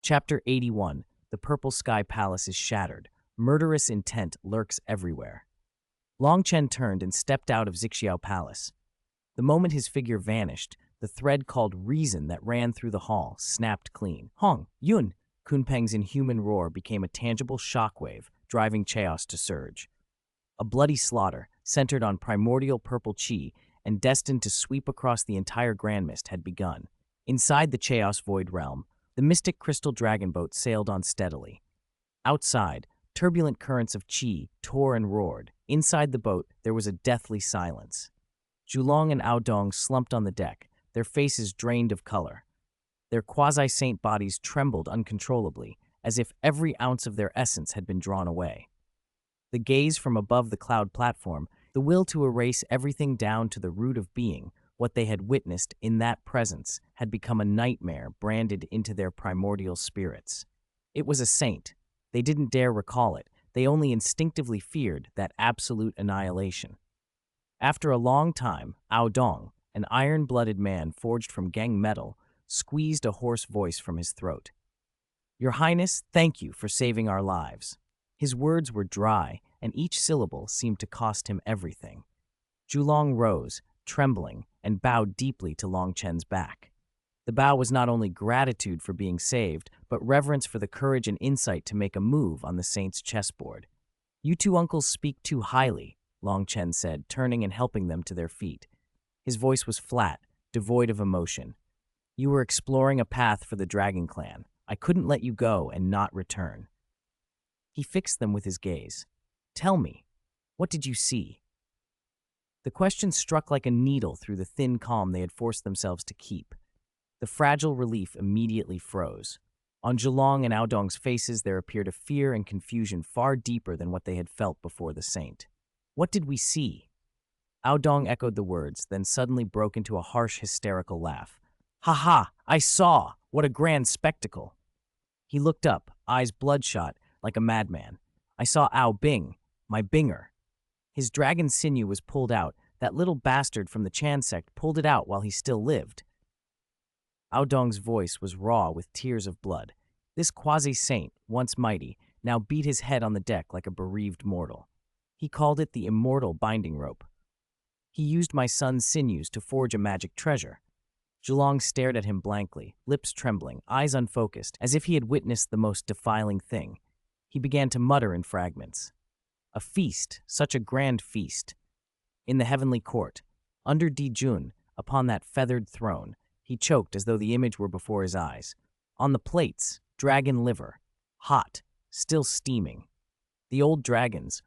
Chapter 81. The Purple Sky Palace is shattered. Murderous intent lurks everywhere. Longchen turned and stepped out of Xixiao Palace. The moment his figure vanished, the thread called reason that ran through the hall snapped clean. Hong, Yun! Kunpeng's inhuman roar became a tangible shockwave, driving chaos to surge. A bloody slaughter, centered on primordial purple chi and destined to sweep across the entire Grand Mist, had begun. Inside the Chaos Void realm, the mystic crystal dragon boat sailed on steadily. Outside, turbulent currents of chi tore and roared. Inside the boat, there was a deathly silence. Zulong and Aodong slumped on the deck, their faces drained of color. Their quasi-saint bodies trembled uncontrollably, as if every ounce of their essence had been drawn away. The gaze from above the cloud platform, the will to erase everything down to the root of being, what they had witnessed in that presence, had become a nightmare branded into their primordial spirits. It was a saint. They didn't dare recall it. They only instinctively feared that absolute annihilation. After a long time, Aodong, an iron-blooded man forged from gang metal, squeezed a hoarse voice from his throat. "Your Highness, thank you for saving our lives." His words were dry, and each syllable seemed to cost him everything. Zulong rose, trembling, and bowed deeply to Longchen's back. The bow was not only gratitude for being saved, but reverence for the courage and insight to make a move on the saint's chessboard. "You two uncles speak too highly," Longchen said, turning and helping them to their feet. His voice was flat, devoid of emotion. "You were exploring a path for the Dragon Clan. I couldn't let you go and not return." He fixed them with his gaze. "Tell me, what did you see?" The question struck like a needle through the thin calm they had forced themselves to keep. The fragile relief immediately froze. On Zulong and Aodong's faces there appeared a fear and confusion far deeper than what they had felt before the saint. "What did we see?" Aodong echoed the words, then suddenly broke into a harsh, hysterical laugh. "Ha ha! I saw! What a grand spectacle!" He looked up, eyes bloodshot, like a madman. "I saw Ao Bing, my Binger. His dragon sinew was pulled out. That little bastard from the Chan sect pulled it out while he still lived." Aodong's voice was raw with tears of blood. This quasi-saint, once mighty, now beat his head on the deck like a bereaved mortal. He called it the immortal binding rope. "He used my son's sinews to forge a magic treasure." Zulong stared at him blankly, lips trembling, eyes unfocused, as if he had witnessed the most defiling thing. He began to mutter in fragments. "A feast, such a grand feast. In the heavenly court, under Dijun, upon that feathered throne," he choked as though the image were before his eyes. "On the plates, dragon liver, hot, still steaming. The old dragons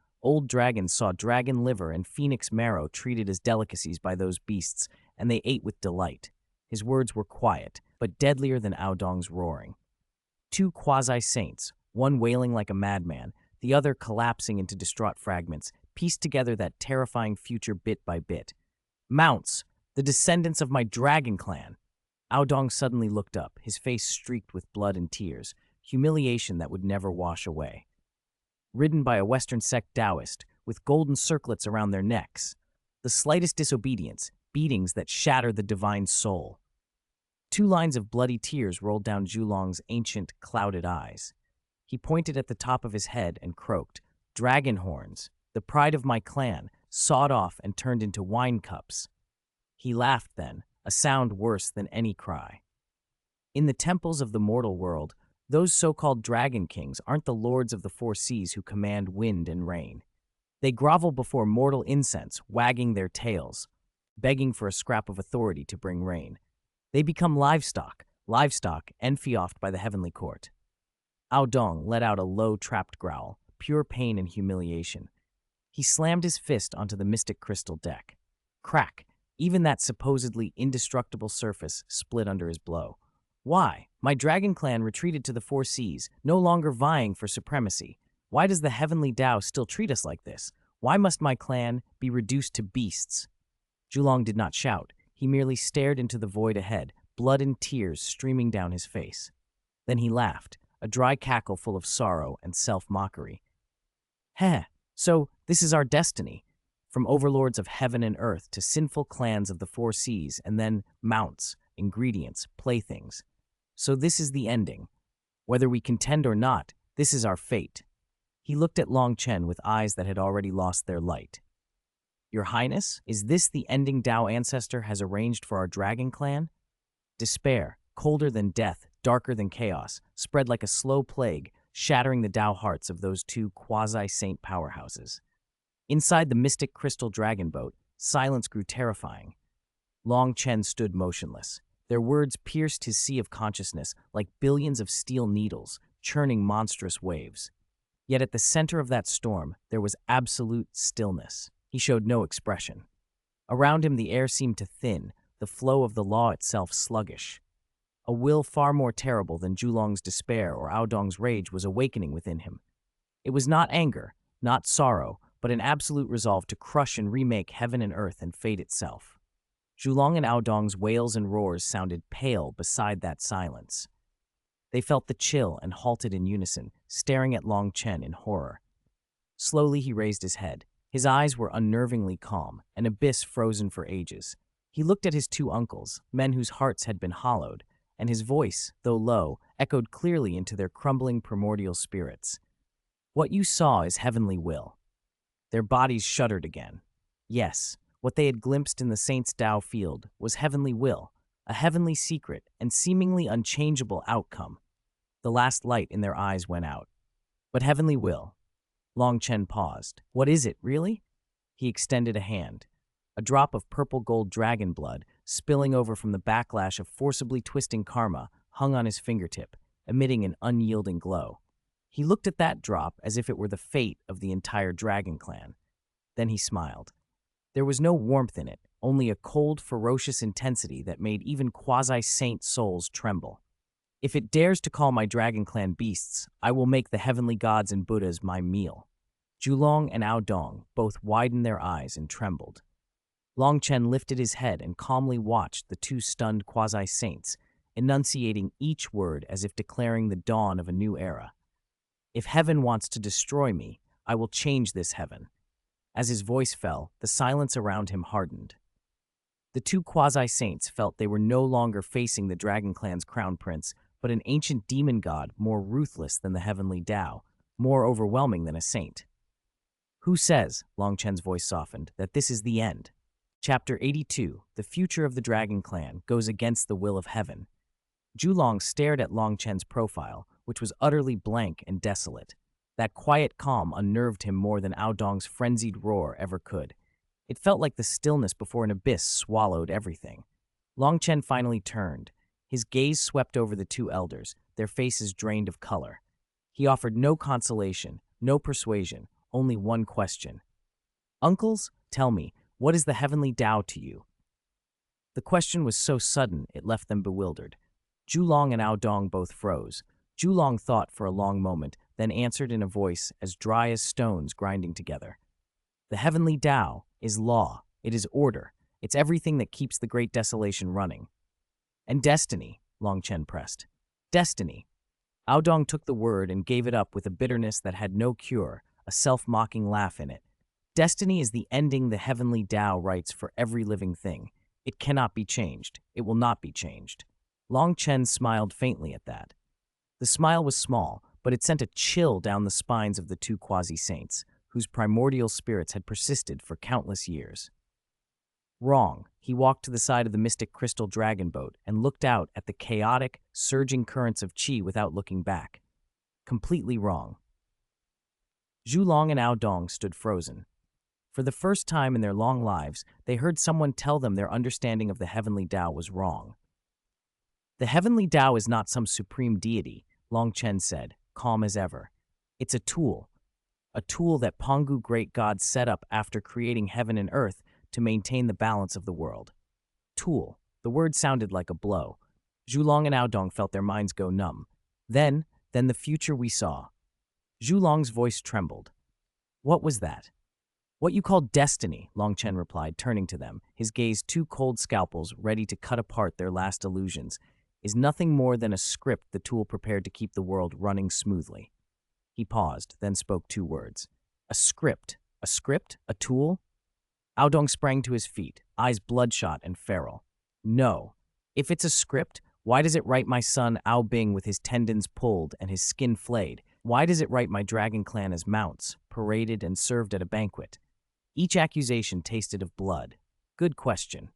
saw dragon liver and phoenix marrow treated as delicacies by those beasts, and they ate with delight." His words were quiet, but deadlier than Aodong's roaring. Two quasi-saints, one wailing like a madman, the other collapsing into distraught fragments, pieced together that terrifying future bit by bit. "Mounts, the descendants of my dragon clan!" Aodong suddenly looked up, his face streaked with blood and tears, humiliation that would never wash away. "Ridden by a Western sect Taoist, with golden circlets around their necks. The slightest disobedience, beatings that shatter the divine soul." Two lines of bloody tears rolled down Zulong's ancient, clouded eyes. He pointed at the top of his head and croaked, "Dragon horns, the pride of my clan, sawed off and turned into wine cups." He laughed then, a sound worse than any cry. "In the temples of the mortal world, those so-called dragon kings aren't the lords of the four seas who command wind and rain. They grovel before mortal incense, wagging their tails, begging for a scrap of authority to bring rain. They become livestock enfiofed by the heavenly court." Aodong let out a low, trapped growl, pure pain and humiliation. He slammed his fist onto the mystic crystal deck. Crack! Even that supposedly indestructible surface split under his blow. "Why? My dragon clan retreated to the four seas, no longer vying for supremacy. Why does the heavenly Tao still treat us like this? Why must my clan be reduced to beasts?" Zulong did not shout. He merely stared into the void ahead, blood and tears streaming down his face. Then he laughed, a dry cackle full of sorrow and self-mockery. "Heh, so this is our destiny. From overlords of heaven and earth to sinful clans of the four seas, and then mounts, ingredients, playthings. So this is the ending. Whether we contend or not, this is our fate. He looked at Long Chen with eyes that had already lost their light. Your Highness, is this the ending Dao ancestor has arranged for our dragon clan? Despair, colder than death, darker than chaos, spread like a slow plague, shattering the Dao hearts of those two quasi-saint powerhouses. Inside the mystic crystal dragon boat, silence grew terrifying. Long Chen stood motionless. Their words pierced his sea of consciousness like billions of steel needles, churning monstrous waves. Yet at the center of that storm, there was absolute stillness. He showed no expression. Around him, the air seemed to thin, the flow of the law itself sluggish. A will far more terrible than Zulong's despair or Aodong's rage was awakening within him. It was not anger, not sorrow, but an absolute resolve to crush and remake heaven and earth and fate itself. Zulong and Aodong's wails and roars sounded pale beside that silence. They felt the chill and halted in unison, staring at Long Chen in horror. Slowly he raised his head. His eyes were unnervingly calm, an abyss frozen for ages. He looked at his two uncles, men whose hearts had been hollowed, and his voice, though low, echoed clearly into their crumbling primordial spirits. What you saw is heavenly will. Their bodies shuddered again. Yes, what they had glimpsed in the Saint's Dao field was heavenly will, a heavenly secret and seemingly unchangeable outcome. The last light in their eyes went out. But heavenly will. Long Chen paused. What is it, really? He extended a hand. A drop of purple-gold dragon blood, spilling over from the backlash of forcibly twisting karma, hung on his fingertip, emitting an unyielding glow. He looked at that drop as if it were the fate of the entire dragon clan. Then he smiled. There was no warmth in it, only a cold, ferocious intensity that made even quasi-saint souls tremble. If it dares to call my dragon clan beasts, I will make the heavenly gods and Buddhas my meal. Zulong and Aodong both widened their eyes and trembled. Long Chen lifted his head and calmly watched the two stunned quasi-saints, enunciating each word as if declaring the dawn of a new era. If heaven wants to destroy me, I will change this heaven. As his voice fell, the silence around him hardened. The two quasi-saints felt they were no longer facing the Dragon Clan's crown prince, but an ancient demon god more ruthless than the heavenly Dao, more overwhelming than a saint. Who says, Long Chen's voice softened, that this is the end? Chapter 82, The Future of the Dragon Clan Goes Against the Will of Heaven. Zulong stared at Long Chen's profile, which was utterly blank and desolate. That quiet calm unnerved him more than Aodong's frenzied roar ever could. It felt like the stillness before an abyss swallowed everything. Long Chen finally turned. His gaze swept over the two elders, their faces drained of color. He offered no consolation, no persuasion, only one question. Uncles, tell me, what is the heavenly Dao to you? The question was so sudden it left them bewildered. Zulong and Aodong both froze. Zulong thought for a long moment, then answered in a voice as dry as stones grinding together. The heavenly Dao is law. It is order. It's everything that keeps the great desolation running. And destiny, Long Chen pressed. Destiny. Aodong took the word and gave it up with a bitterness that had no cure, a self-mocking laugh in it. Destiny is the ending the heavenly Dao writes for every living thing. It cannot be changed. It will not be changed. Long Chen smiled faintly at that. The smile was small, but it sent a chill down the spines of the two quasi-saints, whose primordial spirits had persisted for countless years. Wrong. He walked to the side of the mystic crystal dragon boat and looked out at the chaotic, surging currents of qi without looking back. Completely wrong. Zulong and Aodong stood frozen. For the first time in their long lives, they heard someone tell them their understanding of the heavenly Dao was wrong. The heavenly Dao is not some supreme deity, Long Chen said, calm as ever. It's a tool that Pongu great gods set up after creating heaven and earth to maintain the balance of the world. Tool. The word sounded like a blow. Zulong and Aodong felt their minds go numb. Then the future we saw. Zulong's voice trembled. What was that? What you call destiny, Long Chen replied, turning to them, his gaze two cold scalpels ready to cut apart their last illusions, is nothing more than a script the tool prepared to keep the world running smoothly. He paused, then spoke two words. A script. A script? A tool? Aodong sprang to his feet, eyes bloodshot and feral. No. If it's a script, Why does it write my son Ao Bing with his tendons pulled and his skin flayed? Why does it write my dragon clan as mounts, paraded and served at a banquet? Each accusation tasted of blood. Good question.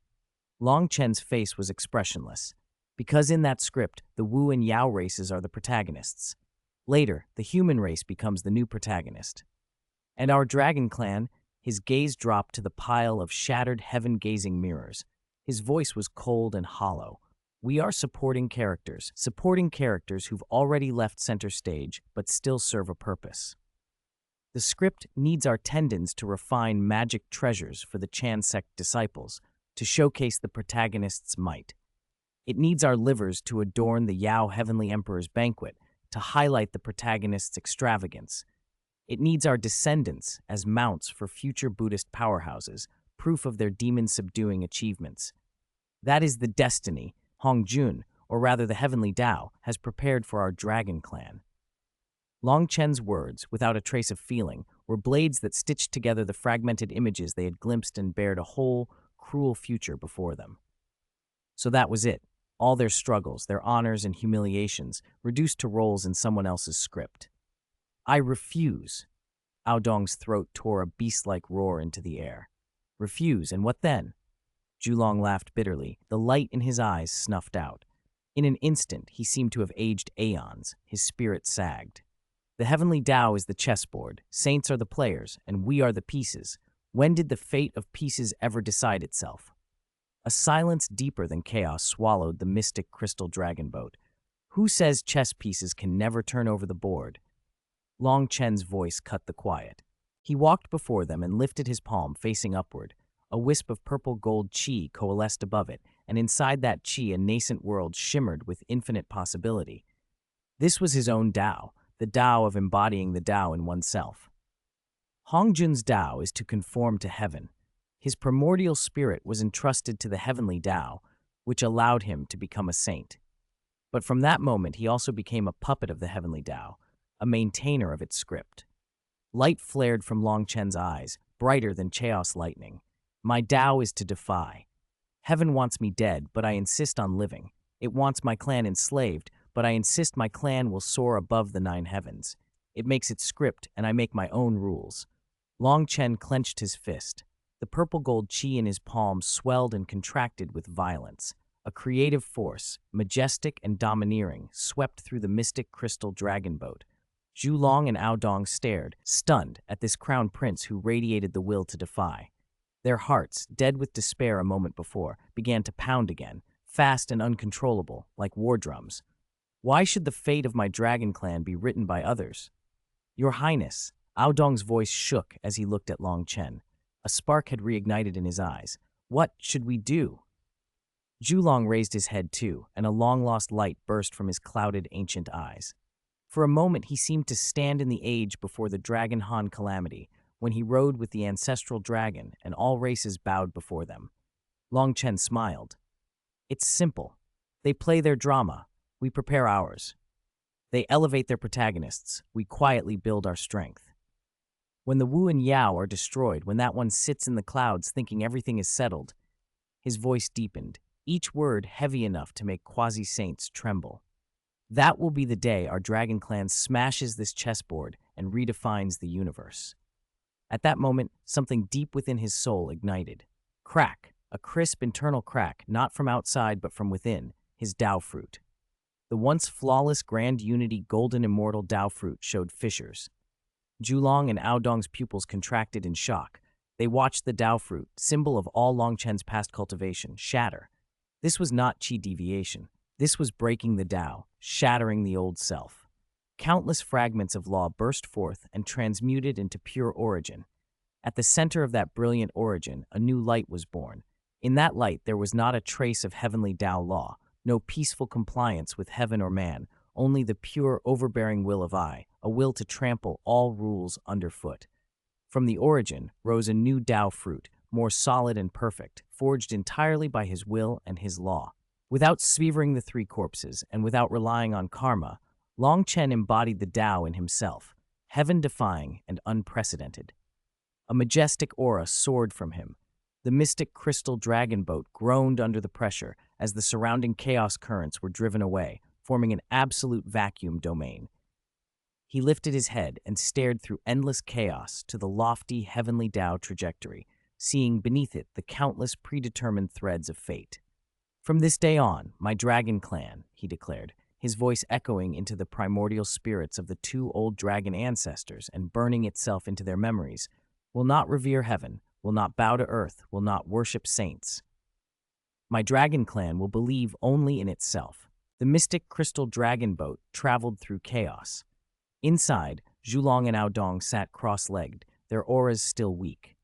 Long Chen's face was expressionless, because in that script, the Wu and Yao races are the protagonists. Later, the human race becomes the new protagonist. And our dragon clan, his gaze dropped to the pile of shattered heaven-gazing mirrors. His voice was cold and hollow. We are supporting characters who've already left center stage but still serve a purpose. The script needs our tendons to refine magic treasures for the Chan sect disciples, to showcase the protagonist's might. It needs our livers to adorn the Yao Heavenly Emperor's banquet, to highlight the protagonist's extravagance. It needs our descendants as mounts for future Buddhist powerhouses, proof of their demon-subduing achievements. That is the destiny Hongjun, or rather the Heavenly Tao, has prepared for our dragon clan. Long Chen's words, without a trace of feeling, were blades that stitched together the fragmented images they had glimpsed and bared a whole, cruel future before them. So that was it. All their struggles, their honors and humiliations, reduced to roles in someone else's script. I refuse. Ao Dong's throat tore a beast-like roar into the air. Refuse, and what then? Zulong laughed bitterly, the light in his eyes snuffed out. In an instant, he seemed to have aged aeons. His spirit sagged. The Heavenly Tao is the chessboard, saints are the players, and we are the pieces. When did the fate of pieces ever decide itself? A silence deeper than chaos swallowed the mystic crystal dragon boat. Who says chess pieces can never turn over the board? Long Chen's voice cut the quiet. He walked before them and lifted his palm facing upward. A wisp of purple-gold qi coalesced above it, and inside that qi a nascent world shimmered with infinite possibility. This was his own Tao, the Tao of embodying the Tao in oneself. Hongjun's Tao is to conform to heaven. His primordial spirit was entrusted to the Heavenly Tao, which allowed him to become a saint. But from that moment he also became a puppet of the Heavenly Tao, a maintainer of its script. Light flared from Long Chen's eyes, brighter than chaos lightning. My Tao is to defy. Heaven wants me dead, but I insist on living. It wants my clan enslaved, but I insist my clan will soar above the 9 heavens. It makes its script, and I make my own rules. Long Chen clenched his fist. The purple-gold qi in his palm swelled and contracted with violence. A creative force, majestic and domineering, swept through the mystic crystal dragon boat. Zulong and Ao Dong stared, stunned, at this crown prince who radiated the will to defy. Their hearts, dead with despair a moment before, began to pound again, fast and uncontrollable, like war drums. Why should the fate of my dragon clan be written by others? Your Highness, Ao Dong's voice shook as he looked at Long Chen. A spark had reignited in his eyes. What should we do? Zulong raised his head too, and a long-lost light burst from his clouded ancient eyes. For a moment he seemed to stand in the age before the Dragon Han calamity, when he rode with the ancestral dragon and all races bowed before them. Long Chen smiled. It's simple. They play their drama. We prepare ours. They elevate their protagonists. We quietly build our strength. When the Wu and Yao are destroyed, when that one sits in the clouds thinking everything is settled, his voice deepened, each word heavy enough to make quasi-saints tremble. That will be the day our dragon clan smashes this chessboard and redefines the universe. At that moment, something deep within his soul ignited. Crack, a crisp internal crack, not from outside but from within, his Tao fruit. The once flawless grand unity golden immortal Tao fruit showed fissures. Zulong and Ao Dong's pupils contracted in shock. They watched the Tao fruit, symbol of all Long Chen's past cultivation, shatter. This was not qi deviation. This was breaking the Tao, shattering the old self. Countless fragments of law burst forth and transmuted into pure origin. At the center of that brilliant origin, a new light was born. In that light, there was not a trace of heavenly Tao law, no peaceful compliance with heaven or man, only the pure, overbearing will of I, a will to trample all rules underfoot. From the origin rose a new Tao fruit, more solid and perfect, forged entirely by his will and his law. Without severing the 3 corpses and without relying on karma, Long Chen embodied the Tao in himself, heaven-defying and unprecedented. A majestic aura soared from him. The mystic crystal dragon boat groaned under the pressure as the surrounding chaos currents were driven away, forming an absolute vacuum domain. He lifted his head and stared through endless chaos to the lofty heavenly Tao trajectory, seeing beneath it the countless predetermined threads of fate. "From this day on, my dragon clan," he declared, his voice echoing into the primordial spirits of the two old dragon ancestors and burning itself into their memories, "will not revere heaven, will not bow to earth, will not worship saints. My dragon clan will believe only in itself." The mystic crystal dragon boat traveled through chaos. Inside, Zulong and Aodong sat cross-legged, their auras still weak.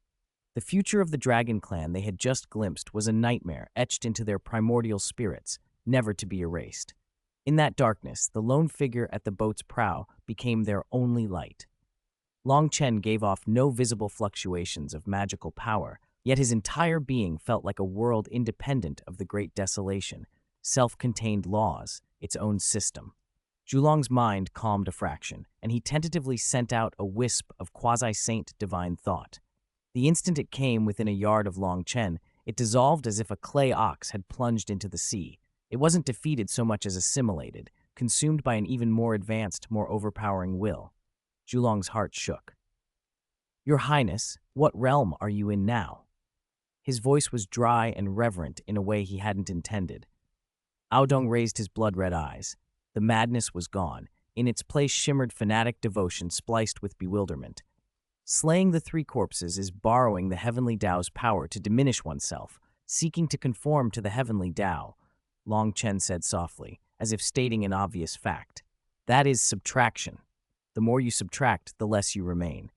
The future of the dragon clan they had just glimpsed was a nightmare etched into their primordial spirits, never to be erased. In that darkness, the lone figure at the boat's prow became their only light. Longchen gave off no visible fluctuations of magical power, yet his entire being felt like a world independent of the Great Desolation, self-contained laws, its own system. Zulong's mind calmed a fraction, and he tentatively sent out a wisp of quasi-saint divine thought. The instant it came within a yard of Longchen, it dissolved as if a clay ox had plunged into the sea. It wasn't defeated so much as assimilated, consumed by an even more advanced, more overpowering will. Zulong's heart shook. "Your Highness, what realm are you in now?" His voice was dry and reverent in a way he hadn't intended. Aodong raised his blood-red eyes. The madness was gone. In its place shimmered fanatic devotion spliced with bewilderment. Slaying the three corpses is borrowing the heavenly Tao's power to diminish oneself, seeking to conform to the heavenly Tao, Longchen said softly, as if stating an obvious fact. That is subtraction. The more you subtract, the less you remain.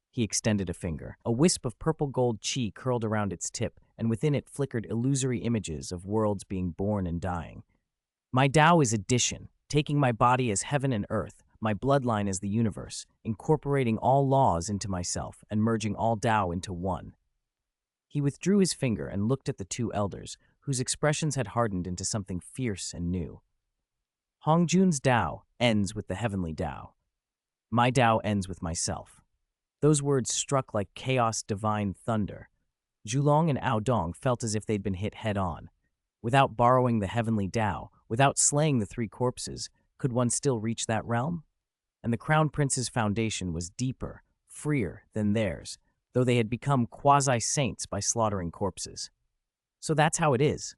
He extended a finger. A wisp of purple-gold chi curled around its tip, and within it flickered illusory images of worlds being born and dying. My Tao is addition, taking my body as heaven and earth, my bloodline as the universe, incorporating all laws into myself and merging all Tao into one. He withdrew his finger and looked at the two elders, whose expressions had hardened into something fierce and new. Hongjun's Tao ends with the heavenly Tao. My Tao ends with myself. Those words struck like chaos divine thunder. Zulong and Aodong felt as if they'd been hit head-on. Without borrowing the heavenly Tao, without slaying the three corpses, could one still reach that realm? And the Crown Prince's foundation was deeper, freer than theirs, though they had become quasi-saints by slaughtering corpses. "So that's how it is,"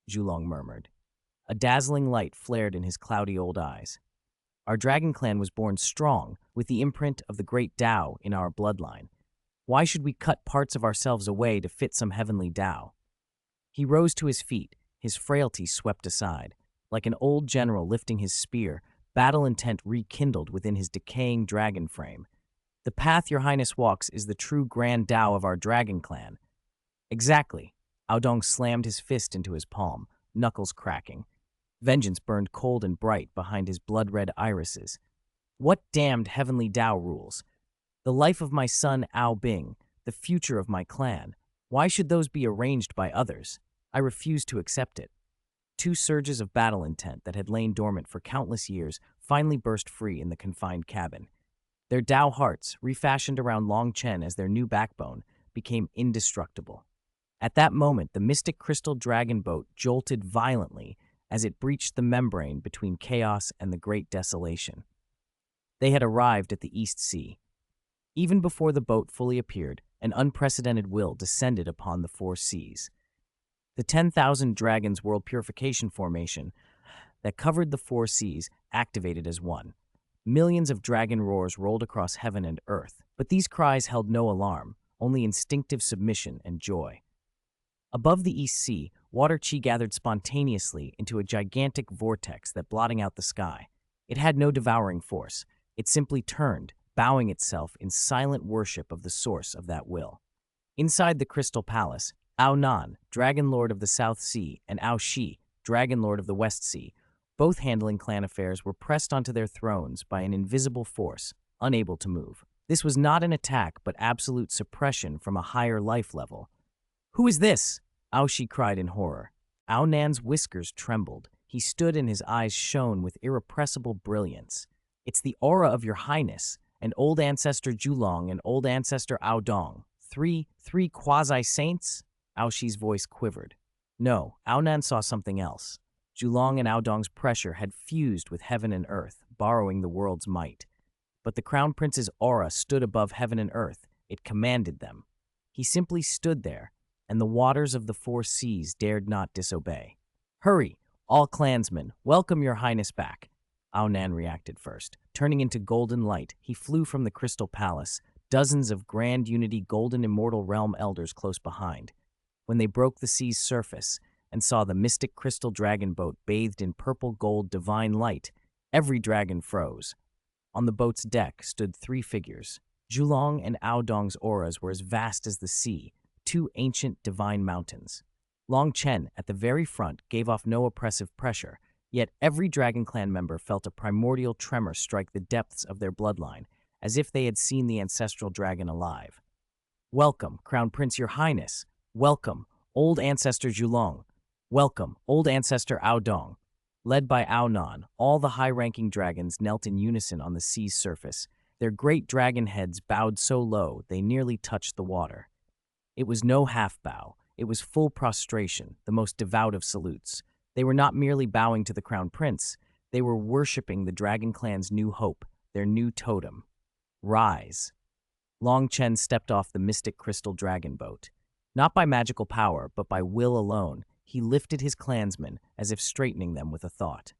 Zulong murmured. A dazzling light flared in his cloudy old eyes. "Our dragon clan was born strong, with the imprint of the great Tao in our bloodline. Why should we cut parts of ourselves away to fit some heavenly Tao?" He rose to his feet, his frailty swept aside. Like an old general lifting his spear, battle intent rekindled within his decaying dragon frame. "The path your Highness walks is the true grand Tao of our dragon clan." "Exactly." Aodong slammed his fist into his palm, knuckles cracking. Vengeance burned cold and bright behind his blood-red irises. "What damned heavenly Tao rules? The life of my son Ao Bing, the future of my clan. Why should those be arranged by others? I refuse to accept it." Two surges of battle intent that had lain dormant for countless years finally burst free in the confined cabin. Their Tao hearts, refashioned around Longchen as their new backbone, became indestructible. At that moment, the mystic crystal dragon boat jolted violently as it breached the membrane between chaos and the Great Desolation. They had arrived at the East Sea. Even before the boat fully appeared, an unprecedented will descended upon the four seas. The 10,000 Dragons World Purification Formation that covered the four seas activated as one. Millions of dragon roars rolled across heaven and earth, but these cries held no alarm, only instinctive submission and joy. Above the East Sea, water chi gathered spontaneously into a gigantic vortex that blotting out the sky. It had no devouring force. It simply turned, bowing itself in silent worship of the source of that will. Inside the Crystal Palace, Ao Nan, Dragon Lord of the South Sea, and Ao Shi, Dragon Lord of the West Sea, both handling clan affairs, were pressed onto their thrones by an invisible force, unable to move. This was not an attack, but absolute suppression from a higher life level. "Who is this?" Ao Shi cried in horror. Ao Nan's whiskers trembled. He stood and his eyes shone with irrepressible brilliance. "It's the aura of your Highness, and old ancestor Zulong and old ancestor Aodong. Three quasi-saints?" Aoshi's voice quivered. No, Aonan saw something else. Zulong and Aodong's pressure had fused with heaven and earth, borrowing the world's might. But the Crown Prince's aura stood above heaven and earth. It commanded them. He simply stood there, and the waters of the four seas dared not disobey. Hurry, all clansmen, welcome your highness back. Aonan reacted first. Turning into golden light, he flew from the crystal palace, dozens of grand unity golden immortal realm elders close behind. When they broke the sea's surface and saw the mystic crystal dragon boat bathed in purple gold divine light, every dragon froze. On the boat's deck stood three figures. Zulong and Aodong's auras were as vast as the sea, two ancient divine mountains. Longchen, at the very front, gave off no oppressive pressure, yet every Dragon Clan member felt a primordial tremor strike the depths of their bloodline, as if they had seen the ancestral dragon alive. Welcome, Crown Prince, your highness. Welcome, old ancestor Zulong. Welcome, old ancestor Aodong. Led by Aonan, all the high-ranking dragons knelt in unison on the sea's surface. Their great dragon heads bowed so low they nearly touched the water. It was no half-bow. It was full prostration, the most devout of salutes. They were not merely bowing to the Crown Prince. They were worshipping the Dragon Clan's new hope, their new totem. Rise. Longchen stepped off the mystic crystal dragon boat. Not by magical power, but by will alone, he lifted his clansmen as if straightening them with a thought.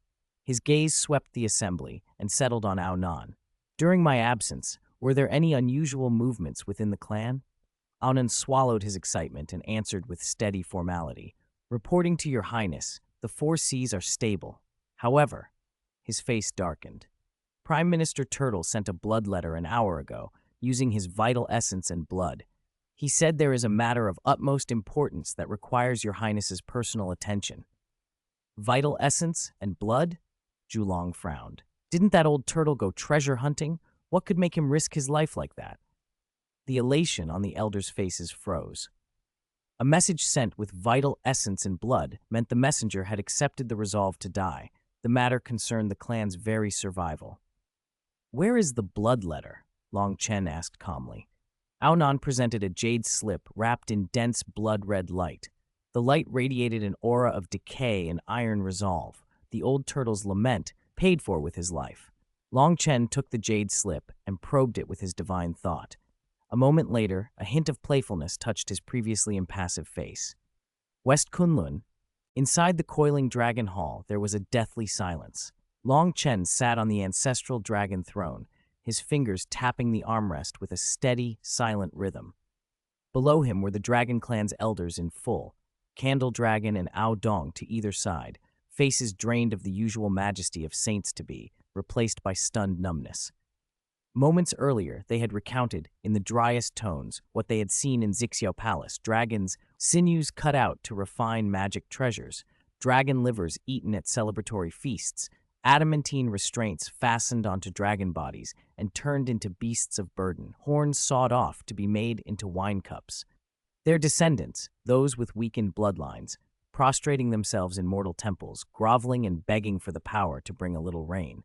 His gaze swept the assembly and settled on Aonan. During my absence, were there any unusual movements within the clan? Aonan swallowed his excitement and answered with steady formality. Reporting to your highness, the four seas are stable. However, his face darkened. Prime Minister Turtle sent a blood letter an hour ago, using his vital essence and blood. He said there is a matter of utmost importance that requires your highness's personal attention. Vital essence and blood? Zulong frowned. Didn't that old turtle go treasure hunting? What could make him risk his life like that? The elation on the elders' faces froze. A message sent with vital essence and blood meant the messenger had accepted the resolve to die. The matter concerned the clan's very survival. Where is the blood letter? Longchen asked calmly. Aonan presented a jade slip wrapped in dense blood-red light. The light radiated an aura of decay and iron resolve, the old turtle's lament paid for with his life. Longchen took the jade slip and probed it with his divine thought. A moment later, a hint of playfulness touched his previously impassive face. West Kunlun. Inside the coiling dragon hall, there was a deathly silence. Longchen sat on the ancestral dragon throne, his fingers tapping the armrest with a steady, silent rhythm. Below him were the Dragon Clan's elders in full, Candle Dragon and Aodong to either side, faces drained of the usual majesty of saints-to-be, replaced by stunned numbness. Moments earlier, they had recounted, in the driest tones, what they had seen in Xianxia Palace: dragons, sinews cut out to refine magic treasures, dragon livers eaten at celebratory feasts, adamantine restraints fastened onto dragon bodies and turned into beasts of burden, horns sawed off to be made into wine cups. Their descendants, those with weakened bloodlines, prostrating themselves in mortal temples, groveling and begging for the power to bring a little rain.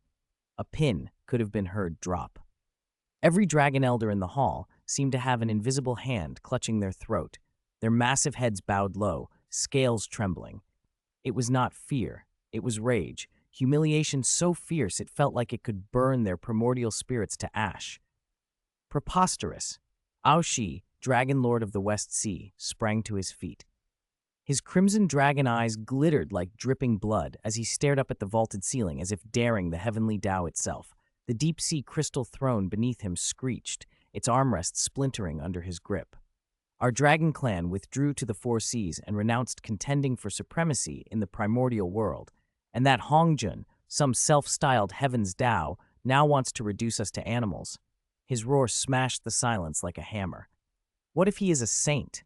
A pin could have been heard drop. Every dragon elder in the hall seemed to have an invisible hand clutching their throat, their massive heads bowed low, scales trembling. It was not fear, it was rage, humiliation so fierce it felt like it could burn their primordial spirits to ash. Preposterous. Aoshi, Dragon Lord of the West Sea, sprang to his feet. His crimson dragon eyes glittered like dripping blood as he stared up at the vaulted ceiling as if daring the heavenly Tao itself. The deep-sea crystal throne beneath him screeched, its armrest splintering under his grip. Our dragon clan withdrew to the four seas and renounced contending for supremacy in the primordial world, and that Honghuang, some self-styled heaven's Tao, now wants to reduce us to animals. His roar smashed the silence like a hammer. What if he is a saint?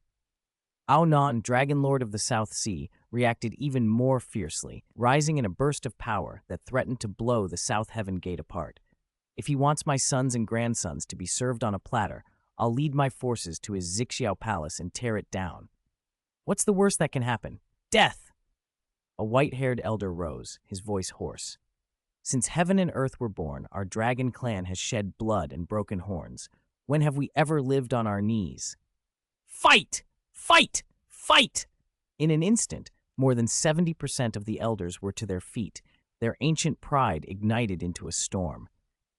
Aonan, Dragon Lord of the South Sea, reacted even more fiercely, rising in a burst of power that threatened to blow the South Heaven Gate apart. If he wants my sons and grandsons to be served on a platter, I'll lead my forces to his Xianxia palace and tear it down. What's the worst that can happen? Death! A white-haired elder rose, his voice hoarse. Since heaven and earth were born, our dragon clan has shed blood and broken horns. When have we ever lived on our knees? Fight! Fight! Fight! In an instant, more than 70% of the elders were to their feet, their ancient pride ignited into a storm.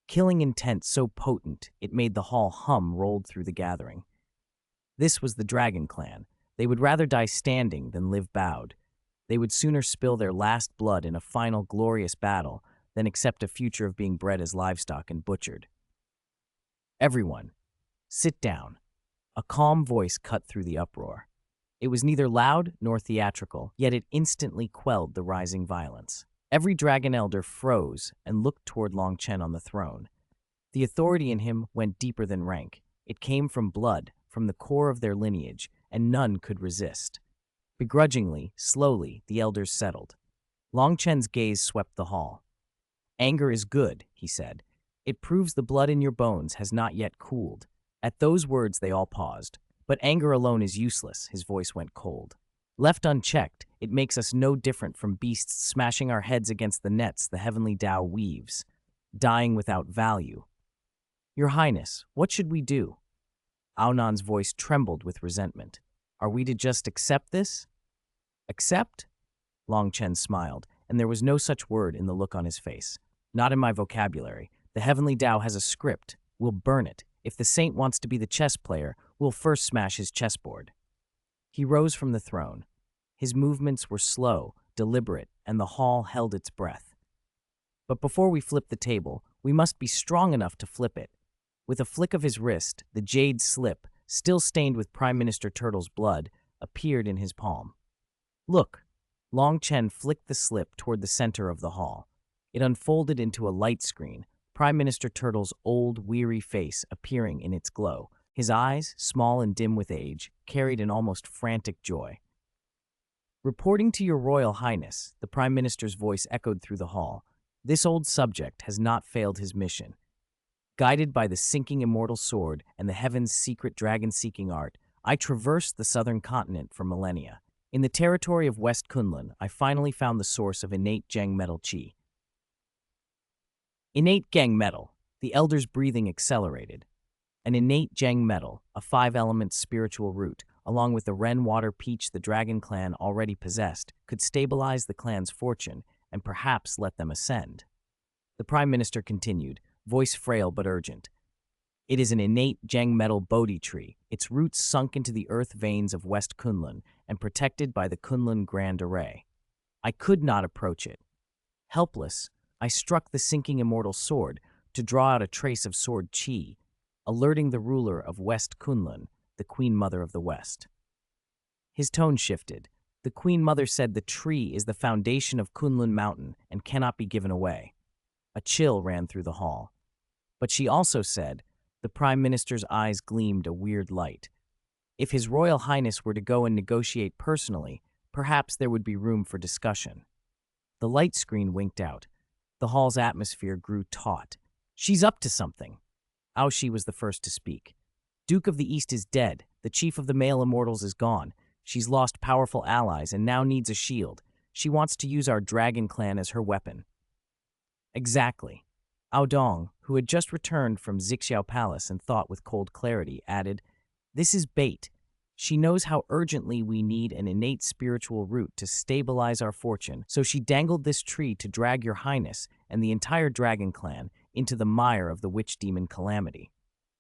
Killing intent so potent it made the hall hum rolled through the gathering. This was the Dragon Clan. They would rather die standing than live bowed. They would sooner spill their last blood in a final glorious battle than accept a future of being bred as livestock and butchered. Everyone, sit down. A calm voice cut through the uproar. It was neither loud nor theatrical, yet it instantly quelled the rising violence. Every dragon elder froze and looked toward Longchen on the throne. The authority in him went deeper than rank. It came from blood, from the core of their lineage, and none could resist. Begrudgingly, slowly, the elders settled. Longchen's gaze swept the hall. "Anger is good," he said. "It proves the blood in your bones has not yet cooled." At those words they all paused. "But anger alone is useless," his voice went cold. "Left unchecked, it makes us no different from beasts smashing our heads against the nets the heavenly Tao weaves, dying without value. Your Highness, what should we do?" Aonan's voice trembled with resentment. "Are we to just accept this?" "Accept?" Longchen smiled, and there was no such word in the look on his face. "Not in my vocabulary. The heavenly Tao has a script. We'll burn it. If the saint wants to be the chess player, we'll first smash his chessboard." He rose from the throne. His movements were slow, deliberate, and the hall held its breath. "But before we flip the table, we must be strong enough to flip it." With a flick of his wrist, the jade slip, still stained with Prime Minister Turtle's blood, appeared in his palm. "Look." Long Chen flicked the slip toward the center of the hall. It unfolded into a light screen, Prime Minister Turtle's old, weary face appearing in its glow. His eyes, small and dim with age, carried an almost frantic joy. "Reporting to your Royal Highness," the Prime Minister's voice echoed through the hall, "this old subject has not failed his mission. Guided by the sinking immortal sword and the heaven's secret dragon-seeking art, I traversed the southern continent for millennia. In the territory of West Qilin, I finally found the source of innate Zheng metal qi." Innate Zheng metal. The elder's breathing accelerated. An innate Zheng metal, a 5-element spiritual root, along with the Ren Water Peach the Dragon Clan already possessed, could stabilize the clan's fortune and perhaps let them ascend. The Prime Minister continued, voice frail but urgent. "It is an innate Zheng metal Bodhi tree, its roots sunk into the earth veins of West Qilin and protected by the Qilin Grand Array. I could not approach it. Helpless, I struck the sinking immortal sword to draw out a trace of sword qi, alerting the ruler of West Qilin, the Queen Mother of the West." His tone shifted. "The Queen Mother said the tree is the foundation of Qilin Mountain and cannot be given away." A chill ran through the hall. "But she also said," the Prime Minister's eyes gleamed a weird light, "if His Royal Highness were to go and negotiate personally, perhaps there would be room for discussion." The light screen winked out. The hall's atmosphere grew taut. "She's up to something." Aoshi was the first to speak. "Duke of the East is dead. The chief of the male immortals is gone. She's lost powerful allies and now needs a shield. She wants to use our dragon clan as her weapon." "Exactly." Aodong, who had just returned from Xianxia Palace and thought with cold clarity, added, "This is bait. She knows how urgently we need an innate spiritual root to stabilize our fortune, so she dangled this tree to drag your highness and the entire dragon clan into the mire of the witch demon calamity."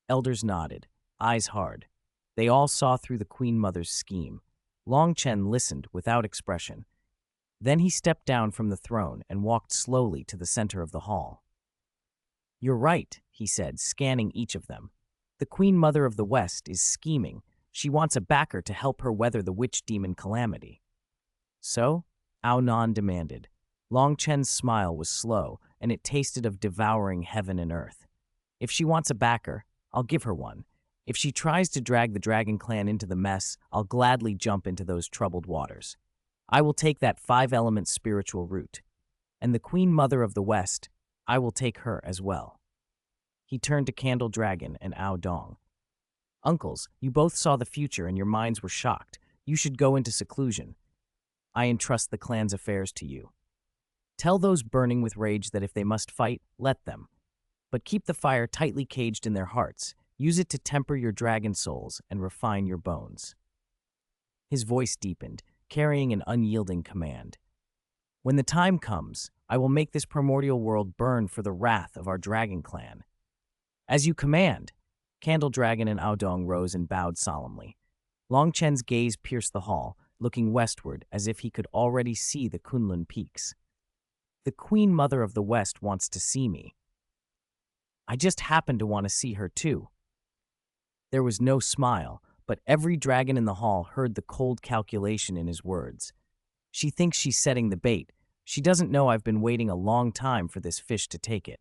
Elders nodded, eyes hard. They all saw through the Queen Mother's scheme. Long Chen listened without expression. Then he stepped down from the throne and walked slowly to the center of the hall. "You're right," he said, scanning each of them. "The Queen Mother of the West is scheming. She wants a backer to help her weather the witch demon calamity." "So?" Aonan demanded. Long Chen's smile was slow, and it tasted of devouring heaven and earth. "If she wants a backer, I'll give her one. If she tries to drag the Dragon Clan into the mess, I'll gladly jump into those troubled waters. I will take that 5-element spiritual root. And the Queen Mother of the West, I will take her as well." He turned to Candle Dragon and Ao Dong. "Uncles, you both saw the future and your minds were shocked. You should go into seclusion. I entrust the clan's affairs to you. Tell those burning with rage that if they must fight, let them. But keep the fire tightly caged in their hearts. Use it to temper your dragon souls and refine your bones." His voice deepened, carrying an unyielding command. When the time comes, I will make this primordial world burn for the wrath of our dragon clan. As you command. Candle Dragon and Aodong rose and bowed solemnly. Longchen's gaze pierced the hall, looking westward as if he could already see the Kunlun peaks. The Queen Mother of the West wants to see me. I just happen to want to see her too. There was no smile, but every dragon in the hall heard the cold calculation in his words. She thinks she's setting the bait. She doesn't know I've been waiting a long time for this fish to take it.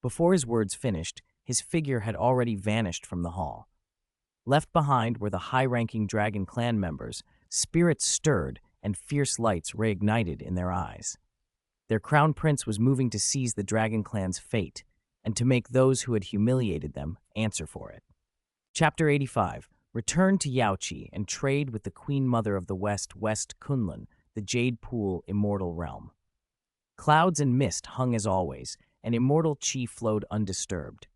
Before his words finished, his figure had already vanished from the hall. Left behind were the high-ranking dragon clan members, spirits stirred and fierce lights reignited in their eyes. Their crown prince was moving to seize the dragon clan's fate, and to make those who had humiliated them answer for it. Chapter 85. Return to Yaoqi and trade with the Queen Mother of the West, West Kunlun, the Jade Pool Immortal Realm. Clouds and mist hung as always, and immortal qi flowed undisturbed.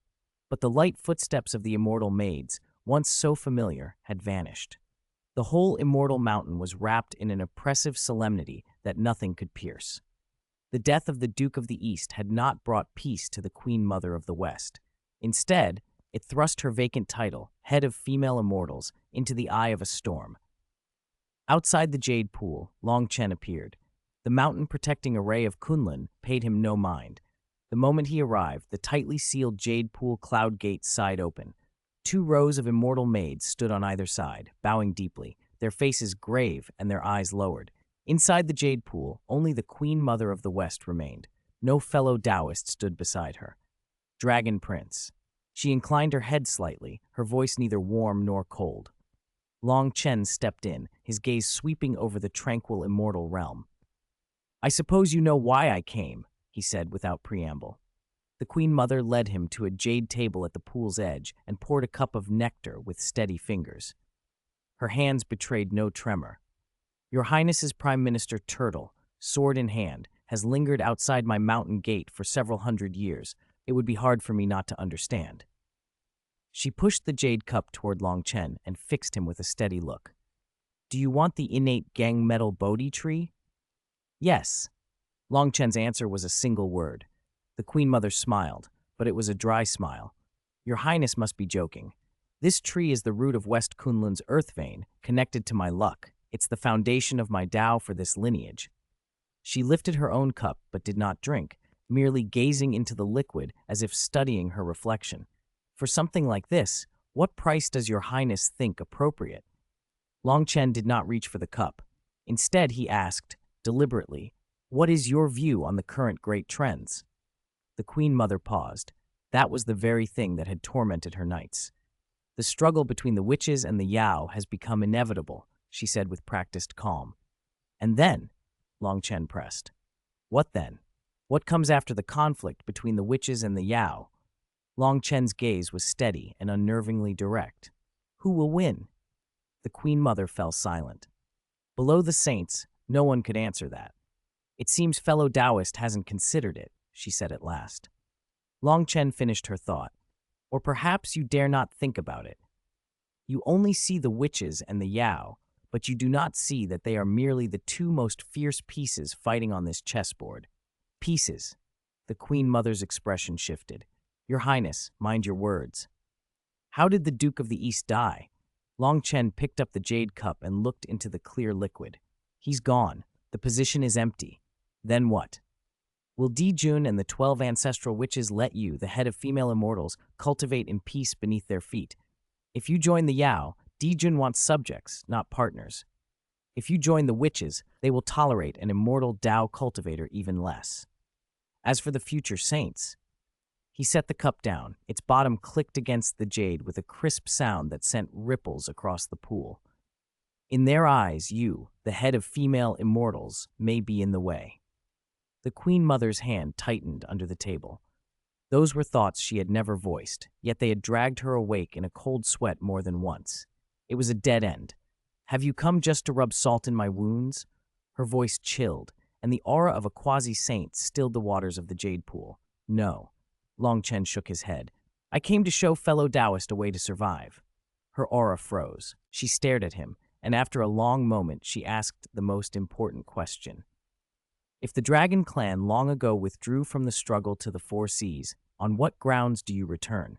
But the light footsteps of the immortal maids, once so familiar, had vanished. The whole immortal mountain was wrapped in an oppressive solemnity that nothing could pierce. The death of the Duke of the East had not brought peace to the Queen Mother of the West. Instead, it thrust her vacant title, Head of Female Immortals, into the eye of a storm. Outside the Jade Pool, Longchen appeared. The mountain-protecting array of Kunlun paid him no mind. The moment he arrived, the tightly sealed Jade Pool cloud gates sighed open. 2 rows of immortal maids stood on either side, bowing deeply, their faces grave and their eyes lowered. Inside the Jade Pool, only the Queen Mother of the West remained. No fellow Taoist stood beside her. Dragon Prince. She inclined her head slightly, her voice neither warm nor cold. Long Chen stepped in, his gaze sweeping over the tranquil immortal realm. I suppose you know why I came, he said without preamble. The Queen Mother led him to a jade table at the pool's edge and poured a cup of nectar with steady fingers. Her hands betrayed no tremor. Your Highness's Prime Minister Turtle, sword in hand, has lingered outside my mountain gate for several hundred years. It would be hard for me not to understand. She pushed the jade cup toward Longchen and fixed him with a steady look. Do you want the innate gang metal Bodhi tree? Yes. Longchen's answer was a single word. The Queen Mother smiled, but it was a dry smile. Your Highness must be joking. This tree is the root of West Kunlun's earth vein, connected to my luck. It's the foundation of my Tao for this lineage. She lifted her own cup but did not drink, merely gazing into the liquid as if studying her reflection. For something like this, what price does your Highness think appropriate? Longchen did not reach for the cup. Instead, he asked, deliberately, what is your view on the current great trends? The Queen Mother paused. That was the very thing that had tormented her nights. The struggle between the witches and the Yao has become inevitable, she said with practiced calm. And then, Longchen pressed. What then? What comes after the conflict between the witches and the Yao? Longchen's gaze was steady and unnervingly direct. Who will win? The Queen Mother fell silent. Below the saints, no one could answer that. It seems fellow Taoist hasn't considered it, she said at last. Longchen finished her thought. Or perhaps you dare not think about it. You only see the witches and the Yao, but you do not see that they are merely the 2 most fierce pieces fighting on this chessboard. Pieces. The Queen Mother's expression shifted. Your Highness, mind your words. How did the Duke of the East die? Longchen picked up the jade cup and looked into the clear liquid. He's gone. The position is empty. Then what? Will Dijun and the 12 ancestral witches let you, the head of female immortals, cultivate in peace beneath their feet? If you join the Yao, Dijun wants subjects, not partners. If you join the witches, they will tolerate an immortal Tao cultivator even less. As for the future saints, he set the cup down. Its bottom clicked against the jade with a crisp sound that sent ripples across the pool. In their eyes, you, the head of female immortals, may be in the way. The Queen Mother's hand tightened under the table. Those were thoughts she had never voiced, yet they had dragged her awake in a cold sweat more than once. It was a dead end. Have you come just to rub salt in my wounds? Her voice chilled, and the aura of a quasi-saint stilled the waters of the jade pool. No. Longchen shook his head. I came to show fellow Taoist a way to survive. Her aura froze. She stared at him, and after a long moment, she asked the most important question. If the Dragon Clan long ago withdrew from the struggle to the Four Seas, on what grounds do you return?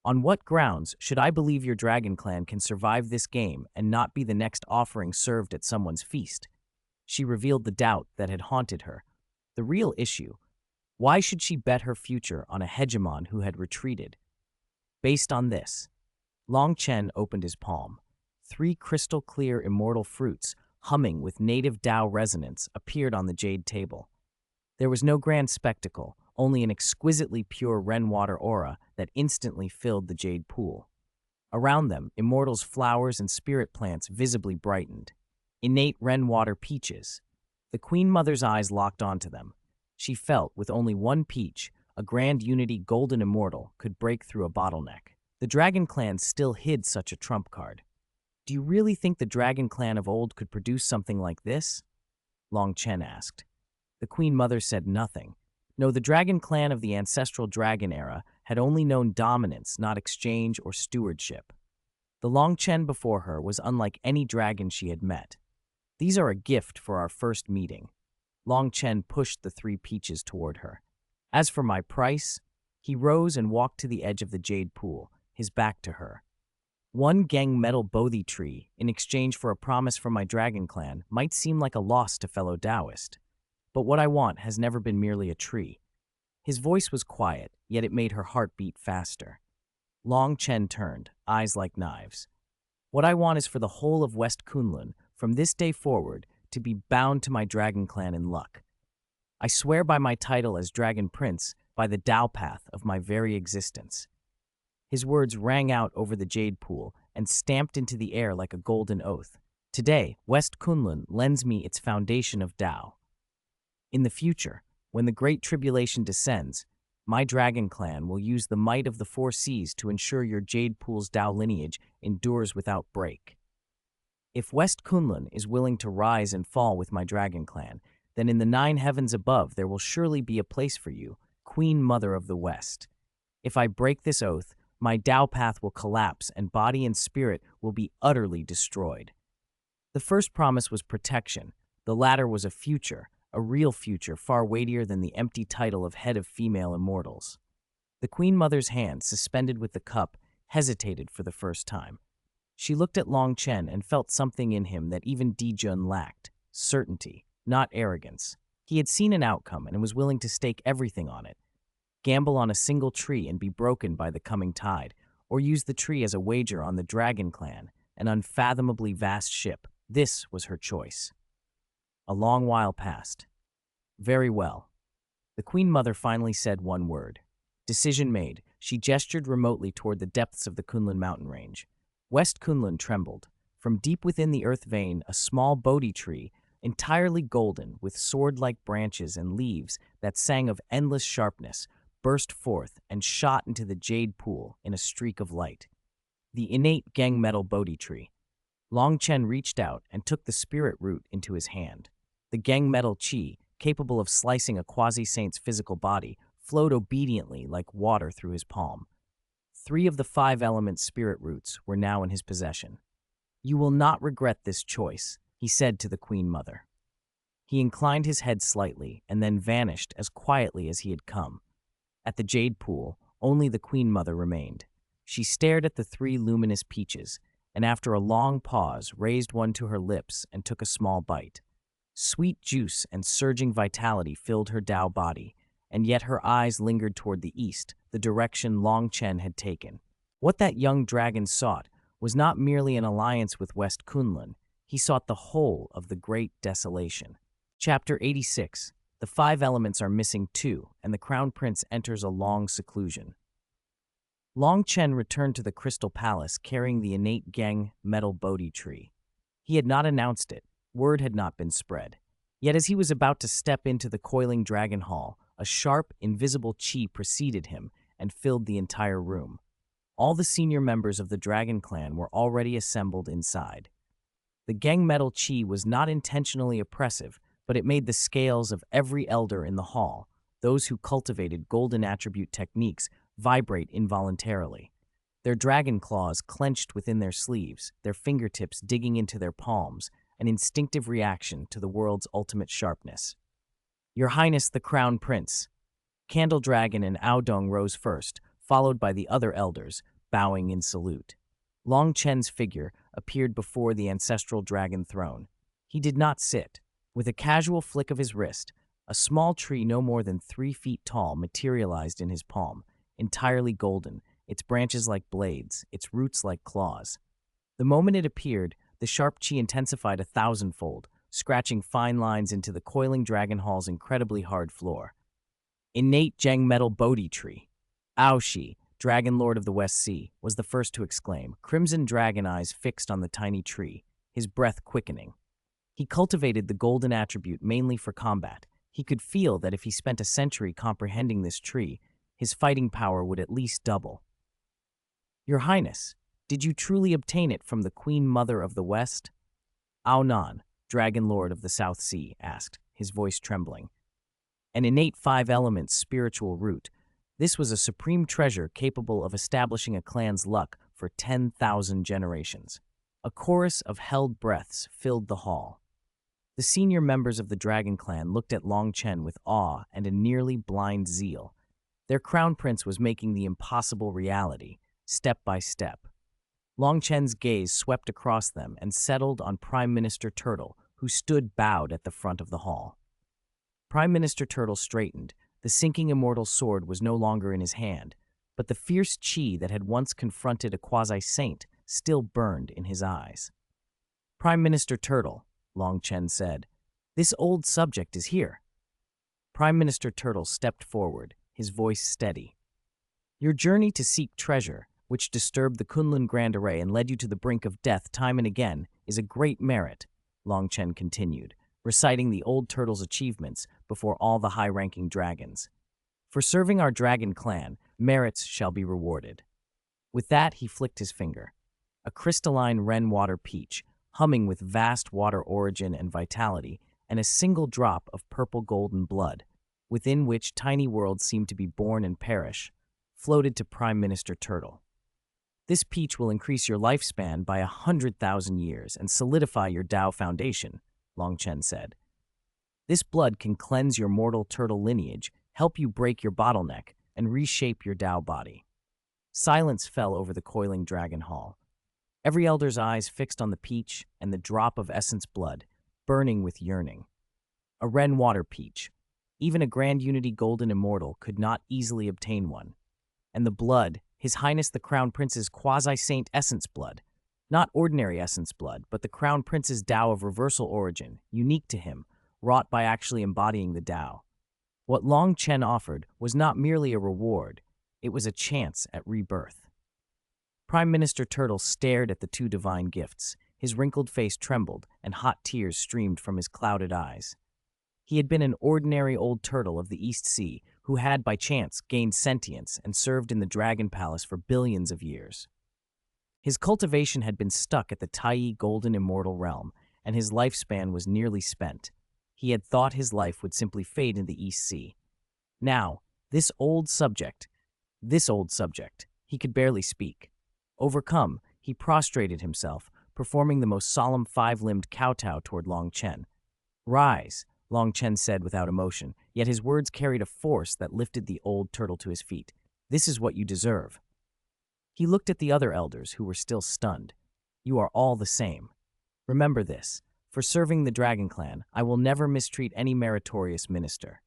On what grounds should I believe your Dragon Clan can survive this game and not be the next offering served at someone's feast? She revealed the doubt that had haunted her. The real issue: why should she bet her future on a hegemon who had retreated? Based on this, Longchen opened his palm. 3 crystal-clear immortal fruits, humming with native Tao resonance, appeared on the jade table. There was no grand spectacle, only an exquisitely pure Ren water aura that instantly filled the jade pool. Around them, Immortal's flowers and spirit plants visibly brightened. Innate Ren water peaches. The Queen Mother's eyes locked onto them. She felt, with only one peach, a Grand Unity Golden Immortal could break through a bottleneck. The Dragon Clan still hid such a trump card. Do you really think the Dragon Clan of old could produce something like this? Long Chen asked. The Queen Mother said nothing. No, the Dragon Clan of the ancestral dragon era had only known dominance, not exchange or stewardship. The Long Chen before her was unlike any dragon she had met. These are a gift for our first meeting. Long Chen pushed the 3 peaches toward her. As for my price, he rose and walked to the edge of the jade pool, his back to her. 1 gang metal Bodhi tree, in exchange for a promise from my Dragon Clan, might seem like a loss to fellow Taoist. But what I want has never been merely a tree. His voice was quiet, yet it made her heart beat faster. Long Chen turned, eyes like knives. What I want is for the whole of West Kunlun, from this day forward, to be bound to my Dragon Clan in luck. I swear by my title as Dragon Prince, by the Tao path of my very existence. His words rang out over the jade pool and stamped into the air like a golden oath. Today, West Kunlun lends me its foundation of Tao. In the future, when the Great Tribulation descends, my Dragon Clan will use the might of the 4 seas to ensure your jade pool's Tao lineage endures without break. If West Kunlun is willing to rise and fall with my Dragon Clan, then in the 9 heavens above there will surely be a place for you, Queen Mother of the West. If I break this oath, my Tao path will collapse and body and spirit will be utterly destroyed. The first promise was protection. The latter was a future, a real future far weightier than the empty title of head of female immortals. The Queen Mother's hand, suspended with the cup, hesitated for the first time. She looked at Long Chen and felt something in him that even Dijun lacked: certainty, not arrogance. He had seen an outcome and was willing to stake everything on it. Gamble on a single tree and be broken by the coming tide, or use the tree as a wager on the Dragon Clan, an unfathomably vast ship. This was her choice. A long while passed. Very well. The Queen Mother finally said one word. Decision made. She gestured remotely toward the depths of the Kunlun mountain range. West Kunlun trembled. From deep within the earth vein, a small Bodhi tree, entirely golden, with sword-like branches and leaves that sang of endless sharpness, burst forth and shot into the jade pool in a streak of light. The innate gang metal Bodhi tree. Long Chen reached out and took the spirit root into his hand. The gang metal chi, capable of slicing a quasi-saint's physical body, flowed obediently like water through his palm. 3 of the 5 element spirit roots were now in his possession. You will not regret this choice, he said to the Queen Mother. He inclined his head slightly and then vanished as quietly as he had come. At the jade pool, only the Queen Mother remained. She stared at the 3 luminous peaches, and after a long pause, raised one to her lips and took a small bite. Sweet juice and surging vitality filled her Tao body, and yet her eyes lingered toward the east, the direction Long Chen had taken. What that young dragon sought was not merely an alliance with West Kunlun. He sought the whole of the Great Desolation. Chapter 86. The 5 elements are missing too, and the Crown Prince enters a long seclusion. Long Chen returned to the Crystal Palace carrying the innate gang metal Bodhi tree. He had not announced it. Word had not been spread. Yet as he was about to step into the coiling dragon hall, a sharp, invisible chi preceded him and filled the entire room. All the senior members of the Dragon Clan were already assembled inside. The gang metal chi was not intentionally oppressive, but it made the scales of every elder in the hall, those who cultivated golden attribute techniques, vibrate involuntarily. Their dragon claws clenched within their sleeves, their fingertips digging into their palms, an instinctive reaction to the world's ultimate sharpness. Your Highness the Crown Prince. Candle Dragon and Aodong rose first, followed by the other elders, bowing in salute. Long Chen's figure appeared before the ancestral dragon throne. He did not sit. With a casual flick of his wrist, a small tree no more than 3 feet tall materialized in his palm, entirely golden, its branches like blades, its roots like claws. The moment it appeared, the sharp chi intensified 1,000-fold, scratching fine lines into the coiling dragon hall's incredibly hard floor. Innate Zheng metal Bodhi tree. Aoshi, Dragon Lord of the West Sea, was the first to exclaim, crimson dragon eyes fixed on the tiny tree, his breath quickening. He cultivated the golden attribute mainly for combat. He could feel that if he spent a century comprehending this tree, his fighting power would at least double. Your Highness, did you truly obtain it from the Queen Mother of the West? Aonan, Dragon Lord of the South Sea, asked, his voice trembling. An innate 5-element spiritual root, this was a supreme treasure capable of establishing a clan's luck for 10,000 generations. A chorus of held breaths filled the hall. The senior members of the Dragon Clan looked at Long Chen with awe and a nearly blind zeal. Their crown prince was making the impossible reality, step by step. Long Chen's gaze swept across them and settled on Prime Minister Turtle, who stood bowed at the front of the hall. Prime Minister Turtle straightened. The sinking immortal sword was no longer in his hand, but the fierce chi that had once confronted a quasi-saint still burned in his eyes. Prime Minister Turtle, Long Chen said, this old subject is here. Prime Minister Turtle stepped forward, his voice steady. Your journey to seek treasure, which disturbed the Kunlun Grand Array and led you to the brink of death time and again, is a great merit, Long Chen continued, reciting the old turtle's achievements before all the high-ranking dragons. For serving our dragon clan, merits shall be rewarded. With that, he flicked his finger. A crystalline Ren water peach, humming with vast water origin and vitality, and a single drop of purple-golden blood, within which tiny worlds seemed to be born and perish, floated to Prime Minister Turtle. This peach will increase your lifespan by 100,000 years and solidify your Tao foundation, Long Chen said. This blood can cleanse your mortal turtle lineage, help you break your bottleneck, and reshape your Tao body. Silence fell over the coiling dragon hall. Every elder's eyes fixed on the peach and the drop of essence blood, burning with yearning. A Ren water peach. Even a Grand Unity Golden Immortal could not easily obtain one. And the blood, His Highness the Crown Prince's quasi-saint essence blood. Not ordinary essence blood, but the Crown Prince's Tao of reversal origin, unique to him, wrought by actually embodying the Tao. What Long Chen offered was not merely a reward, it was a chance at rebirth. Prime Minister Turtle stared at the 2 divine gifts. His wrinkled face trembled, and hot tears streamed from his clouded eyes. He had been an ordinary old turtle of the East Sea who had, by chance, gained sentience and served in the Dragon Palace for billions of years. His cultivation had been stuck at the Tai Golden Immortal Realm, and his lifespan was nearly spent. He had thought his life would simply fade in the East Sea. Now, this old subject, he could barely speak. Overcome, he prostrated himself, performing the most solemn 5-limbed kowtow toward Long Chen. Rise, Long Chen said without emotion, yet his words carried a force that lifted the old turtle to his feet. This is what you deserve. He looked at the other elders who were still stunned. You are all the same. Remember this. For serving the Dragon Clan, I will never mistreat any meritorious minister.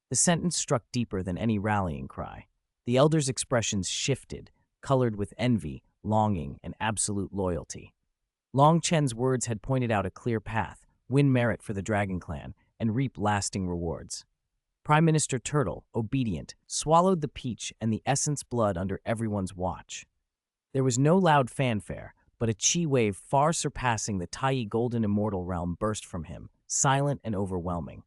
The sentence struck deeper than any rallying cry. The elders' expressions shifted, colored with envy, longing, and absolute loyalty. Long Chen's words had pointed out a clear path, win merit for the Dragon Clan, and reap lasting rewards. Prime Minister Turtle, obedient, swallowed the peach and the essence blood under everyone's watch. There was no loud fanfare, but a chi wave far surpassing the Tai Golden Immortal Realm burst from him, silent and overwhelming.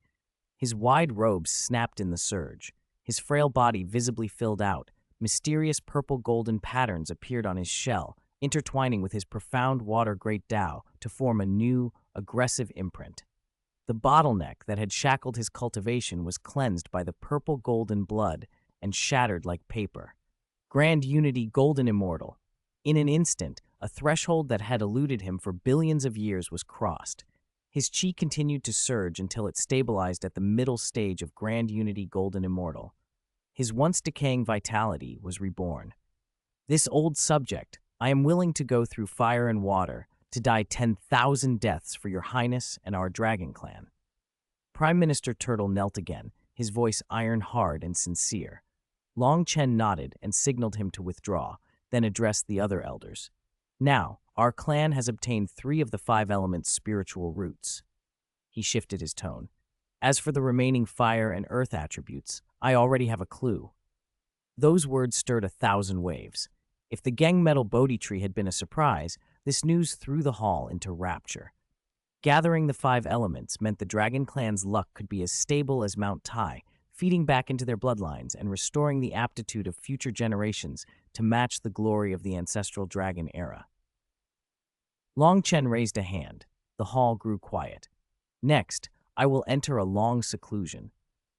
His wide robes snapped in the surge. His frail body visibly filled out. Mysterious purple-golden patterns appeared on his shell, intertwining with his profound water-great Tao to form a new, aggressive imprint. The bottleneck that had shackled his cultivation was cleansed by the purple-golden blood and shattered like paper. Grand Unity Golden Immortal. In an instant, a threshold that had eluded him for billions of years was crossed. His chi continued to surge until it stabilized at the middle stage of Grand Unity Golden Immortal. His once decaying vitality was reborn. This old subject, I am willing to go through fire and water, to die 10,000 deaths for your highness and our dragon clan. Prime Minister Turtle knelt again, his voice iron-hard and sincere. Long Chen nodded and signaled him to withdraw, then addressed the other elders. Now, our clan has obtained 3 of the 5 elements' spiritual roots. He shifted his tone. As for the remaining fire and earth attributes, I already have a clue. Those words stirred 1,000 waves. If the Gang Metal Bodhi tree had been a surprise, this news threw the hall into rapture. Gathering the 5 elements meant the Dragon Clan's luck could be as stable as Mount Tai, feeding back into their bloodlines and restoring the aptitude of future generations to match the glory of the ancestral dragon era. Long Chen raised a hand. The hall grew quiet. Next, I will enter a long seclusion.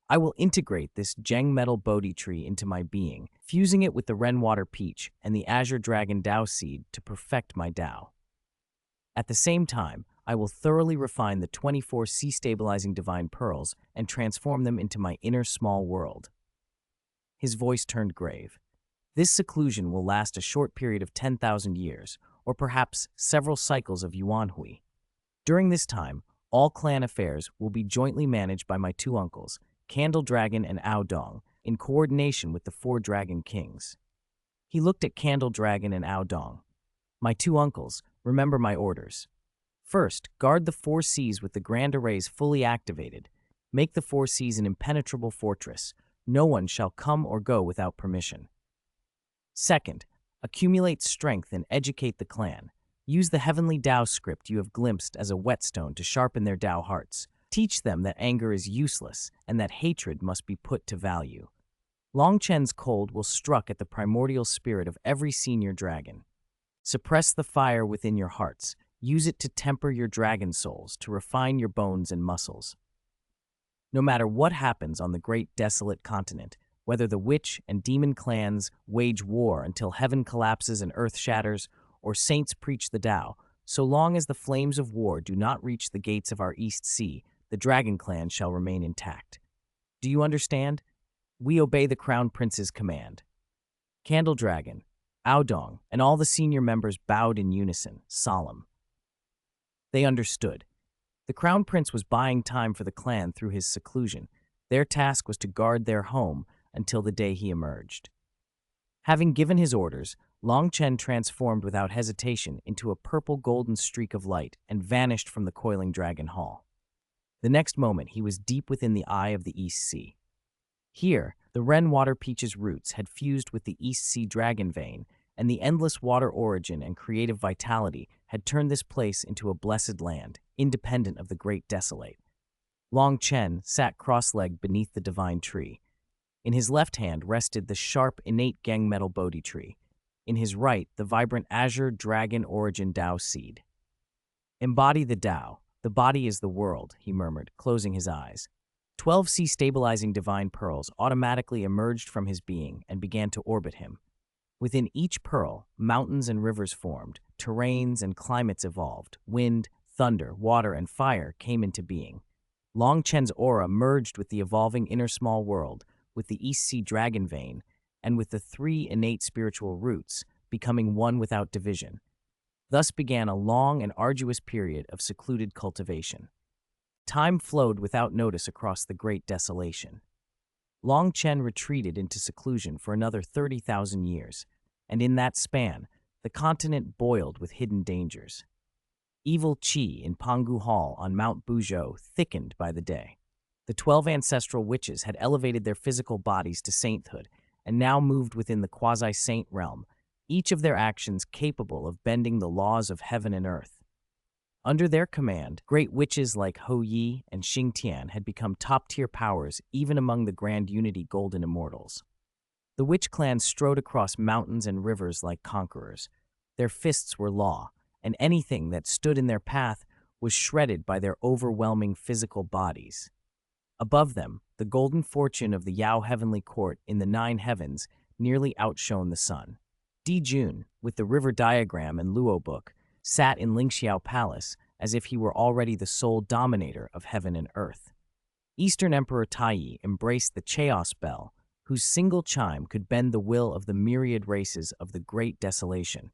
I will integrate this Zheng Metal Bodhi tree into my being, fusing it with the Renwater Peach and the Azure Dragon Dao Seed to perfect my Dao. At the same time, I will thoroughly refine the 24 sea-stabilizing divine pearls and transform them into my inner small world. His voice turned grave. This seclusion will last a short period of 10,000 years, or perhaps several cycles of Yuanhui. During this time, all clan affairs will be jointly managed by my 2 uncles, Candle Dragon and Ao Dong, in coordination with the 4 Dragon Kings. He looked at Candle Dragon and Ao Dong. My 2 uncles, remember my orders. First, guard the 4 seas with the grand arrays fully activated. Make the 4 seas an impenetrable fortress. No one shall come or go without permission. Second, accumulate strength and educate the clan. Use the heavenly Dao script you have glimpsed as a whetstone to sharpen their Dao hearts. Teach them that anger is useless and that hatred must be put to value. Long Chen's cold will struck at the primordial spirit of every senior dragon. Suppress the fire within your hearts. Use it to temper your dragon souls, to refine your bones and muscles. No matter what happens on the great desolate continent, whether the witch and demon clans wage war until heaven collapses and earth shatters, or saints preach the Tao, so long as the flames of war do not reach the gates of our East Sea, the Dragon Clan shall remain intact. Do you understand? We obey the Crown Prince's command. Candle Dragon, Ao Dong, and all the senior members bowed in unison, solemn. They understood. The Crown Prince was buying time for the clan through his seclusion. Their task was to guard their home until the day he emerged. Having given his orders, Long Chen transformed without hesitation into a purple-golden streak of light and vanished from the coiling dragon hall. The next moment, he was deep within the eye of the East Sea. Here, the Renwater Peach's roots had fused with the East Sea dragon vein, and the endless water origin and creative vitality had turned this place into a blessed land, independent of the Great Desolate. Long Chen sat cross-legged beneath the divine tree. In his left hand rested the sharp, innate Gang Metal Bodhi tree. In his right, the vibrant Azure Dragon Origin Dao Seed. Embody the Dao. The body is the world, he murmured, closing his eyes. 12 sea-stabilizing divine pearls automatically emerged from his being and began to orbit him. Within each pearl, mountains and rivers formed, terrains and climates evolved, wind, thunder, water, and fire came into being. Long Chen's aura merged with the evolving inner small world, with the East Sea dragon vein, and with the 3 innate spiritual roots, becoming one without division. Thus began a long and arduous period of secluded cultivation. Time flowed without notice across the great desolation. Long Chen retreated into seclusion for another 30,000 years, and in that span, the continent boiled with hidden dangers. Evil Qi in Pangu Hall on Mount Buzhou thickened by the day. The 12 ancestral witches had elevated their physical bodies to sainthood and now moved within the quasi-saint realm, each of their actions capable of bending the laws of heaven and earth. Under their command, great witches like Hou Yi and Xing Tian had become top-tier powers even among the Grand Unity Golden Immortals. The witch clans strode across mountains and rivers like conquerors. Their fists were law, and anything that stood in their path was shredded by their overwhelming physical bodies. Above them, the golden fortune of the Yao Heavenly Court in the 9 heavens nearly outshone the sun. Di Jun, with the river diagram and Luo book, sat in Lingxiao Palace as if he were already the sole dominator of heaven and earth. Eastern Emperor Taiyi embraced the Chaos Bell, whose single chime could bend the will of the myriad races of the Great Desolation.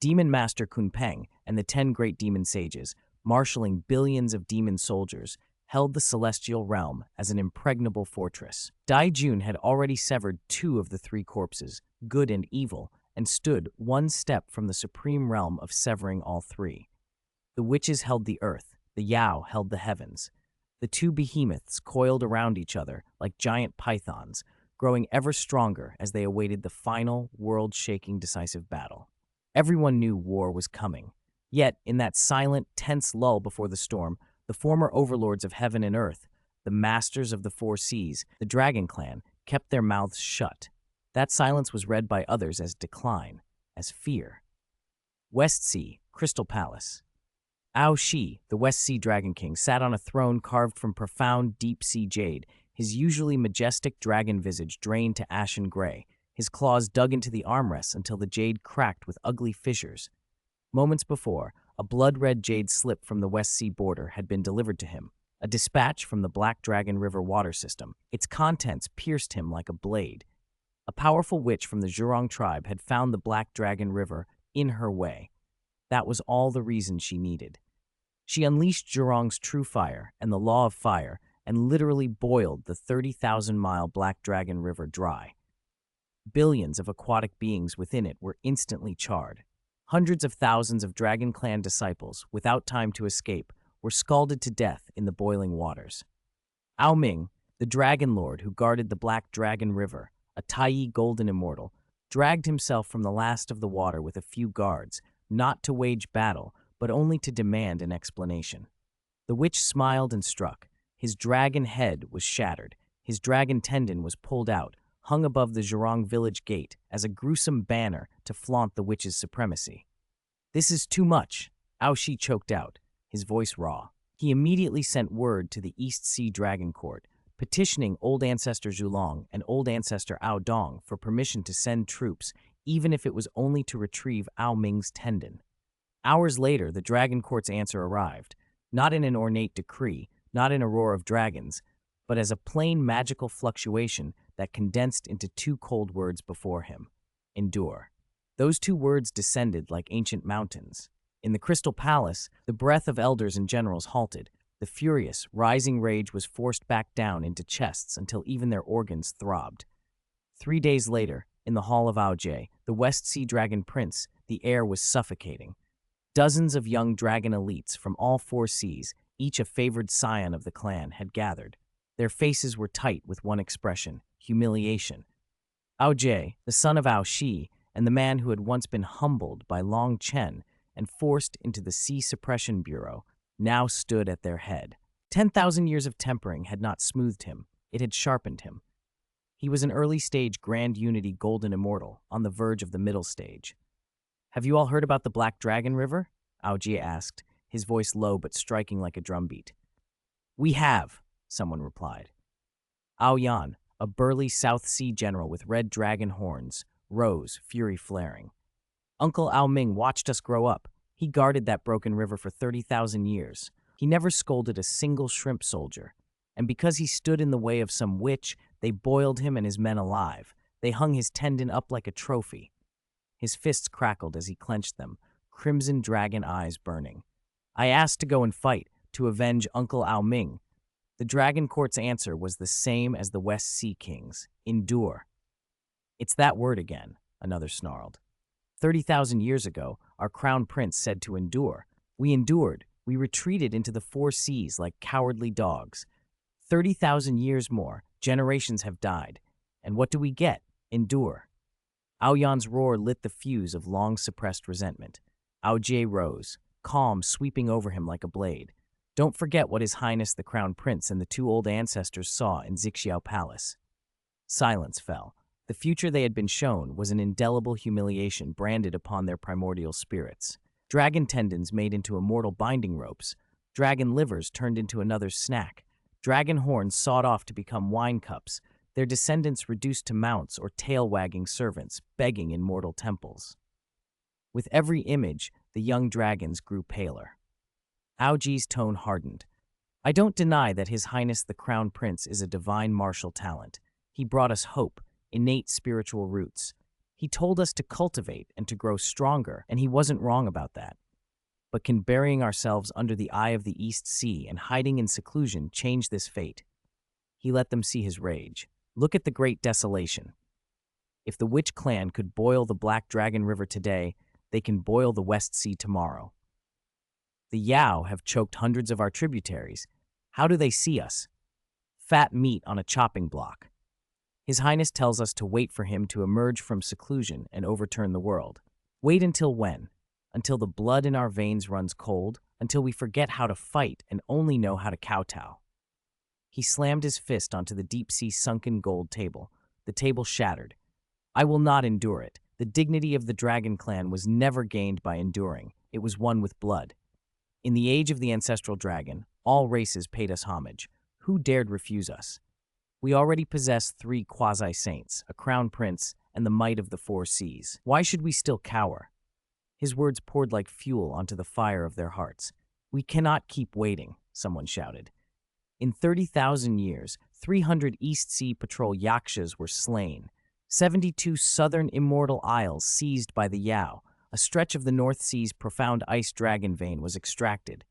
Demon Master Kunpeng and the 10 great demon sages, marshaling billions of demon soldiers, held the celestial realm as an impregnable fortress. Dai Jun had already severed 2 of the 3 corpses, good and evil, and stood one step from the supreme realm of severing all 3. The witches held the earth, the Yao held the heavens. The 2 behemoths coiled around each other like giant pythons, growing ever stronger as they awaited the final, world-shaking decisive battle. Everyone knew war was coming. Yet, in that silent, tense lull before the storm, the former overlords of heaven and earth, the masters of the 4 seas, the Dragon Clan, kept their mouths shut. That silence was read by others as decline, as fear. West Sea, Crystal Palace. Ao Shi, the West Sea Dragon King, sat on a throne carved from profound deep-sea jade, his usually majestic dragon visage drained to ashen gray, his claws dug into the armrests until the jade cracked with ugly fissures. Moments before, a blood-red jade slip from the West Sea border had been delivered to him, a dispatch from the Black Dragon River water system. Its contents pierced him like a blade. A powerful witch from the Zhurong tribe had found the Black Dragon River in her way. That was all the reason she needed. She unleashed Zhurong's true fire and the law of fire and literally boiled the 30,000-mile Black Dragon River dry. Billions of aquatic beings within it were instantly charred. Hundreds of thousands of Dragon Clan disciples, without time to escape, were scalded to death in the boiling waters. Ao Ming, the Dragon Lord who guarded the Black Dragon River, a Taiyi golden immortal, dragged himself from the last of the water with a few guards, not to wage battle, but only to demand an explanation. The witch smiled and struck. His dragon head was shattered. His dragon tendon was pulled out, hung above the Zhurong village gate as a gruesome banner to flaunt the witch's supremacy. "This is too much," Ao Shi choked out, his voice raw. He immediately sent word to the East Sea Dragon Court, petitioning Old Ancestor Zulong and Old Ancestor Ao Dong for permission to send troops, even if it was only to retrieve Ao Ming's tendon. Hours later, the Dragon Court's answer arrived, not in an ornate decree, not in a roar of dragons, but as a plain magical fluctuation that condensed into 2 cold words before him: endure. Those 2 words descended like ancient mountains. In the Crystal Palace, the breath of elders and generals halted. The furious, rising rage was forced back down into chests until even their organs throbbed. 3 days later, in the hall of Aojie, the West Sea Dragon Prince, the air was suffocating. Dozens of young dragon elites from all 4 seas, each a favored scion of the clan, had gathered. Their faces were tight with one expression: humiliation. Aojie, the son of Ao Shi, and the man who had once been humbled by Long Chen and forced into the Sea Suppression Bureau, now stood at their head. 10,000 years of tempering had not smoothed him, it had sharpened him. He was an early-stage Grand Unity Golden Immortal, on the verge of the middle stage. "Have you all heard about the Black Dragon River?" Aojie asked, his voice low but striking like a drumbeat. "We have," someone replied. Ao Yan, a burly South Sea general with red dragon horns, rose, fury flaring. "Uncle Ao Ming watched us grow up. He guarded that broken river for 30,000 years. He never scolded a single shrimp soldier. And because he stood in the way of some witch, they boiled him and his men alive. They hung his tendon up like a trophy." His fists crackled as he clenched them, crimson dragon eyes burning. "I asked to go and fight, to avenge Uncle Ao Ming." The Dragon Court's answer was the same as the West Sea King's: endure. "It's that word again," another snarled. 30,000 years ago, our crown prince said to endure. We endured. We retreated into the 4 seas like cowardly dogs. 30,000 years more, generations have died. And what do we get? Endure. Ao Yan's roar lit the fuse of long-suppressed resentment. Aojie rose, calm sweeping over him like a blade. "Don't forget what His Highness the Crown Prince and the 2 old ancestors saw in Xianxia Palace." Silence fell. The future they had been shown was an indelible humiliation branded upon their primordial spirits. Dragon tendons made into immortal binding ropes, dragon livers turned into another snack, dragon horns sawed off to become wine cups, their descendants reduced to mounts or tail-wagging servants begging in mortal temples. With every image, the young dragons grew paler. Aoji's tone hardened. I don't deny that His Highness the Crown Prince is a divine martial talent. He brought us hope, innate spiritual roots. He told us to cultivate and to grow stronger, and he wasn't wrong about that. But can burying ourselves under the eye of the East Sea and hiding in seclusion change this fate? He let them see his rage. Look at the great desolation. If the Witch clan could boil the Black Dragon River today, they can boil the West Sea tomorrow. The Yao have choked hundreds of our tributaries. How do they see us? Fat meat on a chopping block. His Highness tells us to wait for him to emerge from seclusion and overturn the world. Wait until when? Until the blood in our veins runs cold, until we forget how to fight and only know how to kowtow. He slammed his fist onto the deep-sea sunken gold table. The table shattered. I will not endure it. The dignity of the Dragon Clan was never gained by enduring. It was won with blood. In the age of the ancestral dragon, all races paid us homage. Who dared refuse us? We already possess 3 quasi-saints, a crown prince, and the might of the 4 seas. Why should we still cower? His words poured like fuel onto the fire of their hearts. We cannot keep waiting, someone shouted. In 30,000 years, 300 East Sea Patrol Yakshas were slain, 72 southern immortal isles seized by the Yao, a stretch of the North Sea's profound ice dragon vein was extracted.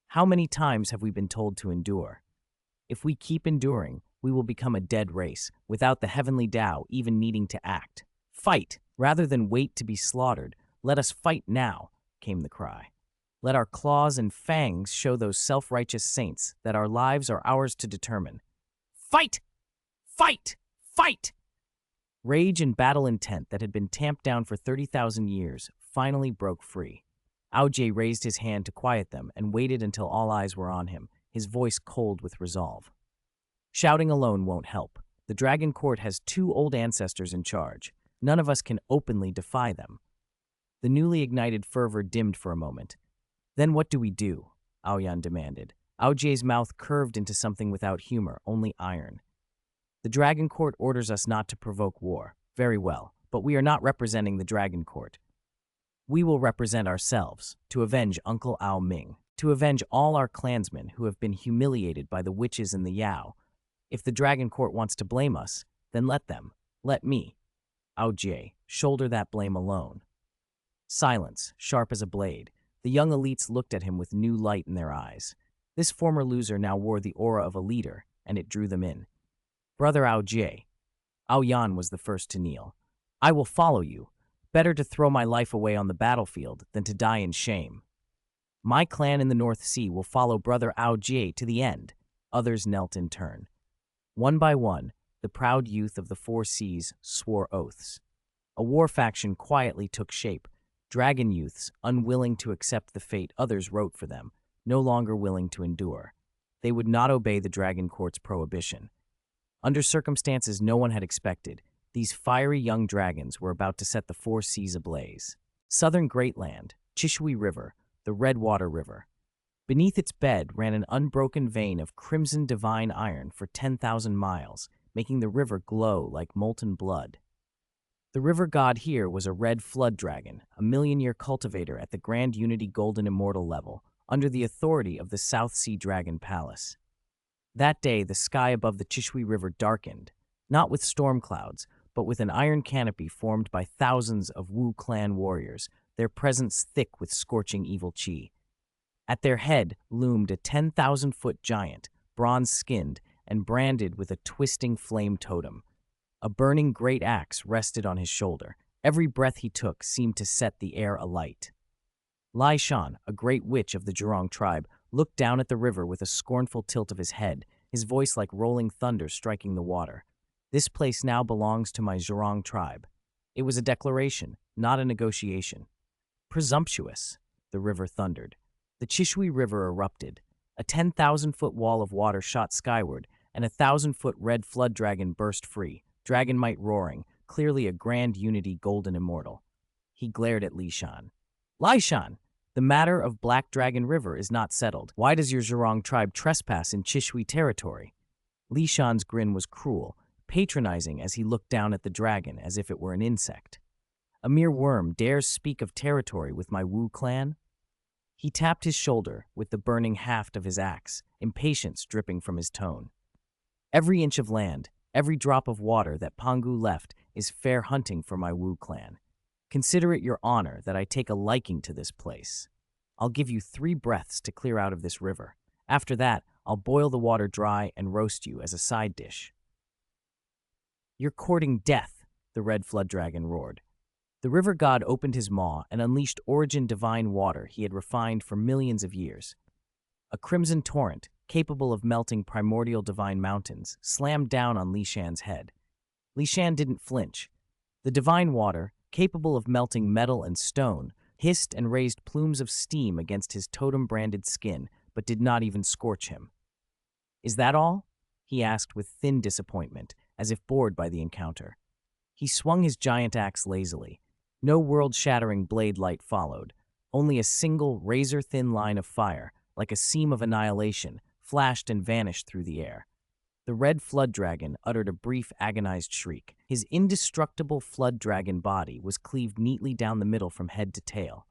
How many times have we been told to endure? If we keep enduring, we will become a dead race, without the heavenly Tao even needing to act. Fight! Rather than wait to be slaughtered, let us fight now, came the cry. Let our claws and fangs show those self-righteous saints that our lives are ours to determine. Fight! Fight! Fight! Rage and battle intent that had been tamped down for 30,000 years finally broke free. Aojie raised his hand to quiet them and waited until all eyes were on him, his voice cold with resolve. Shouting alone won't help. The Dragon Court has 2 old ancestors in charge. None of us can openly defy them. The newly ignited fervor dimmed for a moment. Then what do we do? Aoyan demanded. Aojie's mouth curved into something without humor, only iron. The Dragon Court orders us not to provoke war. Very well, but we are not representing the Dragon Court. We will represent ourselves, to avenge Uncle Ao Ming, to avenge all our clansmen who have been humiliated by the witches in the Yao. If the Dragon Court wants to blame us, then let them. Let me. Aojie, shoulder that blame alone. Silence, sharp as a blade. The young elites looked at him with new light in their eyes. This former loser now wore the aura of a leader, and it drew them in. Brother Aojie. Aoyan was the first to kneel. I will follow you. Better to throw my life away on the battlefield than to die in shame. My clan in the North Sea will follow Brother Aojie to the end. Others knelt in turn. One by one, the proud youth of the 4 seas swore oaths. A war faction quietly took shape. Dragon youths, unwilling to accept the fate others wrote for them, no longer willing to endure. They would not obey the Dragon Court's prohibition. Under circumstances no one had expected, these fiery young dragons were about to set the 4 seas ablaze. Southern Greatland, Chishui River, the Redwater River. Beneath its bed ran an unbroken vein of crimson divine iron for 10,000 miles, making the river glow like molten blood. The river god here was a red flood dragon, a million-year cultivator at the Grand Unity Golden Immortal level, under the authority of the South Sea Dragon Palace. That day, the sky above the Chishui River darkened, not with storm clouds, but with an iron canopy formed by thousands of Wu clan warriors, their presence thick with scorching evil qi. At their head loomed a 10,000-foot giant, bronze-skinned and branded with a twisting flame totem. A burning great axe rested on his shoulder. Every breath he took seemed to set the air alight. Lai Shan, a great witch of the Zhurong tribe, looked down at the river with a scornful tilt of his head, his voice like rolling thunder striking the water. This place now belongs to my Zhurong tribe. It was a declaration, not a negotiation. Presumptuous, the river thundered. The Chishui River erupted. A 10,000-foot wall of water shot skyward, and a 1,000-foot red flood dragon burst free, dragon might roaring, clearly a Grand Unity Golden Immortal. He glared at Li Shan. Lai Shan, the matter of Black Dragon River is not settled. Why does your Zhurong tribe trespass in Chishui territory? Li Shan's grin was cruel, patronizing as he looked down at the dragon as if it were an insect. A mere worm dares speak of territory with my Wu clan? He tapped his shoulder with the burning haft of his axe, impatience dripping from his tone. Every inch of land, every drop of water that Pangu left is fair hunting for my Wu clan. Consider it your honor that I take a liking to this place. I'll give you 3 breaths to clear out of this river. After that, I'll boil the water dry and roast you as a side dish. You're courting death, the red flood dragon roared. The river god opened his maw and unleashed origin divine water he had refined for millions of years. A crimson torrent, capable of melting primordial divine mountains, slammed down on Li Shan's head. Li Shan didn't flinch. The divine water, capable of melting metal and stone, hissed and raised plumes of steam against his totem-branded skin, but did not even scorch him. Is that all? He asked with thin disappointment, as if bored by the encounter. He swung his giant axe lazily. No world-shattering blade light followed, only a single razor-thin line of fire, like a seam of annihilation, flashed and vanished through the air. The red flood dragon uttered a brief, agonized shriek. His indestructible flood dragon body was cleaved neatly down the middle from head to tail.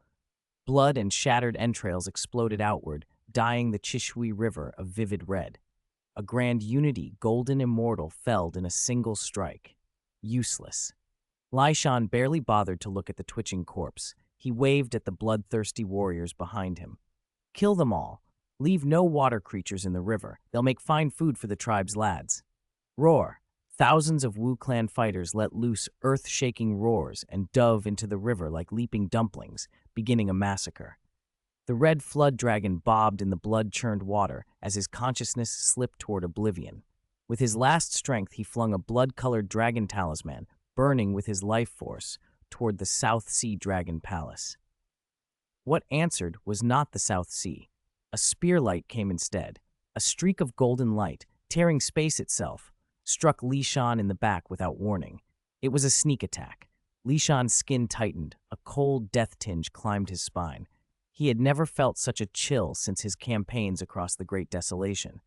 Blood and shattered entrails exploded outward, dyeing the Chishui River a vivid red. A grand unity, golden immortal, felled in a single strike. Useless. Li Shan barely bothered to look at the twitching corpse. He waved at the bloodthirsty warriors behind him. Kill them all. Leave no water creatures in the river. They'll make fine food for the tribe's lads. Roar. Thousands of Wu clan fighters let loose earth-shaking roars and dove into the river like leaping dumplings, beginning a massacre. The red flood dragon bobbed in the blood-churned water as his consciousness slipped toward oblivion. With his last strength, he flung a blood-colored dragon talisman, burning with his life force, toward the South Sea Dragon Palace. What answered was not the South Sea. A spear light came instead. A streak of golden light, tearing space itself, struck Li Shan in the back without warning. It was a sneak attack. Li Shan's skin tightened. A cold death tinge climbed his spine. He had never felt such a chill since his campaigns across the Great Desolation.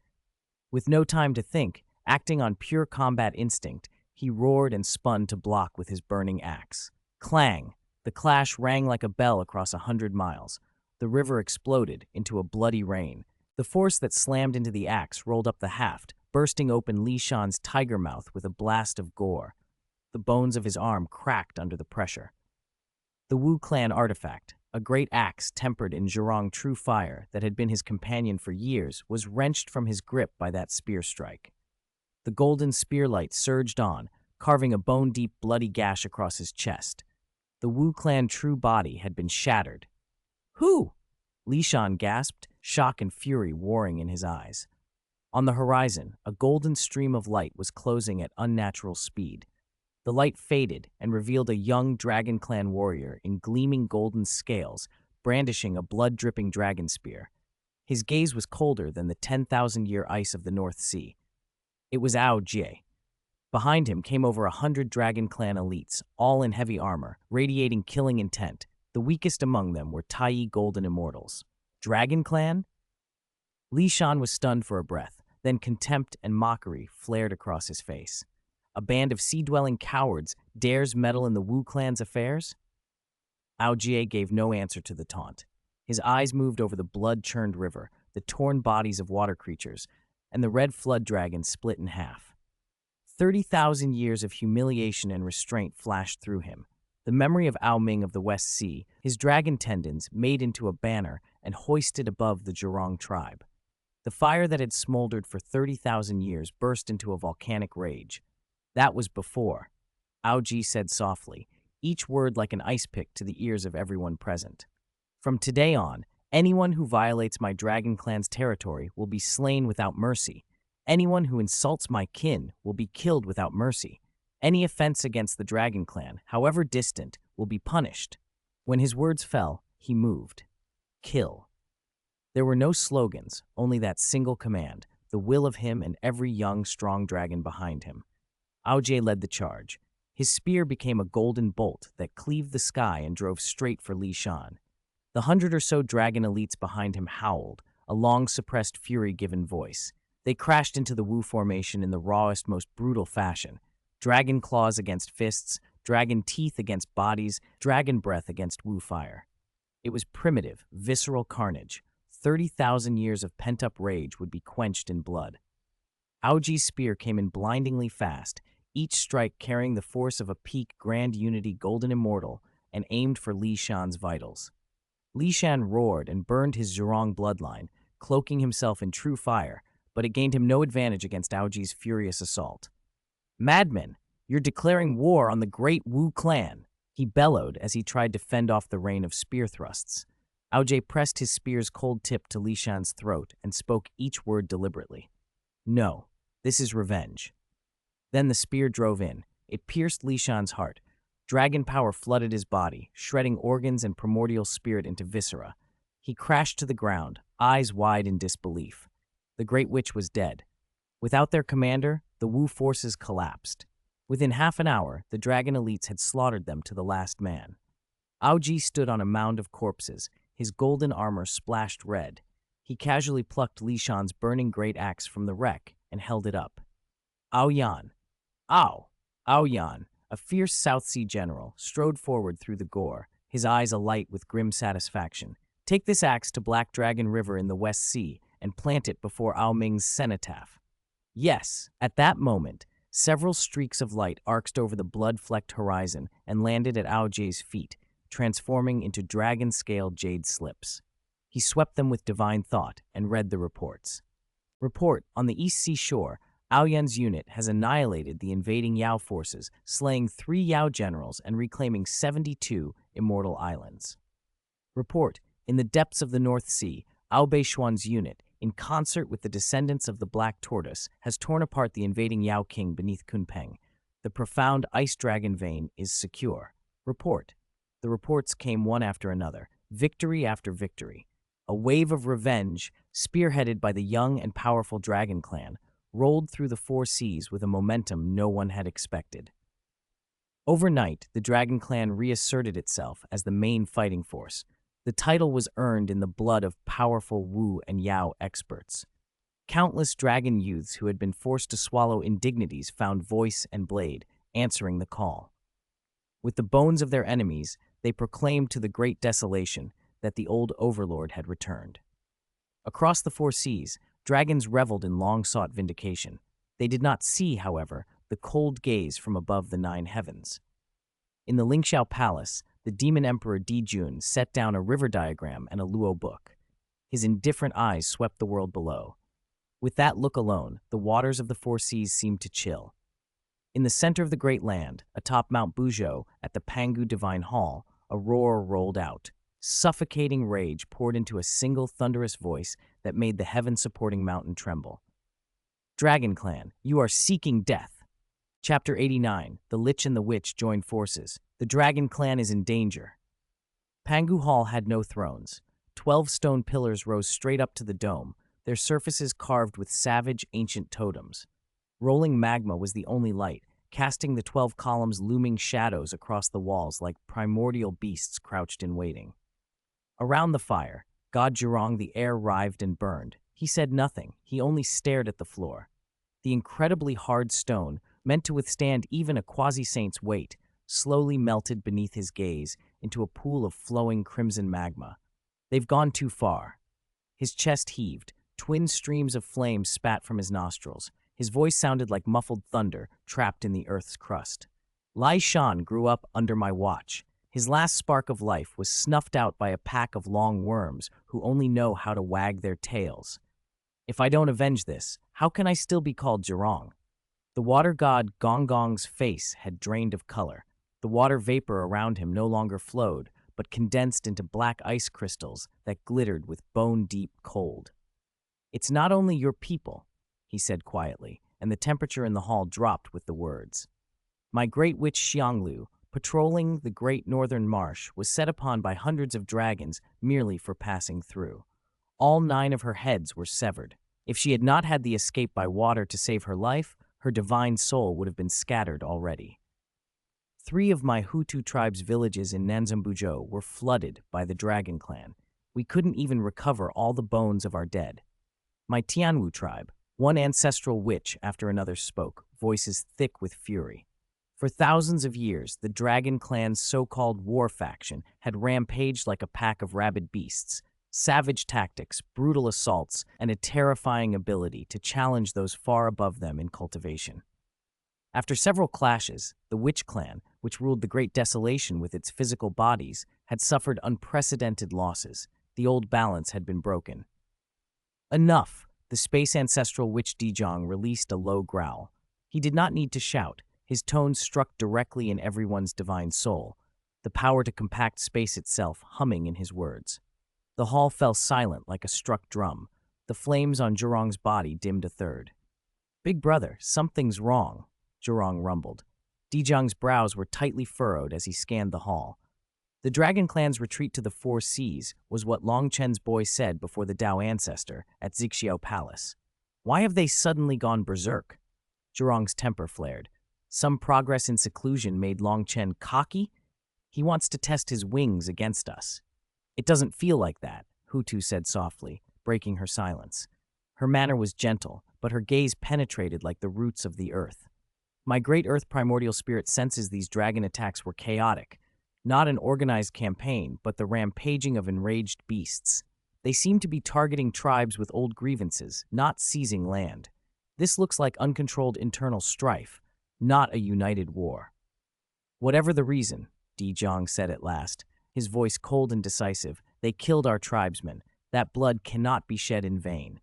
With no time to think, acting on pure combat instinct, he roared and spun to block with his burning axe. Clang! The clash rang like a bell across 100 miles. The river exploded into a bloody rain. The force that slammed into the axe rolled up the haft, bursting open Li Shan's tiger mouth with a blast of gore. The bones of his arm cracked under the pressure. The Wu clan artifact, a great axe tempered in Zhurong true fire that had been his companion for years, was wrenched from his grip by that spear strike. The golden spearlight surged on, carving a bone-deep bloody gash across his chest. The Wu clan true body had been shattered. Who? Li Shan gasped, shock and fury warring in his eyes. On the horizon, a golden stream of light was closing at unnatural speed. The light faded and revealed a young Dragon Clan warrior in gleaming golden scales, brandishing a blood-dripping dragon spear. His gaze was colder than the 10,000-year ice of the North Sea. It was Jie. Behind him came over 100 Dragon Clan elites, all in heavy armor, radiating killing intent. The weakest among them were Taiyi Golden Immortals. Dragon Clan? Li Shan was stunned for a breath, then contempt and mockery flared across his face. A band of sea-dwelling cowards dares meddle in the Wu clan's affairs? Jie gave no answer to the taunt. His eyes moved over the blood-churned river, the torn bodies of water creatures, and the red flood dragon split in half. 30,000 years of humiliation and restraint flashed through him. The memory of Ming of the West Sea, his dragon tendons made into a banner and hoisted above the Zhurong tribe. The fire that had smoldered for 30,000 years burst into a volcanic rage. That was before, Ji said softly, each word like an ice pick to the ears of everyone present. From today on, anyone who violates my Dragon Clan's territory will be slain without mercy. Anyone who insults my kin will be killed without mercy. Any offense against the Dragon Clan, however distant, will be punished. When his words fell, he moved. Kill. There were no slogans, only that single command, the will of him and every young, strong dragon behind him. Jie led the charge. His spear became a golden bolt that cleaved the sky and drove straight for Li Shan. The 100 or so dragon elites behind him howled, a long-suppressed fury-given voice. They crashed into the Wu formation in the rawest, most brutal fashion. Dragon claws against fists, dragon teeth against bodies, dragon breath against Wu fire. It was primitive, visceral carnage. 30,000 years of pent-up rage would be quenched in blood. Aoji's spear came in blindingly fast, each strike carrying the force of a peak Grand Unity Golden Immortal, and aimed for Li Shan's vitals. Li Shan roared and burned his Zhurong bloodline, cloaking himself in true fire, but it gained him no advantage against Aoji's furious assault. "Madman, you're declaring war on the great Wu clan!" he bellowed as he tried to fend off the rain of spear thrusts. Aoji pressed his spear's cold tip to Li Shan's throat and spoke each word deliberately. "No, this is revenge." Then the spear drove in. It pierced Li Shan's heart. Dragon power flooded his body, shredding organs and primordial spirit into viscera. He crashed to the ground, eyes wide in disbelief. The Great Witch was dead. Without their commander, the Wu forces collapsed. Within half an hour, the dragon elites had slaughtered them to the last man. Aoji stood on a mound of corpses, his golden armor splashed red. He casually plucked Li Shan's burning great axe from the wreck and held it up. "Aoyan." Aoyan, a fierce South Sea general, strode forward through the gore, his eyes alight with grim satisfaction. "Take this axe to Black Dragon River in the West Sea and plant it before Ao Ming's cenotaph." Yes, at that moment, several streaks of light arced over the blood-flecked horizon and landed at Aoji's feet, transforming into dragon-scale jade slips. He swept them with divine thought and read the reports. Report: on the East Sea shore, Aoyan's unit has annihilated the invading Yao forces, slaying 3 Yao generals and reclaiming 72 immortal islands. Report: in the depths of the North Sea, Ao Beishuan's unit, in concert with the descendants of the Black Tortoise, has torn apart the invading Yao king beneath Kunpeng. The profound ice dragon vein is secure. Report. The reports came one after another, victory after victory. A wave of revenge, spearheaded by the young and powerful Dragon Clan, rolled through the 4 seas with a momentum no one had expected. Overnight, the Dragon Clan reasserted itself as the main fighting force. The title was earned in the blood of powerful Wu and Yao experts. Countless dragon youths who had been forced to swallow indignities found voice and blade, answering the call. With the bones of their enemies, they proclaimed to the great desolation that the old overlord had returned. Across the 4 seas, dragons reveled in long-sought vindication. They did not see, however, the cold gaze from above the 9 heavens. In the Lingxiao Palace, the demon emperor Dijun set down a river diagram and a Luo book. His indifferent eyes swept the world below. With that look alone, the waters of the 4 seas seemed to chill. In the center of the great land, atop Mount Buzhou, at the Pangu Divine Hall, a roar rolled out. Suffocating rage poured into a single thunderous voice that made the heaven-supporting mountain tremble. "Dragon Clan, you are seeking death." Chapter 89, The Lich and the Witch Join Forces. The Dragon Clan is in danger. Pangu Hall had no thrones. 12 stone pillars rose straight up to the dome, their surfaces carved with savage, ancient totems. Rolling magma was the only light, casting the 12 columns looming shadows across the walls like primordial beasts crouched in waiting. Around the fire, God Zhurong the air writhed and burned. He said nothing, he only stared at the floor. The incredibly hard stone, meant to withstand even a quasi-saint's weight, slowly melted beneath his gaze into a pool of flowing crimson magma. "They've gone too far." His chest heaved, twin streams of flame spat from his nostrils. His voice sounded like muffled thunder trapped in the earth's crust. "Lai Shan grew up under my watch. His last spark of life was snuffed out by a pack of long worms who only know how to wag their tails. If I don't avenge this, how can I still be called Zhurong?" The water god Gonggong's face had drained of color. The water vapor around him no longer flowed, but condensed into black ice crystals that glittered with bone-deep cold. "It's not only your people," he said quietly, and the temperature in the hall dropped with the words. "My great witch Xianglu, patrolling the great northern marsh, was set upon by hundreds of dragons merely for passing through. All 9 of her heads were severed. If she had not had the escape by water to save her life, her divine soul would have been scattered already. 3 of my Hutu tribe's villages in Nanzambuzhou were flooded by the Dragon Clan. We couldn't even recover all the bones of our dead. My Tianwu tribe, One ancestral witch after another spoke, voices thick with fury. For thousands of years, the Dragon Clan's so-called war faction had rampaged like a pack of rabid beasts, savage tactics, brutal assaults, and a terrifying ability to challenge those far above them in cultivation. After several clashes, the Witch Clan, which ruled the Great Desolation with its physical bodies, had suffered unprecedented losses. The old balance had been broken. Enough! The space ancestral witch Dijong released a low growl. He did not need to shout. His tones struck directly in everyone's divine soul, the power to compact space itself humming in his words. The hall fell silent like a struck drum. The flames on Zhurong's body dimmed a third. "Big brother, something's wrong," Zhurong rumbled. Dijong's brows were tightly furrowed as he scanned the hall. The Dragon Clan's retreat to the Four Seas was what Longchen's boy said before the Dao ancestor at Xianxia Palace. Why have they suddenly gone berserk? Zhurong's temper flared. Some progress in seclusion made Longchen cocky? He wants to test his wings against us. "It doesn't feel like that," Hutu said softly, breaking her silence. Her manner was gentle, but her gaze penetrated like the roots of the earth. "My great earth primordial spirit senses these dragon attacks were chaotic. Not an organized campaign, but the rampaging of enraged beasts. They seem to be targeting tribes with old grievances, not seizing land. This looks like uncontrolled internal strife, not a united war." "Whatever the reason," Dijong said at last, his voice cold and decisive, "they killed our tribesmen. That blood cannot be shed in vain."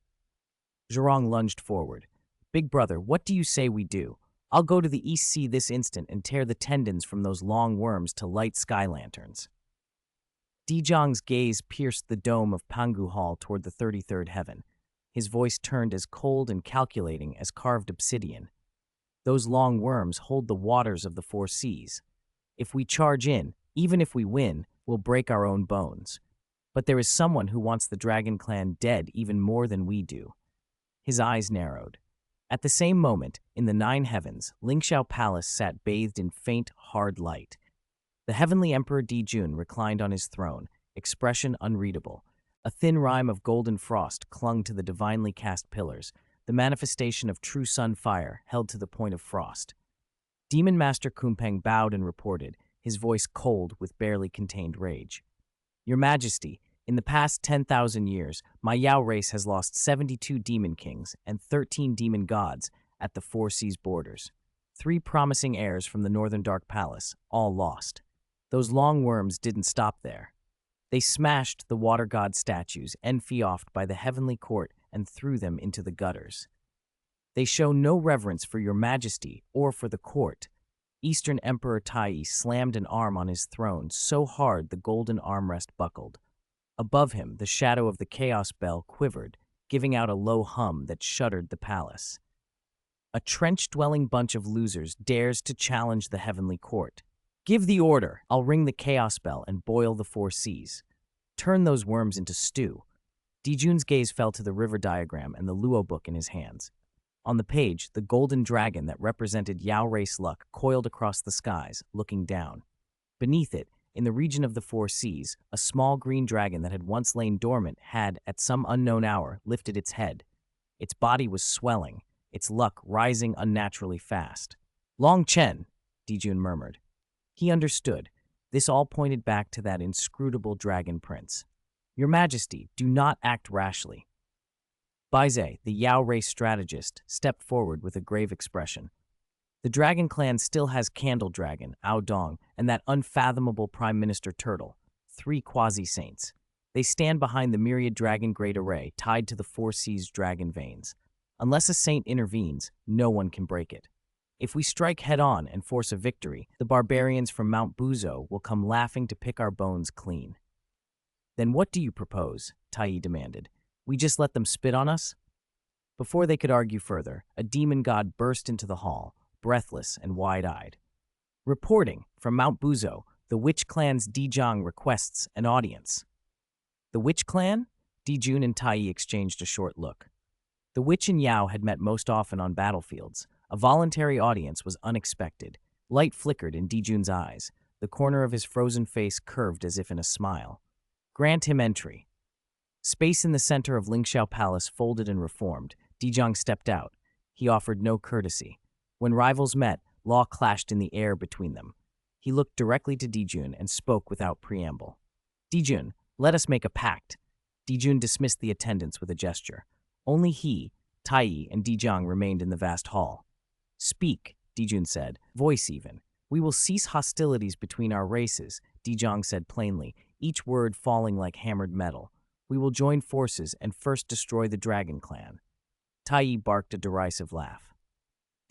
Zhurong lunged forward. "Big brother, what do you say we do? I'll go to the East Sea this instant and tear the tendons from those long worms to light sky lanterns." Dijong's gaze pierced the dome of Pangu Hall toward the 33rd heaven. His voice turned as cold and calculating as carved obsidian. "Those long worms hold the waters of the Four Seas. If we charge in, even if we win, we'll break our own bones. But there is someone who wants the Dragon Clan dead even more than we do." His eyes narrowed. At the same moment, in the nine heavens, Lingxiao Palace sat bathed in faint, hard light. The heavenly Emperor Dijun reclined on his throne, expression unreadable. A thin rime of golden frost clung to the divinely cast pillars, the manifestation of true sun fire held to the point of frost. Demon Master Kumpeng bowed and reported, his voice cold with barely contained rage. "Your Majesty, in the past 10,000 years, my Yao race has lost 72 demon kings and 13 demon gods at the Four Seas borders. 3 promising heirs from the Northern Dark Palace, all lost. Those long worms didn't stop there. They smashed the water god statues enfiofed by the heavenly court and threw them into the gutters. They show no reverence for your Majesty or for the court." Eastern Emperor Tai slammed an arm on his throne so hard the golden armrest buckled. Above him, the shadow of the Chaos Bell quivered, giving out a low hum that shuddered the palace. "A trench-dwelling bunch of losers dares to challenge the heavenly court. Give the order. I'll ring the Chaos Bell and boil the Four Seas. Turn those worms into stew." Dijun's gaze fell to the river diagram and the Luo book in his hands. On the page, the golden dragon that represented Yao race luck coiled across the skies, looking down. Beneath it, in the region of the Four Seas, a small green dragon that had once lain dormant had, at some unknown hour, lifted its head. Its body was swelling, its luck rising unnaturally fast. "Long Chen," Dijun murmured. He understood. This all pointed back to that inscrutable dragon prince. "Your Majesty, do not act rashly." Baize, the Yao race strategist, stepped forward with a grave expression. "The Dragon Clan still has Candle Dragon, Ao Dong, and that unfathomable Prime Minister Turtle, 3 quasi-saints. They stand behind the myriad dragon great array tied to the Four Seas dragon veins. Unless a saint intervenes, no one can break it. If we strike head-on and force a victory, the barbarians from Mount Buzo will come laughing to pick our bones clean." "Then what do you propose?" Tai demanded. "We just let them spit on us?" Before they could argue further, a demon god burst into the hall, breathless and wide-eyed. "Reporting from Mount Buzo, the Witch Clan's Dijong requests an audience." "The Witch Clan?" Dijun and Tai exchanged a short look. The Witch and Yao had met most often on battlefields. A voluntary audience was unexpected. Light flickered in Dijun's eyes. The corner of his frozen face curved as if in a smile. "Grant him entry." Space in the center of Lingxiao Palace folded and reformed. Dijong stepped out. He offered no courtesy. When rivals met, law clashed in the air between them. He looked directly to Dijun and spoke without preamble. Dijun, let us make a pact. Dijun dismissed the attendants with a gesture. Only he, Taiyi, and Dijong remained in the vast hall. Speak, Dijun said, voice even. We will cease hostilities between our races, Dijong said plainly, each word falling like hammered metal. We will join forces and first destroy the Dragon Clan. Taiyi barked a derisive laugh.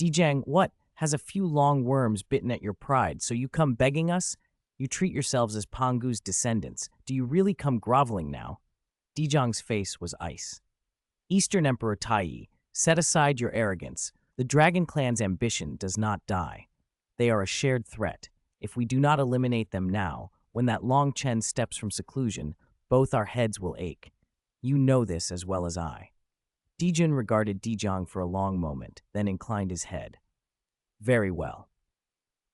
Dijang, what? Has a few long worms bitten at your pride, so you come begging us? You treat yourselves as Pangu's descendants. Do you really come groveling now? Dijong's face was ice. Eastern Emperor Taiyi, set aside your arrogance. The Dragon Clan's ambition does not die. They are a shared threat. If we do not eliminate them now, when that Longchen steps from seclusion, both our heads will ache. You know this as well as I. Dijun regarded Dijong for a long moment, then inclined his head. Very well.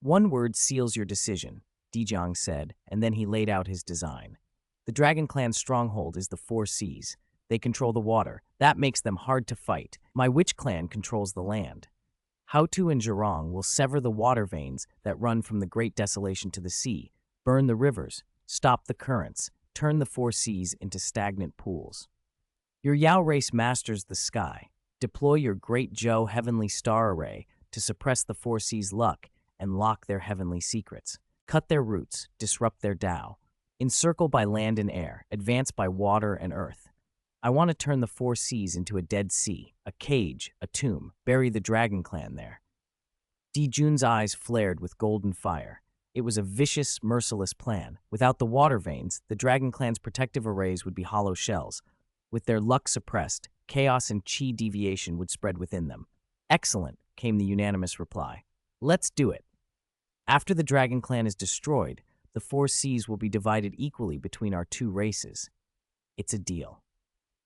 One word seals your decision, Dijong said, and then he laid out his design. The Dragon Clan's stronghold is the Four Seas. They control the water. That makes them hard to fight. My Witch Clan controls the land. Haotu and Zhurong will sever the water veins that run from the Great Desolation to the sea, burn the rivers, stop the currents, turn the Four Seas into stagnant pools. Your Yao race masters the sky. Deploy your Great Zhou Heavenly Star Array to suppress the Four Seas' luck and lock their heavenly secrets. Cut their roots, disrupt their Tao. Encircle by land and air, advance by water and earth. I want to turn the Four Seas into a dead sea, a cage, a tomb, bury the Dragon Clan there. Dijun's eyes flared with golden fire. It was a vicious, merciless plan. Without the water veins, the Dragon Clan's protective arrays would be hollow shells. With their luck suppressed, chaos and qi deviation would spread within them. Excellent, came the unanimous reply. Let's do it. After the Dragon Clan is destroyed, the Four Seas will be divided equally between our two races. It's a deal.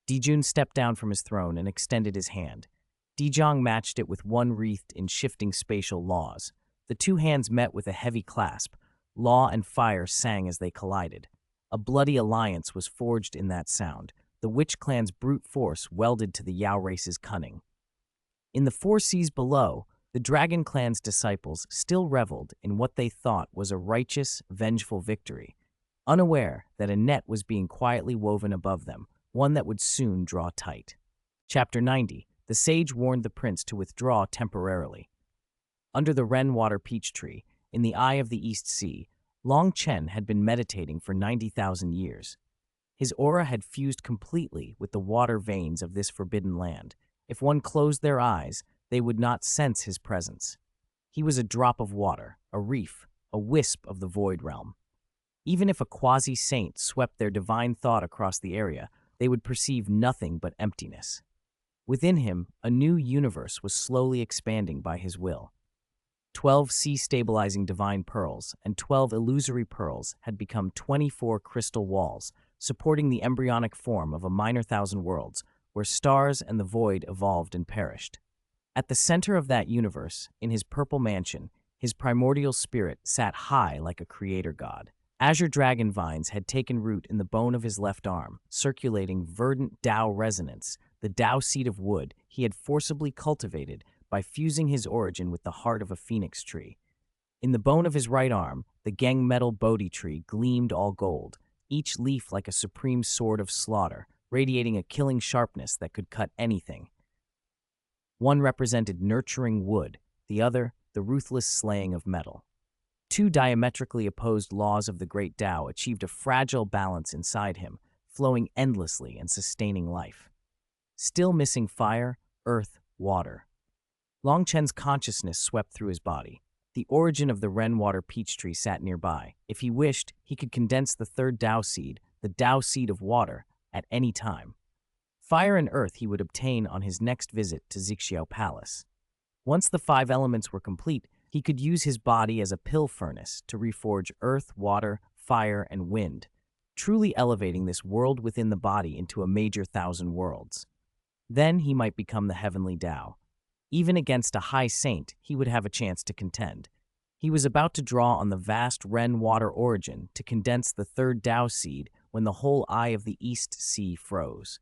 Dijun stepped down from his throne and extended his hand. Dijong matched it with one wreathed in shifting spatial laws. The two hands met with a heavy clasp. Law and fire sang as they collided. A bloody alliance was forged in that sound. The Witch Clan's brute force welded to the Yao race's cunning. In the Four Seas below, the Dragon Clan's disciples still reveled in what they thought was a righteous, vengeful victory, unaware that a net was being quietly woven above them, one that would soon draw tight. Chapter 90. The sage warned the prince to withdraw temporarily. Under the Ren Water Peach Tree, in the eye of the East Sea, Long Chen had been meditating for 90,000 years. His aura had fused completely with the water veins of this forbidden land. If one closed their eyes, they would not sense his presence. He was a drop of water, a reef, a wisp of the void realm. Even if a quasi-saint swept their divine thought across the area, they would perceive nothing but emptiness. Within him, a new universe was slowly expanding by his will. 12 sea-stabilizing divine pearls and 12 illusory pearls had become 24 crystal walls, supporting the embryonic form of a minor thousand worlds, where stars and the void evolved and perished. At the center of that universe, in his purple mansion, his primordial spirit sat high like a creator god. Azure dragon vines had taken root in the bone of his left arm, circulating verdant Tao resonance, the Tao seed of wood he had forcibly cultivated by fusing his origin with the heart of a phoenix tree. In the bone of his right arm, the Geng metal Bodhi tree gleamed all gold, each leaf like a supreme sword of slaughter, radiating a killing sharpness that could cut anything. One represented nurturing wood, the other, the ruthless slaying of metal. Two diametrically opposed laws of the great Tao achieved a fragile balance inside him, flowing endlessly and sustaining life. Still missing fire, earth, water. Long Chen's consciousness swept through his body. The origin of the Ren Water Peach Tree sat nearby. If he wished, he could condense the third Tao seed, the Tao seed of water, at any time. Fire and earth he would obtain on his next visit to Xianxia Palace. Once the 5 elements were complete, he could use his body as a pill furnace to reforge earth, water, fire, and wind, truly elevating this world within the body into a major 1,000 worlds. Then he might become the heavenly Tao. Even against a high saint, he would have a chance to contend. He was about to draw on the vast Ren water origin to condense the third Tao seed when the whole eye of the East Sea froze.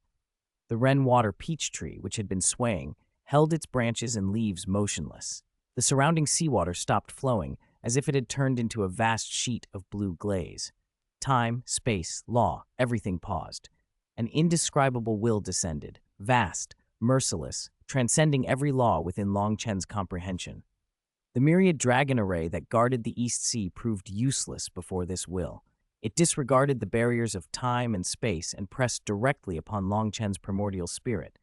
The Renwater peach tree, which had been swaying, held its branches and leaves motionless. The surrounding seawater stopped flowing, as if it had turned into a vast sheet of blue glaze. Time, space, law, everything paused. An indescribable will descended, vast, merciless, transcending every law within Longchen's comprehension. The myriad dragon array that guarded the East Sea proved useless before this will. It disregarded the barriers of time and space and pressed directly upon Longchen's primordial spirit.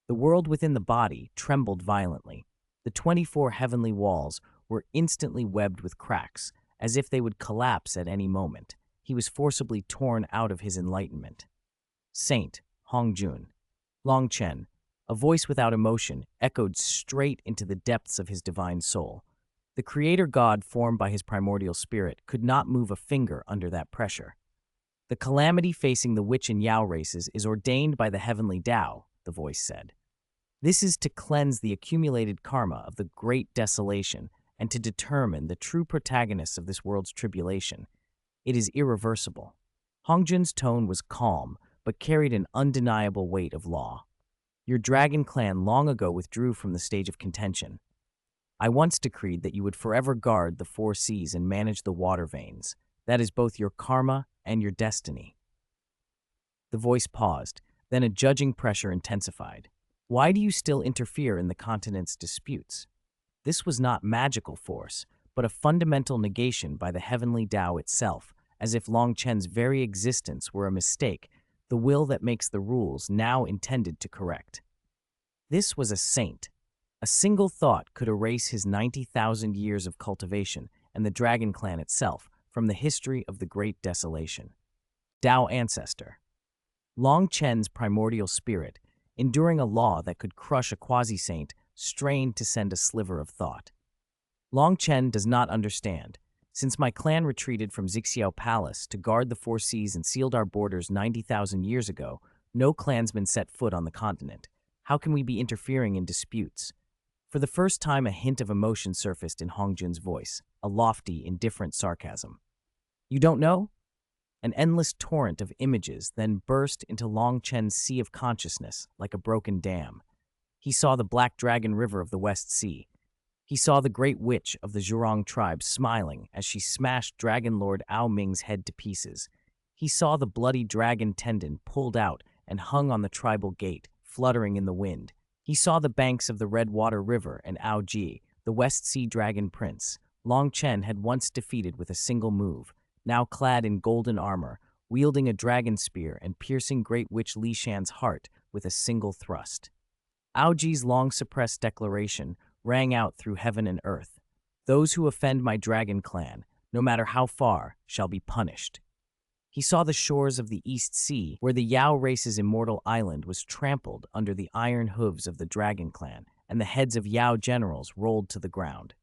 The world within the body trembled violently. The 24 heavenly walls were instantly webbed with cracks, as if they would collapse at any moment. He was forcibly torn out of his enlightenment. Saint, Hongjun. Longchen, a voice without emotion, echoed straight into the depths of his divine soul. The creator god formed by his primordial spirit could not move a finger under that pressure. The calamity facing the Witch and Yao races is ordained by the heavenly Tao, the voice said. This is to cleanse the accumulated karma of the great desolation and to determine the true protagonists of this world's tribulation. It is irreversible. Hongjun's tone was calm, but carried an undeniable weight of law. Your dragon clan long ago withdrew from the stage of contention. I once decreed that you would forever guard the 4 seas and manage the water veins. That is both your karma and your destiny. The voice paused, then a judging pressure intensified. Why do you still interfere in the continent's disputes? This was not magical force, but a fundamental negation by the heavenly Tao itself, as if Longchen's very existence were a mistake, the will that makes the rules now intended to correct. This was a saint. A single thought could erase his 90,000 years of cultivation and the dragon clan itself from the history of the Great Desolation. Tao Ancestor. Longchen's primordial spirit, enduring a law that could crush a quasi-saint, strained to send a sliver of thought. Longchen does not understand. Since my clan retreated from Xianxia Palace to guard the 4 seas and sealed our borders 90,000 years ago, no clansman set foot on the continent. How can we be interfering in disputes? For the first time, a hint of emotion surfaced in Hongjun's voice, a lofty, indifferent sarcasm. You don't know? An endless torrent of images then burst into Longchen's sea of consciousness like a broken dam. He saw the Black Dragon River of the West Sea. He saw the great witch of the Zulong tribe smiling as she smashed Dragon Lord Ao Ming's head to pieces. He saw the bloody dragon tendon pulled out and hung on the tribal gate, fluttering in the wind. He saw the banks of the Redwater River and Ao Ji, the West Sea Dragon Prince. Longchen had once defeated with a single move, now clad in golden armor, wielding a dragon spear and piercing Great Witch Li Shan's heart with a single thrust. Ao Ji's long-suppressed declaration rang out through heaven and earth. Those who offend my dragon clan, no matter how far, shall be punished. He saw the shores of the East Sea, where the Yao race's immortal island was trampled under the iron hooves of the dragon clan, and the heads of Yao generals rolled to the ground.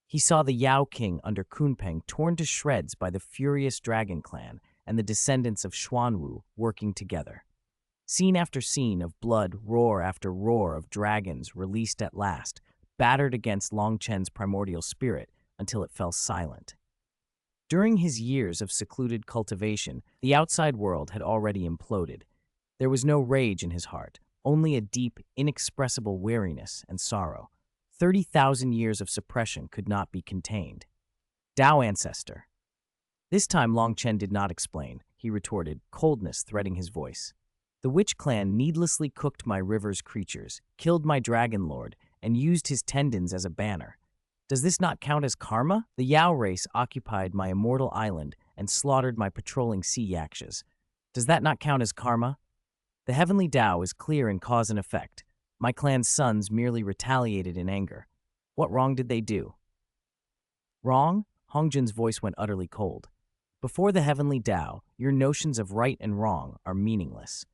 He saw the Yao king under Kunpeng torn to shreds by the furious dragon clan and the descendants of Xuanwu working together. Scene after scene of blood, roar after roar of dragons released at last, battered against Longchen's primordial spirit until it fell silent. During his years of secluded cultivation, the outside world had already imploded. There was no rage in his heart, only a deep, inexpressible weariness and sorrow. 30,000 years of suppression could not be contained. Tao Ancestor. This time Longchen did not explain. He retorted, coldness threading his voice. The Witch clan needlessly cooked my river's creatures, killed my dragon lord, and used his tendons as a banner. Does this not count as karma? The Yao race occupied my immortal island and slaughtered my patrolling sea yakshas. Does that not count as karma? The heavenly Tao is clear in cause and effect. My clan's sons merely retaliated in anger. What wrong did they do? Wrong? Hongjun's voice went utterly cold. Before the heavenly Tao, your notions of right and wrong are meaningless.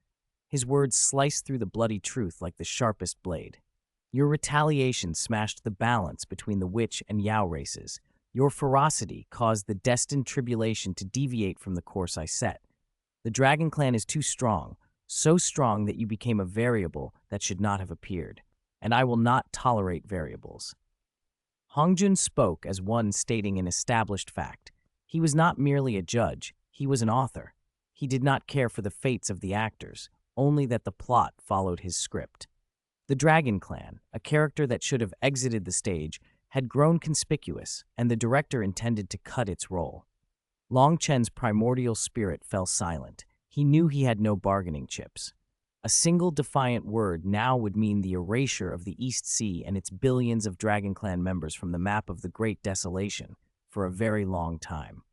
His words sliced through the bloody truth like the sharpest blade. Your retaliation smashed the balance between the Witch and Yao races. Your ferocity caused the destined tribulation to deviate from the course I set. The Dragon Clan is too strong, so strong that you became a variable that should not have appeared, and I will not tolerate variables. Hongjun spoke as one stating an established fact. He was not merely a judge, he was an author. He did not care for the fates of the actors, only that the plot followed his script. The Dragon Clan, a character that should have exited the stage, had grown conspicuous, and the director intended to cut its role. Long Chen's primordial spirit fell silent. He knew he had no bargaining chips. A single defiant word now would mean the erasure of the East Sea and its billions of Dragon Clan members from the map of the Great Desolation for a very long time.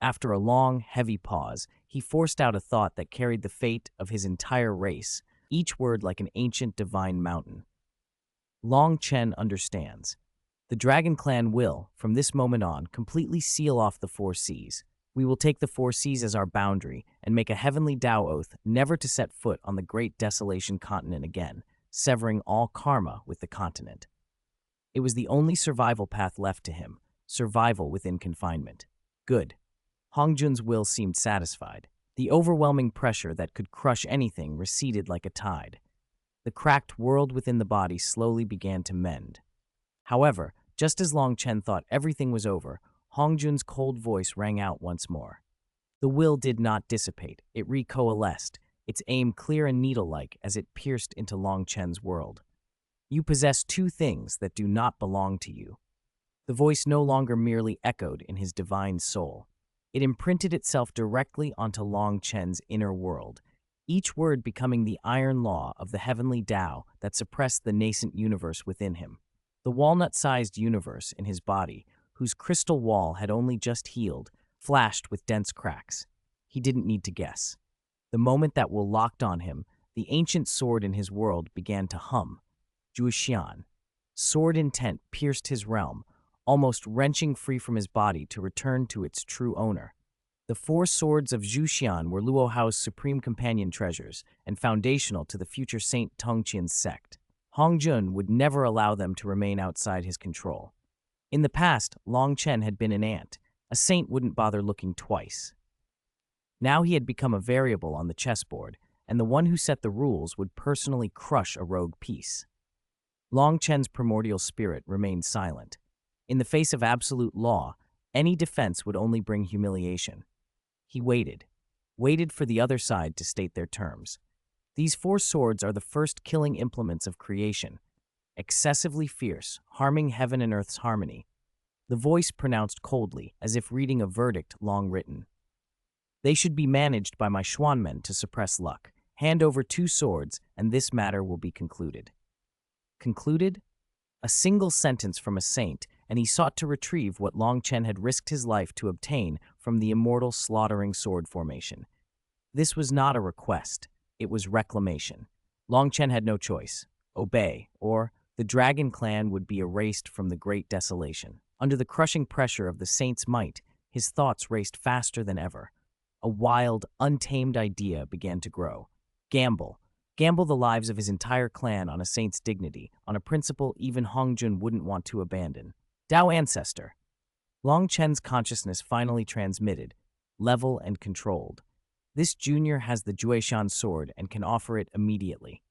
After a long, heavy pause, he forced out a thought that carried the fate of his entire race, each word like an ancient divine mountain. Long Chen understands. The Dragon Clan will, from this moment on, completely seal off the Four Seas. We will take the Four Seas as our boundary and make a heavenly Tao oath never to set foot on the Great Desolation continent again, severing all karma with the continent. It was the only survival path left to him, survival within confinement. Good. Hongjun's will seemed satisfied. The overwhelming pressure that could crush anything receded like a tide. The cracked world within the body slowly began to mend. However, just as Long Chen thought everything was over, Hongjun's cold voice rang out once more. The will did not dissipate. It recoalesced, its aim clear and needle-like as it pierced into Long Chen's world. You possess two things that do not belong to you. The voice no longer merely echoed in his divine soul. It imprinted itself directly onto Long Chen's inner world, each word becoming the iron law of the heavenly Tao that suppressed the nascent universe within him. The walnut-sized universe in his body, whose crystal wall had only just healed, flashed with dense cracks. He didn't need to guess. The moment that will locked on him, the ancient sword in his world began to hum. Zhuxian. Sword intent pierced his realm, almost wrenching free from his body to return to its true owner. The four swords of Zhuxian were Luo Hao's supreme companion treasures and foundational to the future Saint Tongqian's sect. Hongjun would never allow them to remain outside his control. In the past, Long Chen had been an ant. A saint wouldn't bother looking twice. Now he had become a variable on the chessboard, and the one who set the rules would personally crush a rogue piece. Long Chen's primordial spirit remained silent. In the face of absolute law, any defense would only bring humiliation. He waited for the other side to state their terms. These four swords are the first killing implements of creation, excessively fierce, harming heaven and earth's harmony. The voice pronounced coldly, as if reading a verdict long written. They should be managed by my Xuanmen to suppress luck. Hand over two swords, and this matter will be concluded. Concluded? A single sentence from a saint, and he sought to retrieve what Long Chen had risked his life to obtain from the immortal slaughtering sword formation. This was not a request. It was reclamation. Long Chen had no choice. Obey, or the Dragon Clan would be erased from the Great Desolation. Under the crushing pressure of the saint's might, his thoughts raced faster than ever. A wild, untamed idea began to grow. Gamble. Gamble the lives of his entire clan on a saint's dignity, on a principle even Hongjun wouldn't want to abandon. Tao Ancestor. Long Chen's consciousness finally transmitted, level and controlled. This junior has the Jueshan sword and can offer it immediately.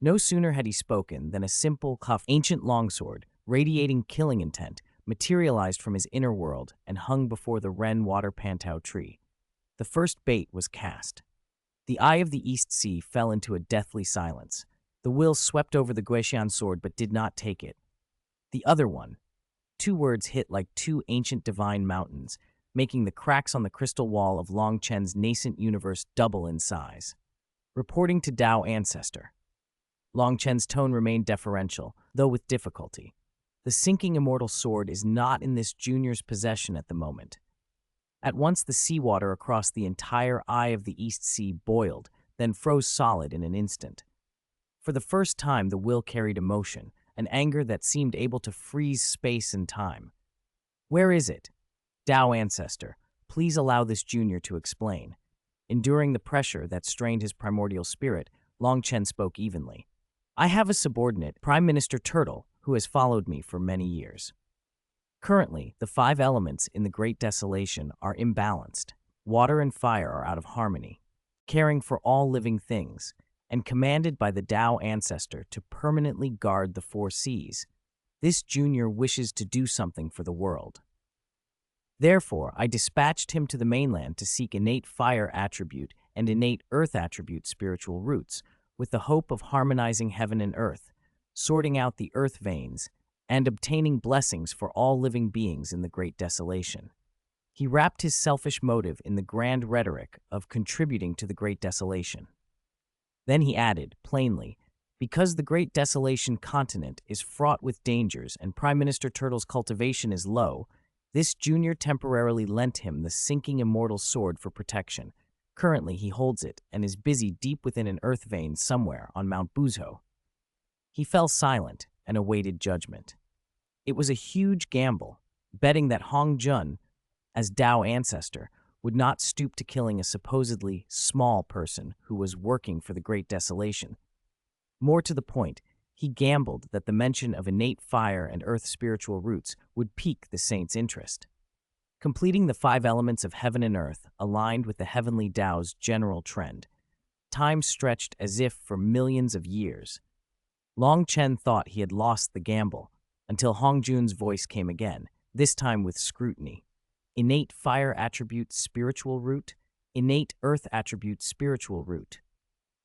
No sooner had he spoken than a simple, cuffed, ancient longsword, radiating killing intent, materialized from his inner world and hung before the Ren Water Pantao tree. The first bait was cast. The eye of the East Sea fell into a deathly silence. The will swept over the Guishan sword but did not take it. The other one. Two words hit like two ancient divine mountains, making the cracks on the crystal wall of Long Chen's nascent universe double in size. Reporting to Tao Ancestor. Long Chen's tone remained deferential, though with difficulty. The sinking immortal sword is not in this junior's possession at the moment. At once the seawater across the entire eye of the East Sea boiled, then froze solid in an instant. For the first time the will carried emotion, an anger that seemed able to freeze space and time. Where is it? Tao Ancestor, please allow this junior to explain. Enduring the pressure that strained his primordial spirit, Long Chen spoke evenly. I have a subordinate, Prime Minister Turtle, who has followed me for many years. Currently, the five elements in the Great Desolation are imbalanced. Water and fire are out of harmony, caring for all living things, and commanded by the Tao Ancestor to permanently guard the four seas. This junior wishes to do something for the world. Therefore, I dispatched him to the mainland to seek innate fire attribute and innate earth attribute spiritual roots, with the hope of harmonizing heaven and earth, sorting out the earth veins, and obtaining blessings for all living beings in the Great Desolation. He wrapped his selfish motive in the grand rhetoric of contributing to the Great Desolation. Then he added, plainly, because the Great Desolation continent is fraught with dangers and Prime Minister Turtle's cultivation is low, this junior temporarily lent him the sinking immortal sword for protection. Currently, he holds it and is busy deep within an earth vein somewhere on Mount Buzhou. He fell silent and awaited judgment. It was a huge gamble, betting that Hongjun, as Dao ancestor, would not stoop to killing a supposedly small person who was working for the Great Desolation. More to the point, he gambled that the mention of innate fire and earth spiritual roots would pique the saint's interest. Completing the 5 elements of heaven and earth aligned with the heavenly Dao's general trend. Time stretched as if for millions of years. Long Chen thought he had lost the gamble, until Hongjun's voice came again, this time with scrutiny. Innate fire attribute spiritual root, innate earth attribute spiritual root.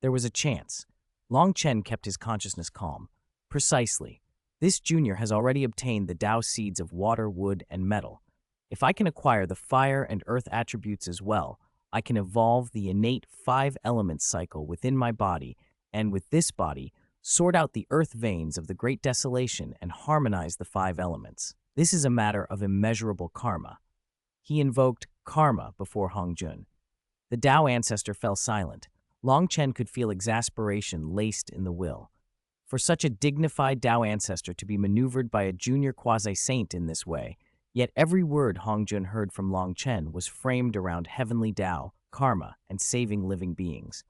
There was a chance. Long Chen kept his consciousness calm. Precisely. This junior has already obtained the Dao seeds of water, wood, and metal. If I can acquire the fire and earth attributes as well, I can evolve the innate 5 elements cycle within my body, and with this body, sort out the earth veins of the Great Desolation and harmonize the 5 elements. This is a matter of immeasurable karma. He invoked karma before Hongjun. The Dao ancestor fell silent. Long Chen could feel exasperation laced in the will. For such a dignified Dao ancestor to be maneuvered by a junior quasi-saint in this way, yet every word Hongjun heard from Long Chen was framed around heavenly Dao, karma, and saving living beings.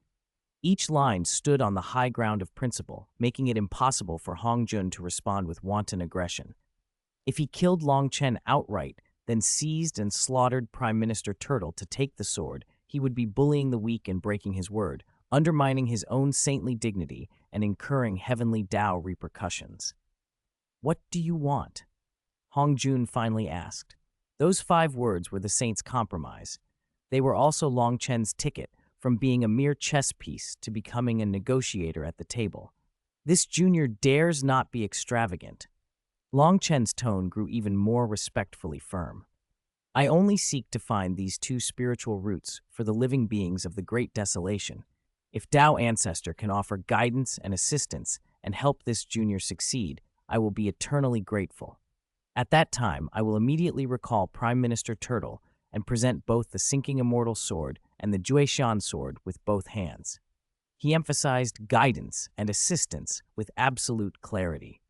Each line stood on the high ground of principle, making it impossible for Hongjun to respond with wanton aggression. If he killed Long Chen outright, then seized and slaughtered Prime Minister Turtle to take the sword, he would be bullying the weak and breaking his word, undermining his own saintly dignity and incurring heavenly Dao repercussions. "What do you want?" Hongjun finally asked. Those 5 words were the saint's compromise. They were also Long Chen's ticket from being a mere chess piece to becoming a negotiator at the table. This junior dares not be extravagant. Long Chen's tone grew even more respectfully firm. I only seek to find these 2 spiritual roots for the living beings of the Great Desolation. If Dao Ancestor can offer guidance and assistance and help this junior succeed, I will be eternally grateful. At that time, I will immediately recall Prime Minister Turtle and present both the Sinking Immortal Sword and the Juexian Sword with both hands. He emphasized guidance and assistance with absolute clarity.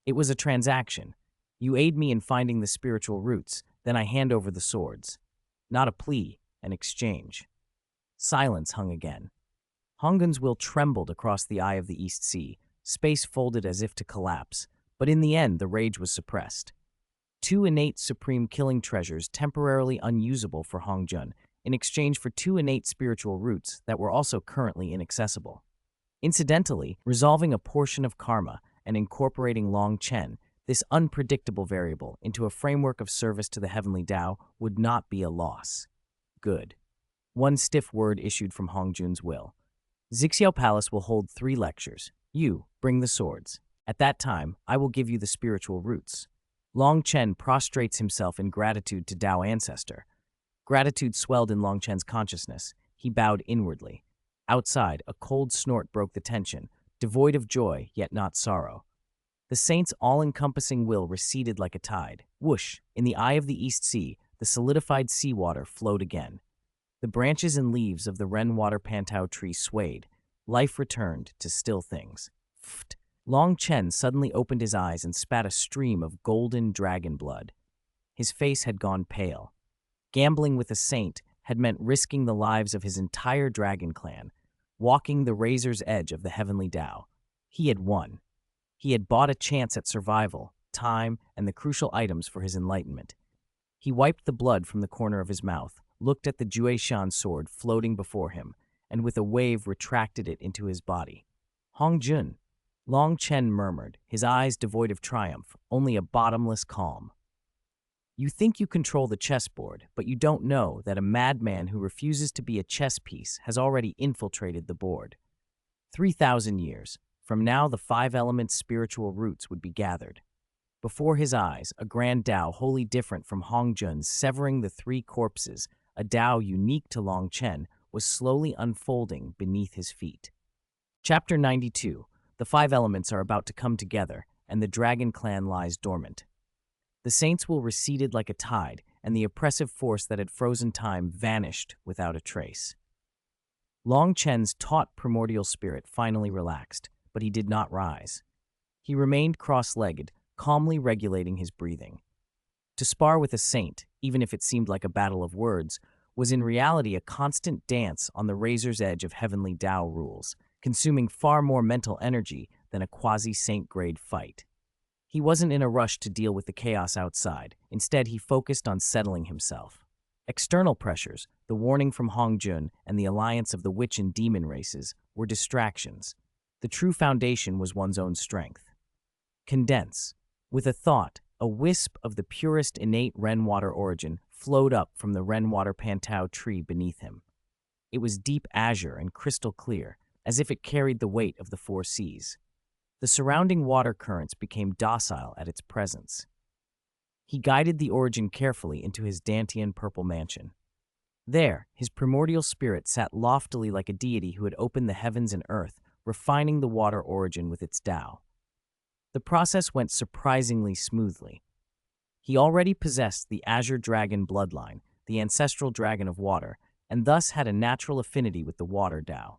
It was a transaction. You aid me in finding the spiritual roots, then I hand over the swords. Not a plea, an exchange. Silence hung again. Hongun's will trembled across the eye of the East Sea, space folded as if to collapse, but in the end the rage was suppressed. 2 innate supreme killing treasures temporarily unusable for Hongjun, in exchange for 2 innate spiritual roots that were also currently inaccessible. Incidentally, resolving a portion of karma and incorporating Long Chen, this unpredictable variable, into a framework of service to the heavenly Dao would not be a loss. Good. One stiff word issued from Hongjun's will. Xianxia Palace will hold 3 lectures. You, bring the swords. At that time, I will give you the spiritual roots. Long Chen prostrates himself in gratitude to Dao Ancestor. Gratitude swelled in Long Chen's consciousness. He bowed inwardly. Outside, a cold snort broke the tension, devoid of joy, yet not sorrow. The saint's all-encompassing will receded like a tide. Whoosh! In the eye of the East Sea, the solidified seawater flowed again. The branches and leaves of the Renwater Pantau tree swayed. Life returned to still things. Pfft! Long Chen suddenly opened his eyes and spat a stream of golden dragon blood. His face had gone pale. Gambling with a saint had meant risking the lives of his entire dragon clan, walking the razor's edge of the heavenly Dao. He had won. He had bought a chance at survival, time, and the crucial items for his enlightenment. He wiped the blood from the corner of his mouth, looked at the Juexian sword floating before him, and with a wave retracted it into his body. Hongjun, Long Chen murmured, his eyes devoid of triumph, only a bottomless calm. You think you control the chessboard, but you don't know that a madman who refuses to be a chess piece has already infiltrated the board. 3,000 years. From now, the five elements' spiritual roots would be gathered. Before his eyes, a grand Tao wholly different from Hongzhun's severing the three corpses, a Tao unique to Longchen, was slowly unfolding beneath his feet. Chapter 92. The five elements are about to come together, and the dragon clan lies dormant. The saints will receded like a tide, and the oppressive force that had frozen time vanished without a trace. Long Chen's taut primordial spirit finally relaxed, but he did not rise. He remained cross-legged, calmly regulating his breathing. To spar with a saint, even if it seemed like a battle of words, was in reality a constant dance on the razor's edge of heavenly Tao rules, consuming far more mental energy than a quasi-saint-grade fight. He wasn't in a rush to deal with the chaos outside. Instead, he focused on settling himself. External pressures, the warning from Hongjun and the alliance of the witch and demon races, were distractions. The true foundation was one's own strength. Condense. With a thought, a wisp of the purest innate Renwater origin flowed up from the Renwater Pantao tree beneath him. It was deep azure and crystal clear, as if it carried the weight of the four seas. The surrounding water currents became docile at its presence. He guided the origin carefully into his Dantian purple mansion. There, his primordial spirit sat loftily like a deity who had opened the heavens and earth, refining the water origin with its Tao. The process went surprisingly smoothly. He already possessed the Azure Dragon bloodline, the ancestral dragon of water, and thus had a natural affinity with the water Tao.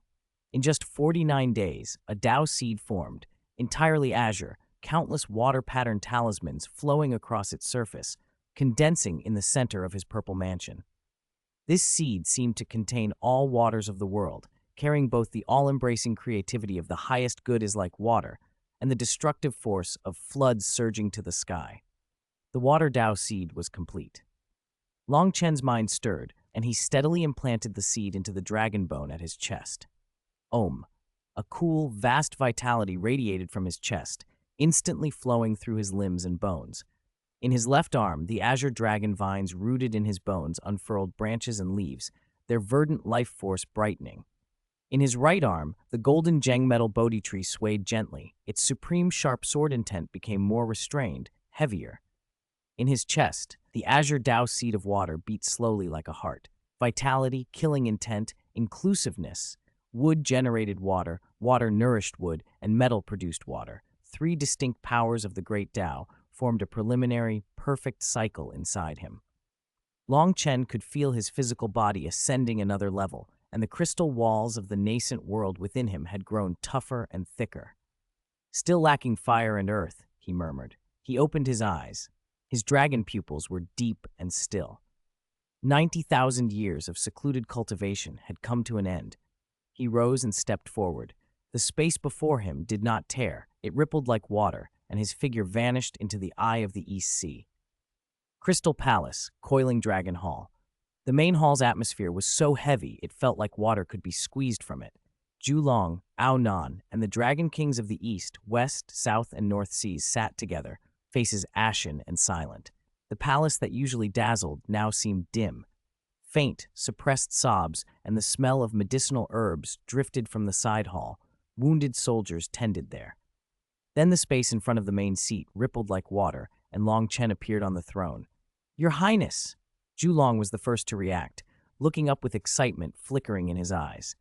In just 49 days, a Tao seed formed, entirely azure, countless water-patterned talismans flowing across its surface, condensing in the center of his purple mansion. This seed seemed to contain all waters of the world, carrying both the all-embracing creativity of the highest good is like water and the destructive force of floods surging to the sky. The water Tao seed was complete. Long Chen's mind stirred, and he steadily implanted the seed into the dragon bone at his chest. Om. A cool, vast vitality radiated from his chest, instantly flowing through his limbs and bones. In his left arm, the azure dragon vines rooted in his bones unfurled branches and leaves, their verdant life force brightening. In his right arm, the golden Zheng metal Bodhi tree swayed gently. Its supreme sharp sword intent became more restrained, heavier. In his chest, the azure Tao seed of water beat slowly like a heart. Vitality, killing intent, inclusiveness. Wood generated water, water nourished wood, and metal produced water. Three distinct powers of the great Tao formed a preliminary, perfect cycle inside him. Long Chen could feel his physical body ascending another level, and the crystal walls of the nascent world within him had grown tougher and thicker. Still lacking fire and earth, he murmured. He opened his eyes. His dragon pupils were deep and still. 90,000 years of secluded cultivation had come to an end. He rose and stepped forward. The space before him did not tear. It rippled like water, and his figure vanished into the eye of the East Sea. Crystal Palace, Coiling Dragon Hall. The main hall's atmosphere was so heavy it felt like water could be squeezed from it. Zulong, Aonan, and the Dragon Kings of the East, West, South, and North Seas sat together, faces ashen and silent. The palace that usually dazzled now seemed dim. Faint, suppressed sobs and the smell of medicinal herbs drifted from the side hall. Wounded soldiers tended there. Then the space in front of the main seat rippled like water, and Long Chen appeared on the throne. "Your Highness!" Zulong was the first to react, looking up with excitement flickering in his eyes.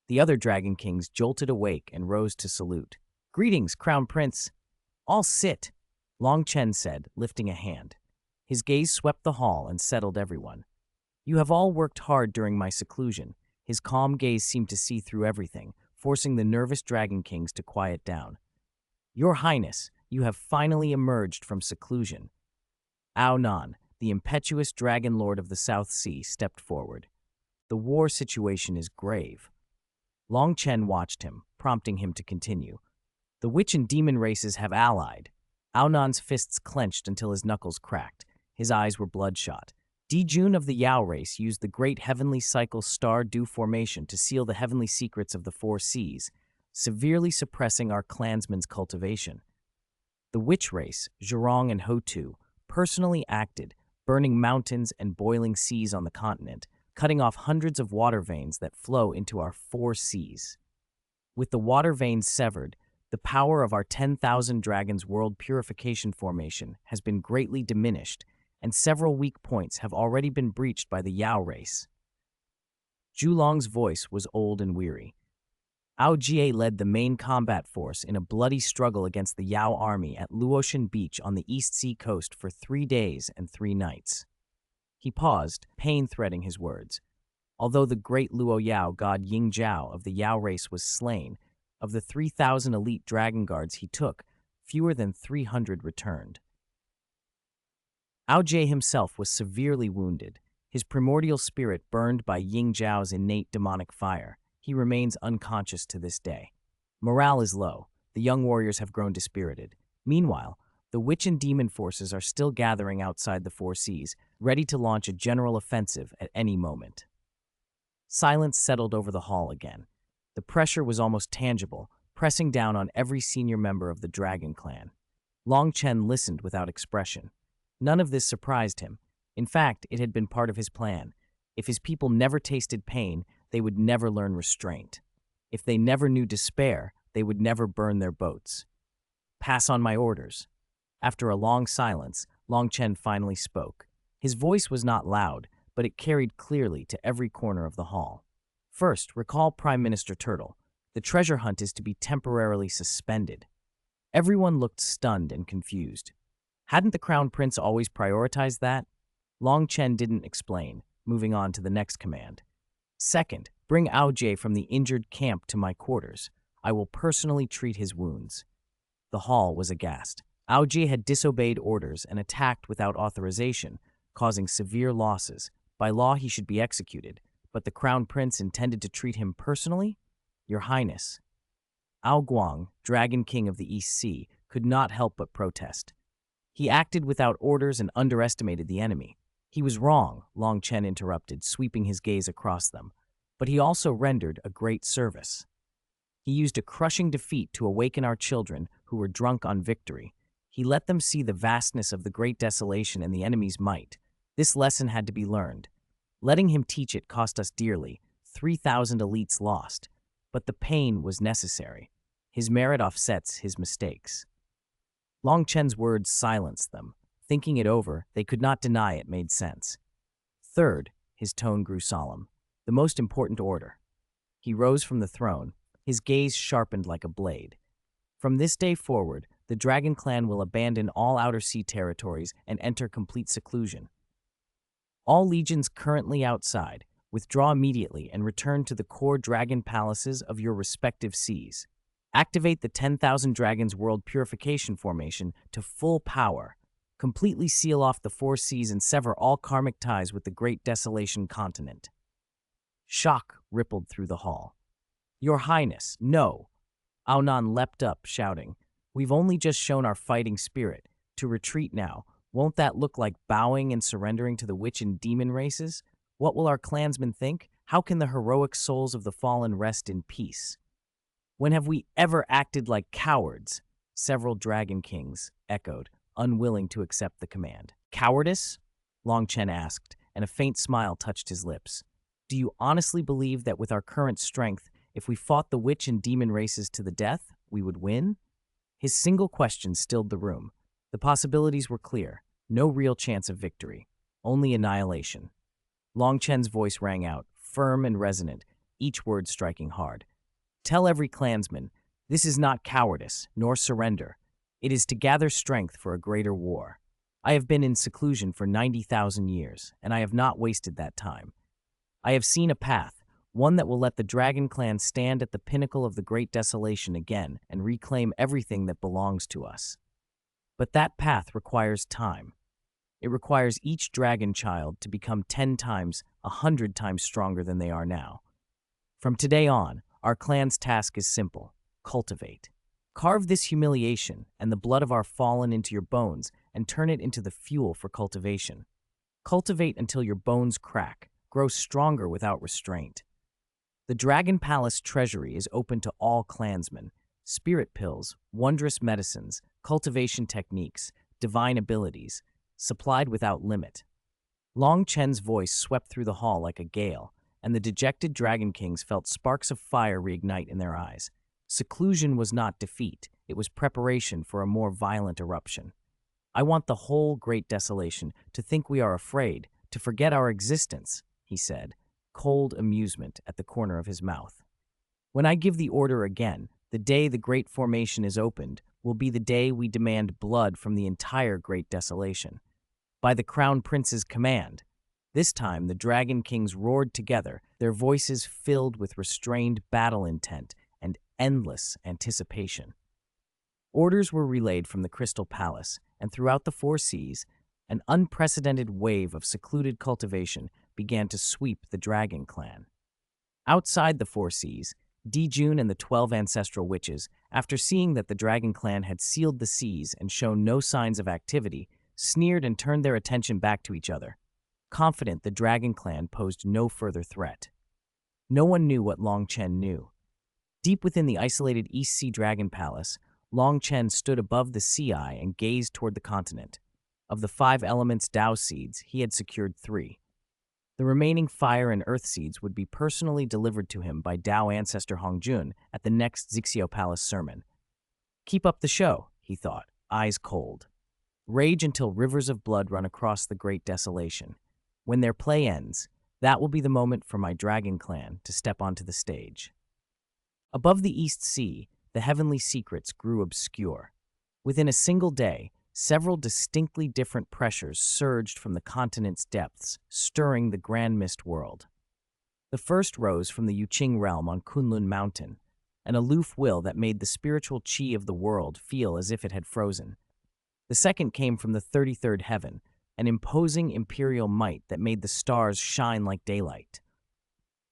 The other Dragon Kings jolted awake and rose to salute. "Greetings, Crown Prince." "All sit," Long Chen said, lifting a hand. His gaze swept the hall and settled everyone. "You have all worked hard during my seclusion." His calm gaze seemed to see through everything, forcing the nervous Dragon Kings to quiet down. "Your Highness, you have finally emerged from seclusion." Aonan, the impetuous Dragon Lord of the South Sea, stepped forward. "The war situation is grave." Long Chen watched him, prompting him to continue. "The witch and demon races have allied." Aonan's fists clenched until his knuckles cracked. His eyes were bloodshot. Dijun of the Yao race used the great heavenly cycle star-dew formation to seal the heavenly secrets of the four seas, severely suppressing our clansmen's cultivation. The witch race, Zhurong and Hotu, personally acted, burning mountains and boiling seas on the continent, cutting off hundreds of water veins that flow into our four seas. With the water veins severed, the power of our 10,000 Dragons World Purification Formation has been greatly diminished, and several weak points have already been breached by the Yao race. Zulong's voice was old and weary. Jie led the main combat force in a bloody struggle against the Yao army at Luotian Beach on the East Sea coast for 3 days and 3 nights. He paused, pain threading his words. Although the great Luo Yao god Ying Zhao of the Yao race was slain, of the 3,000 elite dragon guards he took, fewer than 300 returned. Jie himself was severely wounded, his primordial spirit burned by Ying Zhao's innate demonic fire. He remains unconscious to this day. Morale is low. The young warriors have grown dispirited. Meanwhile, the witch and demon forces are still gathering outside the Four Seas, ready to launch a general offensive at any moment. Silence settled over the hall again. The pressure was almost tangible, pressing down on every senior member of the Dragon Clan. Longchen listened without expression. None of this surprised him. In fact, it had been part of his plan. If his people never tasted pain, they would never learn restraint. If they never knew despair, they would never burn their boats. Pass on my orders. After a long silence, Longchen finally spoke. His voice was not loud, but it carried clearly to every corner of the hall. First, recall Prime Minister Turtle. The treasure hunt is to be temporarily suspended. Everyone looked stunned and confused. Hadn't the Crown Prince always prioritized that? Longchen didn't explain, moving on to the next command. Second, bring Jie from the injured camp to my quarters. I will personally treat his wounds. The hall was aghast. Jie had disobeyed orders and attacked without authorization, causing severe losses. By law, he should be executed, but the Crown Prince intended to treat him personally? Your Highness. Guang, Dragon King of the East Sea, could not help but protest. He acted without orders and underestimated the enemy. He was wrong, Longchen interrupted, sweeping his gaze across them. But he also rendered a great service. He used a crushing defeat to awaken our children who were drunk on victory. He let them see the vastness of the great desolation and the enemy's might. This lesson had to be learned. Letting him teach it cost us dearly, 3,000 elites lost. But the pain was necessary. His merit offsets his mistakes. Longchen's words silenced them. Thinking it over, they could not deny it made sense. Third, his tone grew solemn. The most important order. He rose from the throne, his gaze sharpened like a blade. From this day forward, the Dragon Clan will abandon all outer sea territories and enter complete seclusion. All legions currently outside, withdraw immediately and return to the core dragon palaces of your respective seas. Activate the 10,000 Dragons World Purification Formation to full power. Completely seal off the Four Seas and sever all karmic ties with the Great Desolation continent. Shock rippled through the hall. Your Highness, no! Aonan leapt up, shouting, We've only just shown our fighting spirit. To retreat now, won't that look like bowing and surrendering to the witch and demon races? What will our clansmen think? How can the heroic souls of the fallen rest in peace? When have we ever acted like cowards? Several dragon kings echoed, unwilling to accept the command. Cowardice? Longchen asked, and a faint smile touched his lips. Do you honestly believe that with our current strength, if we fought the witch and demon races to the death, we would win? His single question stilled the room. The possibilities were clear. No real chance of victory. Only annihilation. Longchen's voice rang out, firm and resonant, each word striking hard. Tell every clansman, this is not cowardice, nor surrender. It is to gather strength for a greater war. I have been in seclusion for 90,000 years, and I have not wasted that time. I have seen a path, one that will let the Dragon Clan stand at the pinnacle of the Great Desolation again and reclaim everything that belongs to us. But that path requires time. It requires each dragon child to become 10 times, 100 times stronger than they are now. From today on, our clan's task is simple: cultivate. Carve this humiliation and the blood of our fallen into your bones and turn it into the fuel for cultivation. Cultivate until your bones crack, grow stronger without restraint. The Dragon Palace treasury is open to all clansmen. Spirit pills, wondrous medicines, cultivation techniques, divine abilities, supplied without limit. Long Chen's voice swept through the hall like a gale, and the dejected Dragon Kings felt sparks of fire reignite in their eyes. Seclusion was not defeat, it was preparation for a more violent eruption. I want the whole great desolation to think we are afraid, to forget our existence, he said, cold amusement at the corner of his mouth. When I give the order again, the day the great formation is opened will be the day we demand blood from the entire great desolation. By the Crown Prince's command. This time the Dragon Kings roared together, their voices filled with restrained battle intent and endless anticipation. Orders were relayed from the Crystal Palace, and throughout the Four Seas, an unprecedented wave of secluded cultivation began to sweep the Dragon Clan. Outside the Four Seas, Dijun and the 12 ancestral witches, after seeing that the Dragon Clan had sealed the seas and shown no signs of activity, sneered and turned their attention back to each other, confident the Dragon Clan posed no further threat. No one knew what Long Chen knew. Deep within the isolated East Sea Dragon Palace, Long Chen stood above the sea eye and gazed toward the continent. Of the 5 elements Dao seeds, he had secured 3. The remaining fire and earth seeds would be personally delivered to him by Dao ancestor Hongjun at the next Xianxia Palace sermon. Keep up the show, he thought, eyes cold. Rage until rivers of blood run across the great desolation. When their play ends, that will be the moment for my Dragon Clan to step onto the stage. Above the East Sea, the heavenly secrets grew obscure. Within a single day, several distinctly different pressures surged from the continent's depths, stirring the Grand Mist world. The first rose from the Yuqing realm on Kunlun Mountain, an aloof will that made the spiritual qi of the world feel as if it had frozen. The second came from the 33rd heaven, an imposing imperial might that made the stars shine like daylight.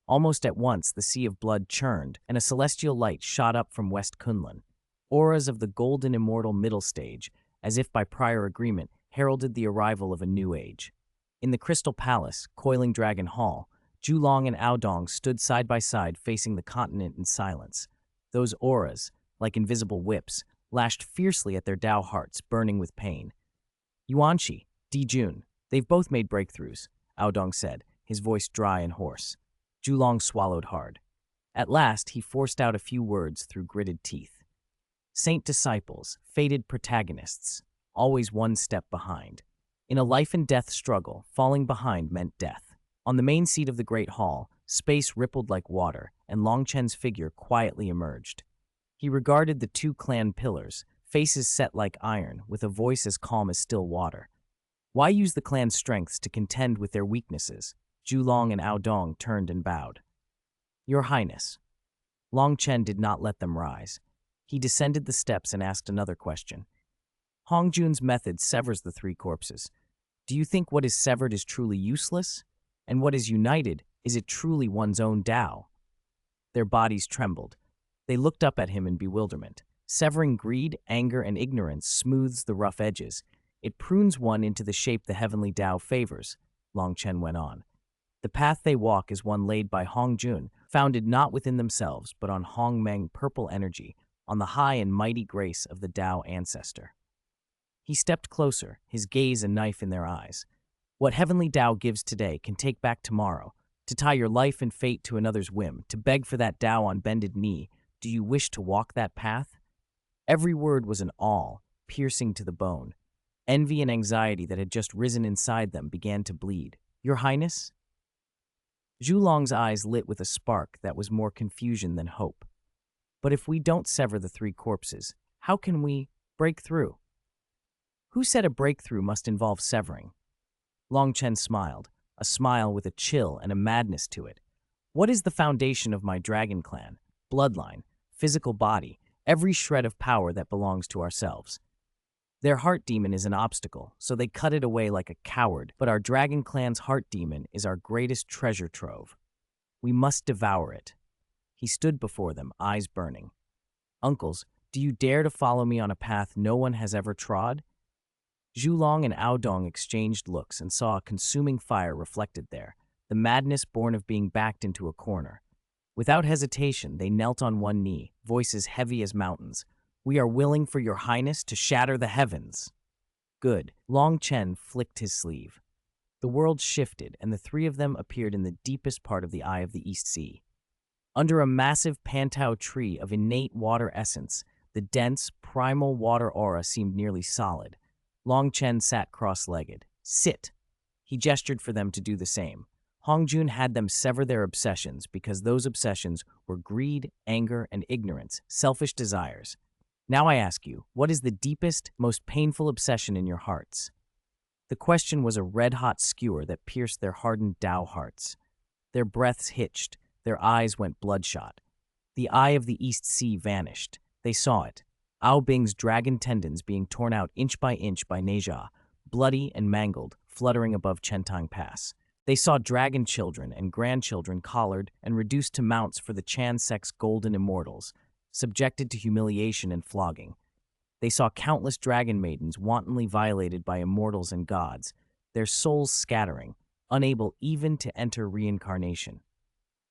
Almost at once, the sea of blood churned, and a celestial light shot up from West Kunlun. Auras of the golden immortal middle stage, as if by prior agreement, heralded the arrival of a new age. In the Crystal Palace, Coiling Dragon Hall, Zulong and Aodong stood side by side facing the continent in silence. Those auras, like invisible whips, lashed fiercely at their Dao hearts, burning with pain. Yuanxi, Dijun, they've both made breakthroughs, Aodong said, his voice dry and hoarse. Zulong swallowed hard. At last, he forced out a few words through gritted teeth. Saint disciples, fated protagonists, always one step behind. In a life-and-death struggle, falling behind meant death. On the main seat of the Great Hall, space rippled like water, and Long Chen's figure quietly emerged. He regarded the 2 clan pillars, faces set like iron, with a voice as calm as still water. Why use the clan's strengths to contend with their weaknesses? Zulong and Aodong turned and bowed. Your Highness. Long Chen did not let them rise. He descended the steps and asked another question. Hongjun's method severs the 3 corpses. Do you think what is severed is truly useless? And what is united, is it truly one's own Dao? Their bodies trembled. They looked up at him in bewilderment. Severing greed, anger, and ignorance smooths the rough edges. It prunes one into the shape the heavenly Dao favors, Long Chen went on. The path they walk is one laid by Hongjun, founded not within themselves, but on Hongmeng purple energy, on the high and mighty grace of the Dao ancestor. He stepped closer, his gaze a knife in their eyes. What heavenly Dao gives today can take back tomorrow. To tie your life and fate to another's whim, to beg for that Dao on bended knee, do you wish to walk that path? Every word was an awl, piercing to the bone. Envy and anxiety that had just risen inside them began to bleed. Your Highness? Zulong's eyes lit with a spark that was more confusion than hope. But if we don't sever the 3 corpses, how can we break through? Who said a breakthrough must involve severing? Long Chen smiled, a smile with a chill and a madness to it. What is the foundation of my Dragon Clan? Bloodline, physical body, every shred of power that belongs to ourselves. Their heart demon is an obstacle, so they cut it away like a coward, but our Dragon Clan's heart demon is our greatest treasure trove. We must devour it. He stood before them, eyes burning. Uncles, do you dare to follow me on a path no one has ever trod? Zulong and Aodong exchanged looks and saw a consuming fire reflected there, the madness born of being backed into a corner. Without hesitation, they knelt on one knee, voices heavy as mountains. We are willing for your highness to shatter the heavens. Good. Long Chen flicked his sleeve. The world shifted, and the three of them appeared in the deepest part of the Eye of the East Sea. Under a massive pantao tree of innate water essence, the dense, primal water aura seemed nearly solid. Longchen sat cross-legged. Sit! He gestured for them to do the same. Hongjun had them sever their obsessions because those obsessions were greed, anger, and ignorance, selfish desires. Now I ask you, what is the deepest, most painful obsession in your hearts? The question was a red-hot skewer that pierced their hardened Tao hearts. Their breaths hitched, their eyes went bloodshot. The Eye of the East Sea vanished. They saw it. Ao Bing's dragon tendons being torn out inch by Neja, bloody and mangled, fluttering above Chentang Pass. They saw dragon children and grandchildren collared and reduced to mounts for the Chan sect's golden immortals, subjected to humiliation and flogging. They saw countless dragon maidens wantonly violated by immortals and gods, their souls scattering, unable even to enter reincarnation.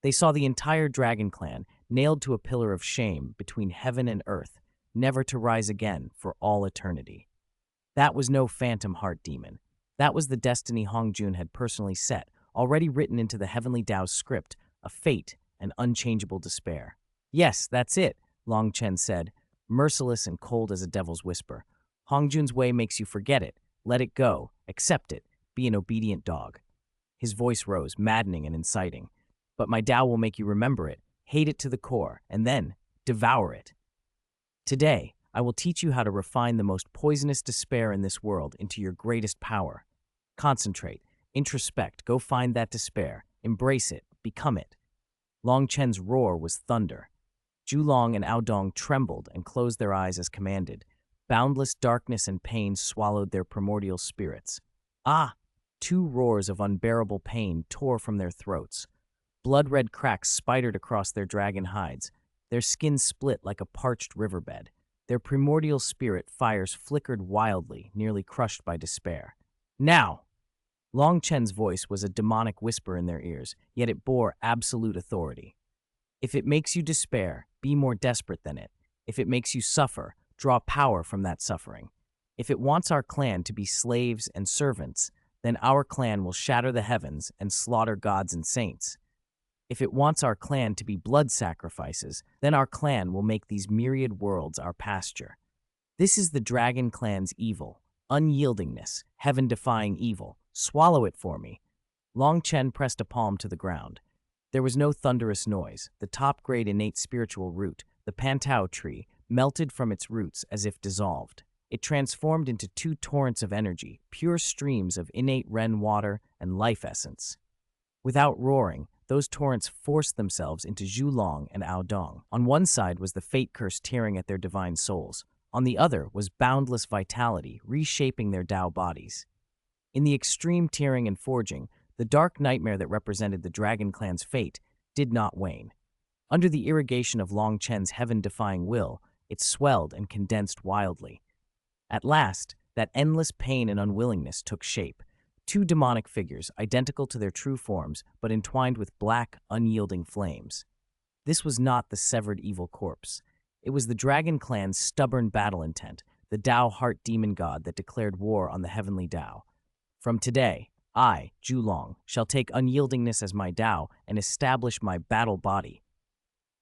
They saw the entire dragon clan nailed to a pillar of shame between heaven and earth, never to rise again for all eternity. That was no phantom heart demon. That was the destiny Hongjun had personally set, already written into the heavenly Tao's script, a fate and unchangeable despair. Yes, that's it, Longchen said, merciless and cold as a devil's whisper. Hongjun's way makes you forget it, let it go, accept it, be an obedient dog. His voice rose, maddening and inciting. But my Tao will make you remember it, hate it to the core, and then devour it. Today, I will teach you how to refine the most poisonous despair in this world into your greatest power. Concentrate, introspect, go find that despair, embrace it, become it. Longchen's roar was thunder. Zulong and Aodong trembled and closed their eyes as commanded. Boundless darkness and pain swallowed their primordial spirits. Ah! 2 roars of unbearable pain tore from their throats. Blood-red cracks spidered across their dragon hides. Their skin split like a parched riverbed. Their primordial spirit fires flickered wildly, nearly crushed by despair. Now! Longchen's voice was a demonic whisper in their ears, yet it bore absolute authority. If it makes you despair, be more desperate than it. If it makes you suffer, draw power from that suffering. If it wants our clan to be slaves and servants, then our clan will shatter the heavens and slaughter gods and saints. If it wants our clan to be blood sacrifices, then our clan will make these myriad worlds our pasture. This is the dragon clan's evil, unyieldingness, heaven-defying evil. Swallow it for me. Longchen pressed a palm to the ground. There was no thunderous noise. The top-grade innate spiritual root, the pantao tree, melted from its roots as if dissolved. It transformed into 2 torrents of energy, pure streams of innate Ren water and life essence. Without roaring, those torrents forced themselves into Zulong and Aodong. On one side was the fate curse tearing at their divine souls. On the other was boundless vitality, reshaping their Tao bodies. In the extreme tearing and forging, the dark nightmare that represented the Dragon Clan's fate did not wane. Under the irrigation of Longchen's heaven-defying will, it swelled and condensed wildly. At last, that endless pain and unwillingness took shape. 2 demonic figures, identical to their true forms, but entwined with black, unyielding flames. This was not the severed evil corpse. It was the Dragon Clan's stubborn battle intent, the Tao heart demon god that declared war on the heavenly Tao. From today, I, Zulong, shall take unyieldingness as my Tao and establish my battle body.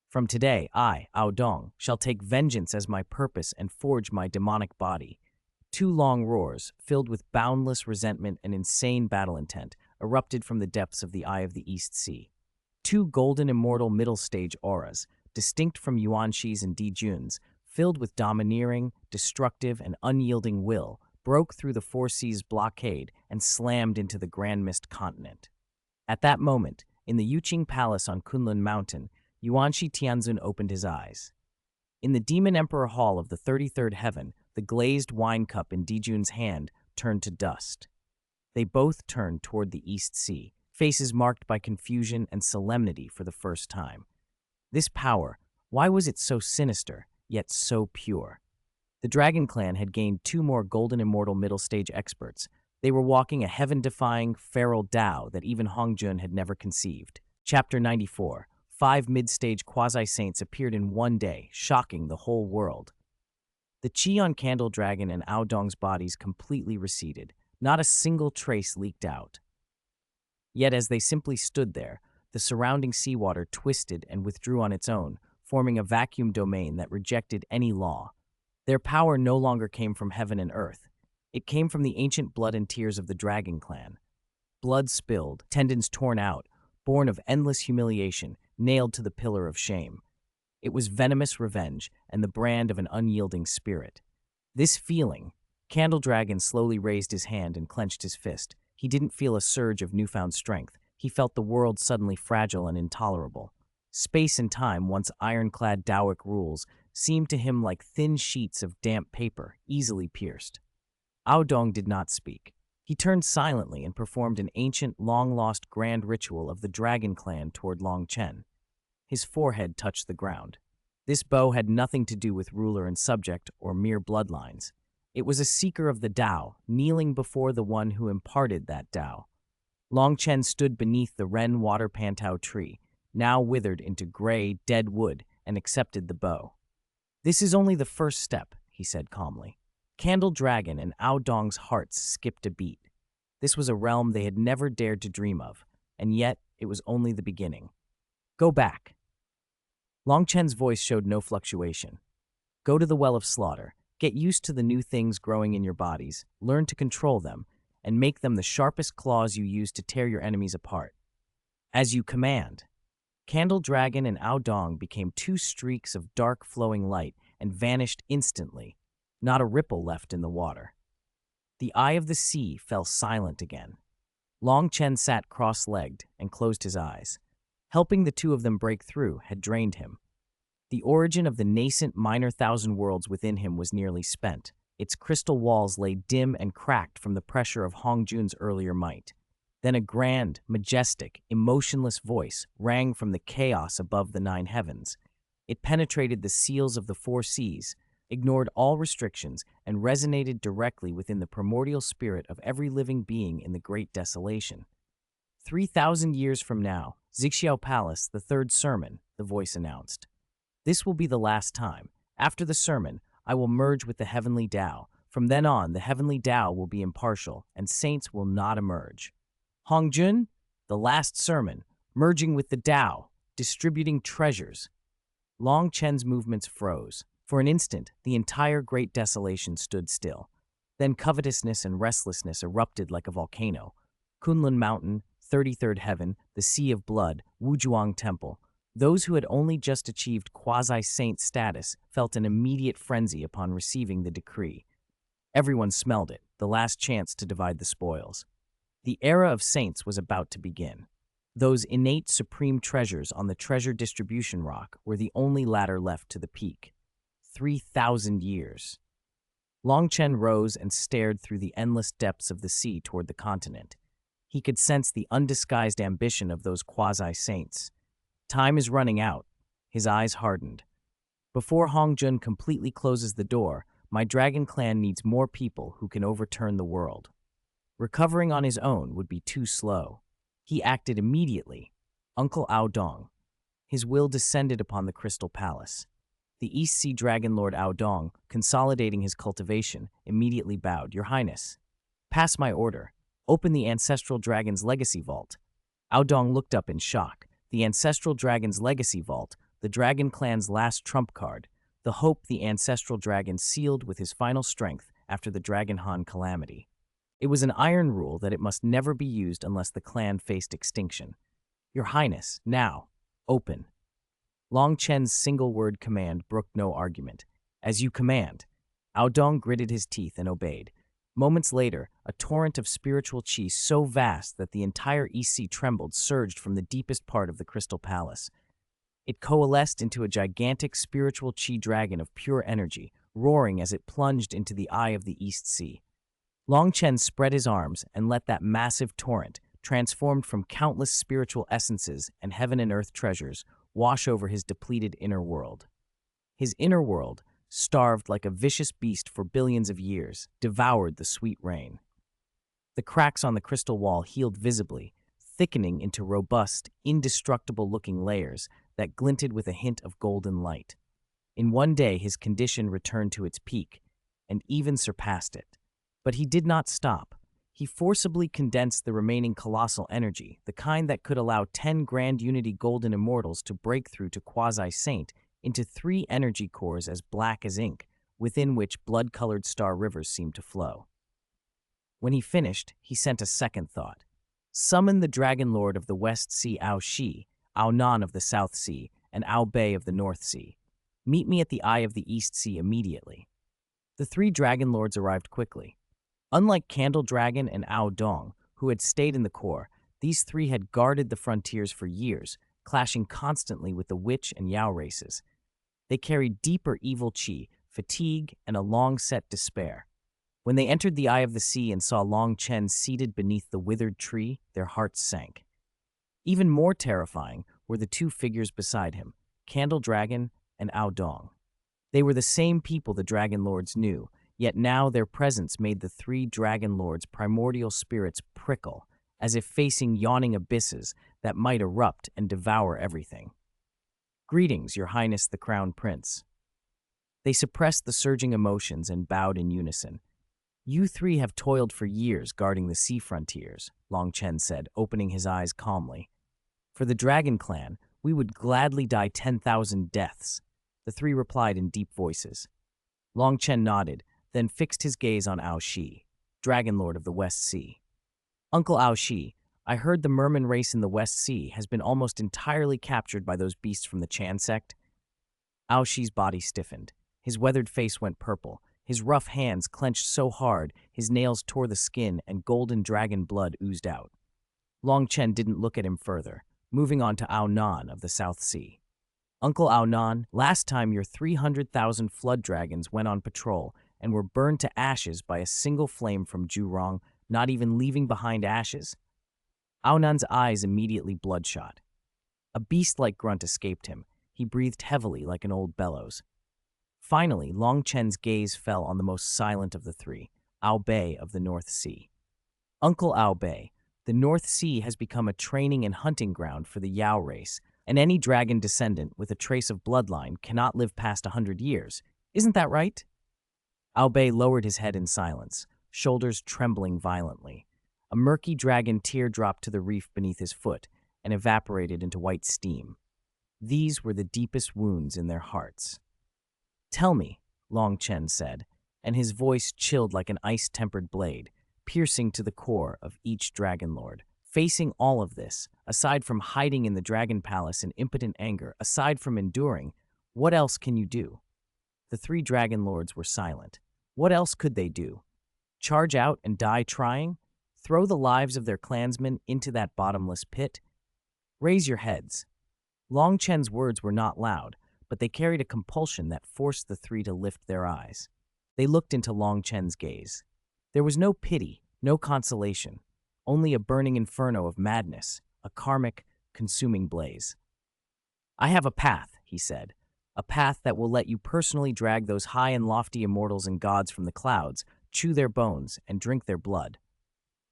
From today, I, Aodong, shall take vengeance as my purpose and forge my demonic body. 2 long roars, filled with boundless resentment and insane battle intent, erupted from the depths of the Eye of the East Sea. 2 golden immortal middle-stage auras, distinct from Yuanxi's and Dijun's, filled with domineering, destructive, and unyielding will, broke through the Four Seas blockade and slammed into the Grand Mist continent. At that moment, in the Yuqing Palace on Kunlun Mountain, Yuanxi Tianzun opened his eyes. In the Demon Emperor Hall of the 33rd Heaven, the glazed wine cup in Dijun's hand turned to dust. They both turned toward the East Sea, faces marked by confusion and solemnity for the first time. This power, why was it so sinister, yet so pure? The Dragon Clan had gained 2 more golden immortal middle-stage experts. They were walking a heaven-defying, feral Tao that even Hongjun had never conceived. Chapter 94. 5 mid-stage quasi-saints appeared in one day, shocking the whole world. The Qi on Candle Dragon and Aodong's bodies completely receded. Not a single trace leaked out. Yet as they simply stood there, the surrounding seawater twisted and withdrew on its own, forming a vacuum domain that rejected any law. Their power no longer came from heaven and earth. It came from the ancient blood and tears of the Dragon Clan. Blood spilled, tendons torn out, born of endless humiliation, nailed to the pillar of shame. It was venomous revenge and the brand of an unyielding spirit. This feeling, Candle Dragon slowly raised his hand and clenched his fist. He didn't feel a surge of newfound strength. He felt the world suddenly fragile and intolerable. Space and time, once ironclad Taoic rules, seemed to him like thin sheets of damp paper, easily pierced. Aodong did not speak. He turned silently and performed an ancient, long-lost grand ritual of the Dragon Clan toward Longchen. His forehead touched the ground. This bow had nothing to do with ruler and subject or mere bloodlines. It was a seeker of the Tao, kneeling before the one who imparted that Tao. Longchen stood beneath the Ren water pantao tree, now withered into gray, dead wood, and accepted the bow. "This is only the first step," he said calmly. Candle Dragon and Aodong's hearts skipped a beat. This was a realm they had never dared to dream of, and yet it was only the beginning. "Go back." Longchen's voice showed no fluctuation. "Go to the Well of Slaughter. Get used to the new things growing in your bodies, learn to control them, and make them the sharpest claws you use to tear your enemies apart. As you command." Candle Dragon and Aodong became two streaks of dark flowing light and vanished instantly, not a ripple left in the water. The eye of the sea fell silent again. Longchen sat cross-legged and closed his eyes. Helping the two of them break through had drained him. The origin of the nascent minor thousand worlds within him was nearly spent. Its crystal walls lay dim and cracked from the pressure of Hongjun's earlier might. Then a grand, majestic, emotionless voice rang from the chaos above the nine heavens. It penetrated the seals of the four seas, ignored all restrictions, and resonated directly within the primordial spirit of every living being in the Great Desolation. 3,000 years from now, Xianxia Palace, the third sermon, the voice announced. This will be the last time. After the sermon, I will merge with the heavenly Tao. From then on, the heavenly Tao will be impartial, and saints will not emerge. Hongjun, the last sermon, merging with the Tao, distributing treasures. Longchen's movements froze. For an instant, the entire Great Desolation stood still. Then covetousness and restlessness erupted like a volcano. Kunlun Mountain, 33rd Heaven, the Sea of Blood, Wuzhuang Temple. Those who had only just achieved quasi-saint status felt an immediate frenzy upon receiving the decree. Everyone smelled it, the last chance to divide the spoils. The era of saints was about to begin. Those innate supreme treasures on the treasure distribution rock were the only ladder left to the peak. 3,000 years. Longchen rose and stared through the endless depths of the sea toward the continent. He could sense the undisguised ambition of those quasi-saints. Time is running out. His eyes hardened. Before Hongjun completely closes the door, my dragon clan needs more people who can overturn the world. Recovering on his own would be too slow. He acted immediately. Uncle Aodong. His will descended upon the Crystal Palace. The East Sea Dragon Lord Aodong, consolidating his cultivation, immediately bowed. "Your Highness, pass my order. Open the Ancestral Dragon's Legacy Vault." Aodong looked up in shock. The Ancestral Dragon's Legacy Vault, the Dragon Clan's last trump card, the hope the Ancestral Dragon sealed with his final strength after the Dragonhan calamity. It was an iron rule that it must never be used unless the clan faced extinction. "Your Highness, now, open." Longchen's single-word command brooked no argument. "As you command." Aodong gritted his teeth and obeyed. Moments later, a torrent of spiritual qi so vast that the entire East Sea trembled surged from the deepest part of the Crystal Palace. It coalesced into a gigantic spiritual qi dragon of pure energy, roaring as it plunged into the eye of the East Sea. Longchen spread his arms and let that massive torrent, transformed from countless spiritual essences and heaven and earth treasures, wash over his depleted inner world. His inner world, starved like a vicious beast for billions of years, devoured the sweet rain. The cracks on the crystal wall healed visibly, thickening into robust, indestructible-looking layers that glinted with a hint of golden light. In one day, his condition returned to its peak, and even surpassed it. But he did not stop. He forcibly condensed the remaining colossal energy, the kind that could allow 10 Grand Unity Golden Immortals to break through to Quasi-Saint, into 3 energy cores as black as ink, within which blood-colored star rivers seemed to flow. When he finished, he sent a second thought. Summon the Dragon Lord of the West Sea Ao Shi, Ao Nan of the South Sea, and Ao Bei of the North Sea. Meet me at the Eye of the East Sea immediately. The 3 Dragon Lords arrived quickly. Unlike Candle Dragon and Ao Dong, who had stayed in the core, these 3 had guarded the frontiers for years, clashing constantly with the Witch and Yao races. They carried deeper evil chi, fatigue, and a long-set despair. When they entered the Eye of the Sea and saw Long Chen seated beneath the withered tree, their hearts sank. Even more terrifying were the 2 figures beside him, Candle Dragon and Ao Dong. They were the same people the Dragon Lords knew, yet now their presence made the 3 Dragon Lords' primordial spirits prickle, as if facing yawning abysses that might erupt and devour everything. Greetings, Your Highness the Crown Prince. They suppressed the surging emotions and bowed in unison. You 3 have toiled for years guarding the sea frontiers, Long Chen said, opening his eyes calmly. For the Dragon Clan, we would gladly die 10,000 deaths. The 3 replied in deep voices. Long Chen nodded, then fixed his gaze on Ao Shi, Dragon Lord of the West Sea. Uncle Ao Shi, I heard the merman race in the West Sea has been almost entirely captured by those beasts from the Chan sect. Ao Shi's body stiffened. His weathered face went purple. His rough hands clenched so hard, his nails tore the skin and golden dragon blood oozed out. Long Chen didn't look at him further, moving on to Ao Nan of the South Sea. Uncle Ao Nan, last time your 300,000 flood dragons went on patrol and were burned to ashes by a single flame from Zhurong, not even leaving behind ashes. Ao Nan's eyes immediately bloodshot. A beast-like grunt escaped him. He breathed heavily like an old bellows. Finally, Long Chen's gaze fell on the most silent of the 3, Ao Bei of the North Sea. Uncle Ao Bei, the North Sea has become a training and hunting ground for the Yao race, and any dragon descendant with a trace of bloodline cannot live past 100 years. Isn't that right? Ao Bei lowered his head in silence, shoulders trembling violently. A murky dragon tear dropped to the reef beneath his foot and evaporated into white steam. These were the deepest wounds in their hearts. Tell me, Long Chen said, and his voice chilled like an ice-tempered blade, piercing to the core of each Dragon Lord. Facing all of this, aside from hiding in the Dragon Palace in impotent anger, aside from enduring, what else can you do? The 3 Dragon Lords were silent. What else could they do? Charge out and die trying? Throw the lives of their clansmen into that bottomless pit? Raise your heads. Long Chen's words were not loud, but they carried a compulsion that forced the 3 to lift their eyes. They looked into Long Chen's gaze. There was no pity, no consolation, only a burning inferno of madness, a karmic, consuming blaze. I have a path, he said, a path that will let you personally drag those high and lofty immortals and gods from the clouds, chew their bones, and drink their blood.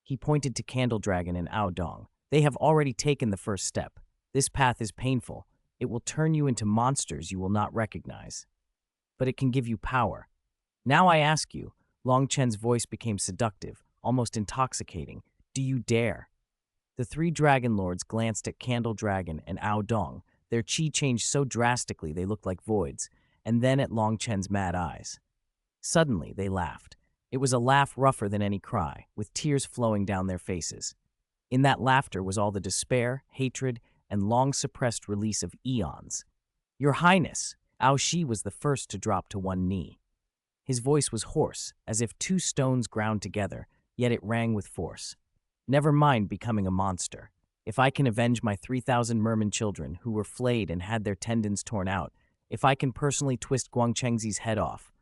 He pointed to Candle Dragon and Ao Dong. They have already taken the first step. This path is painful. It will turn you into monsters you will not recognize. But it can give you power. Now I ask you, Long Chen's voice became seductive, almost intoxicating. Do you dare? The 3 Dragon Lords glanced at Candle Dragon and Ao Dong. Their chi changed so drastically they looked like voids, and then at Long Chen's mad eyes. Suddenly, they laughed. It was a laugh rougher than any cry, with tears flowing down their faces. In that laughter was all the despair, hatred, and long-suppressed release of eons. Your Highness! Ao Shi was the first to drop to one knee. His voice was hoarse, as if 2 stones ground together, yet it rang with force. Never mind becoming a monster. If I can avenge my 3,000 merman children who were flayed and had their tendons torn out, if I can personally twist Guangchengzi's head off,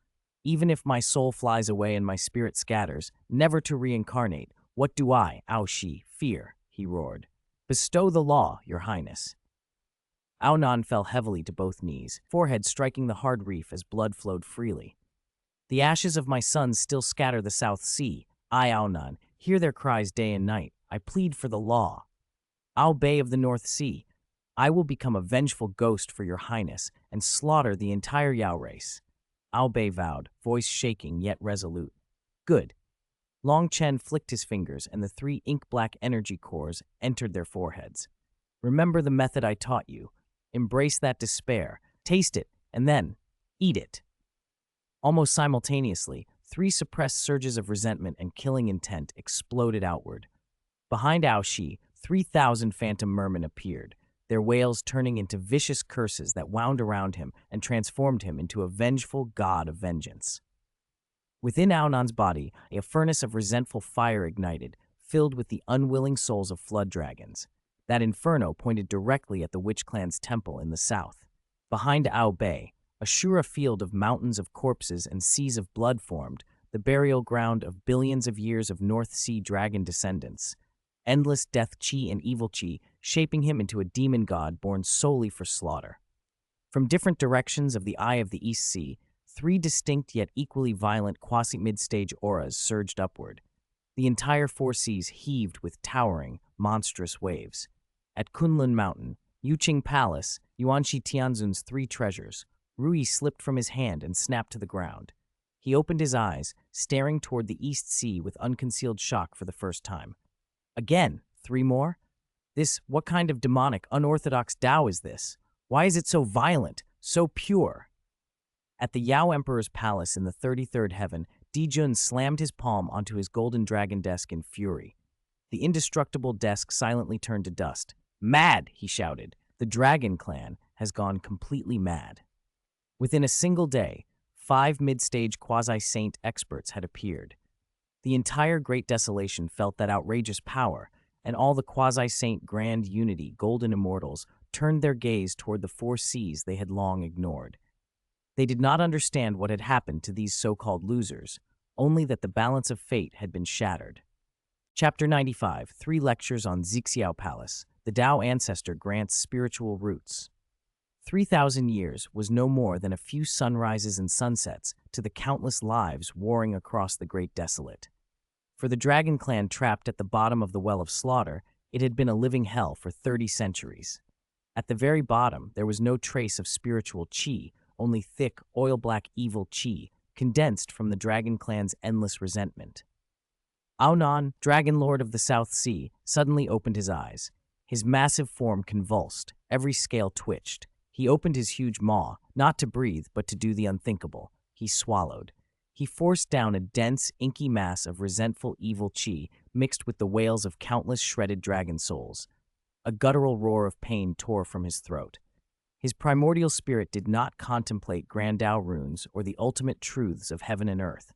even if my soul flies away and my spirit scatters, never to reincarnate, what do I, Ao Shi, fear? He roared. Bestow the law, Your Highness. Ao Nan fell heavily to both knees, forehead striking the hard reef as blood flowed freely. The ashes of my sons still scatter the South Sea. I, Ao Nan, hear their cries day and night. I plead for the law. Ao Bei of the North Sea, I will become a vengeful ghost for Your Highness and slaughter the entire Yao race. Ao Bei vowed, voice shaking yet resolute. Good. Long Chen flicked his fingers, and the three ink-black energy cores entered their foreheads. Remember the method I taught you. Embrace that despair, taste it, and then eat it. Almost simultaneously, three suppressed surges of resentment and killing intent exploded outward. Behind Ao Shi, 3,000 phantom mermen appeared, their wails turning into vicious curses that wound around him and transformed him into a vengeful god of vengeance. Within Aonan's body, a furnace of resentful fire ignited, filled with the unwilling souls of flood dragons. That inferno pointed directly at the Witch Clan's temple in the south. Behind Ao Bay, a Shura field of mountains of corpses and seas of blood formed, the burial ground of billions of years of North Sea dragon descendants. Endless death chi and evil chi, shaping him into a demon god born solely for slaughter. From different directions of the Eye of the East Sea, three distinct yet equally violent quasi-mid-stage auras surged upward. The entire four seas heaved with towering, monstrous waves. At Kunlun Mountain, Yuqing Palace, Yuanxi Tianzun's three treasures, Rui slipped from his hand and snapped to the ground. He opened his eyes, staring toward the East Sea with unconcealed shock for the first time. Again, three more? What kind of demonic, unorthodox Tao is this? Why is it so violent, so pure? At the Yao Emperor's palace in the 33rd heaven, Dijun slammed his palm onto his golden dragon desk in fury. The indestructible desk silently turned to dust. Mad, he shouted. The Dragon Clan has gone completely mad. Within a single day, 5 mid-stage quasi-saint experts had appeared. The entire Great Desolation felt that outrageous power, and all the quasi-saint Grand Unity Golden Immortals turned their gaze toward the four seas they had long ignored. They did not understand what had happened to these so-called losers, only that the balance of fate had been shattered. Chapter 95, 3 lectures on Xianxia Palace, the Tao ancestor grants spiritual roots. 3,000 years was no more than a few sunrises and sunsets to the countless lives warring across the Great Desolate. For the Dragon Clan trapped at the bottom of the Well of Slaughter, it had been a living hell for 30 centuries. At the very bottom, there was no trace of spiritual qi, only thick, oil-black evil qi, condensed from the Dragon Clan's endless resentment. Aonan, Dragon Lord of the South Sea, suddenly opened his eyes. His massive form convulsed, every scale twitched. He opened his huge maw, not to breathe, but to do the unthinkable. He swallowed. He forced down a dense, inky mass of resentful evil qi mixed with the wails of countless shredded dragon souls. A guttural roar of pain tore from his throat. His primordial spirit did not contemplate Grand Tao runes or the ultimate truths of heaven and earth.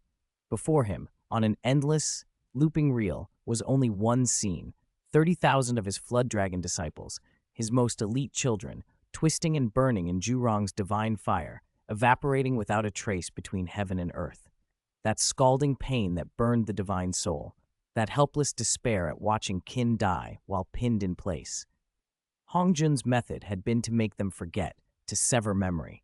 Before him, on an endless, looping reel, was only one scene: 30,000 of his flood dragon disciples, his most elite children, twisting and burning in Zhurong's divine fire, evaporating without a trace between heaven and earth. That scalding pain that burned the divine soul, that helpless despair at watching kin die while pinned in place. Hongjun's method had been to make them forget, to sever memory.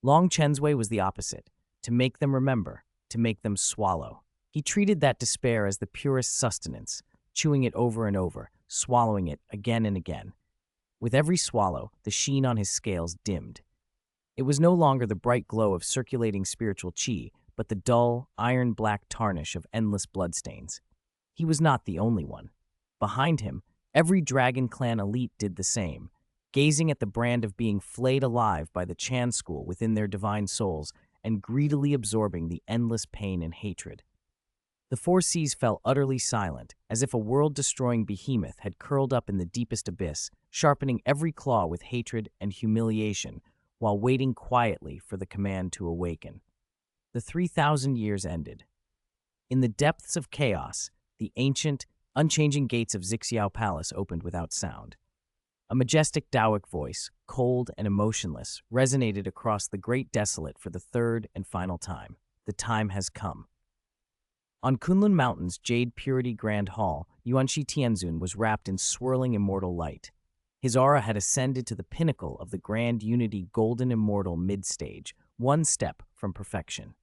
Long Chen's way was the opposite, to make them remember, to make them swallow. He treated that despair as the purest sustenance, chewing it over and over, swallowing it again and again. With every swallow, the sheen on his scales dimmed. It was no longer the bright glow of circulating spiritual qi, but the dull, iron-black tarnish of endless bloodstains. He was not the only one. Behind him, every Dragon Clan elite did the same, gazing at the brand of being flayed alive by the Chan school within their divine souls and greedily absorbing the endless pain and hatred. The four seas fell utterly silent, as if a world-destroying behemoth had curled up in the deepest abyss, sharpening every claw with hatred and humiliation, while waiting quietly for the command to awaken. The 3,000 years ended. In the depths of chaos, the ancient, unchanging gates of Xianxia Palace opened without sound. A majestic Taoic voice, cold and emotionless, resonated across the Great Desolate for the third and final time. The time has come. On Kunlun Mountain's Jade Purity Grand Hall, Yuanxi Tianzun was wrapped in swirling immortal light. His aura had ascended to the pinnacle of the Grand Unity Golden Immortal mid-stage, one step from perfection.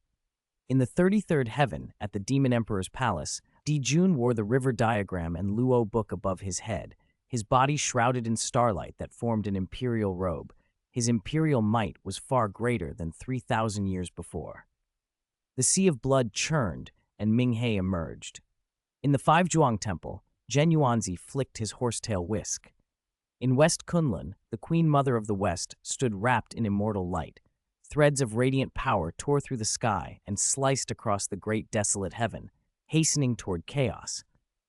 In the 33rd heaven, at the Demon Emperor's palace, Dijun wore the river diagram and Luo book above his head, his body shrouded in starlight that formed an imperial robe. His imperial might was far greater than 3,000 years before. The sea of blood churned, and Minghe emerged. In the Five Zhuang Temple, Zhen Yuanzi flicked his horsetail whisk. In West Kunlun, the Queen Mother of the West stood wrapped in immortal light. Threads of radiant power tore through the sky and sliced across the great desolate heaven, hastening toward chaos.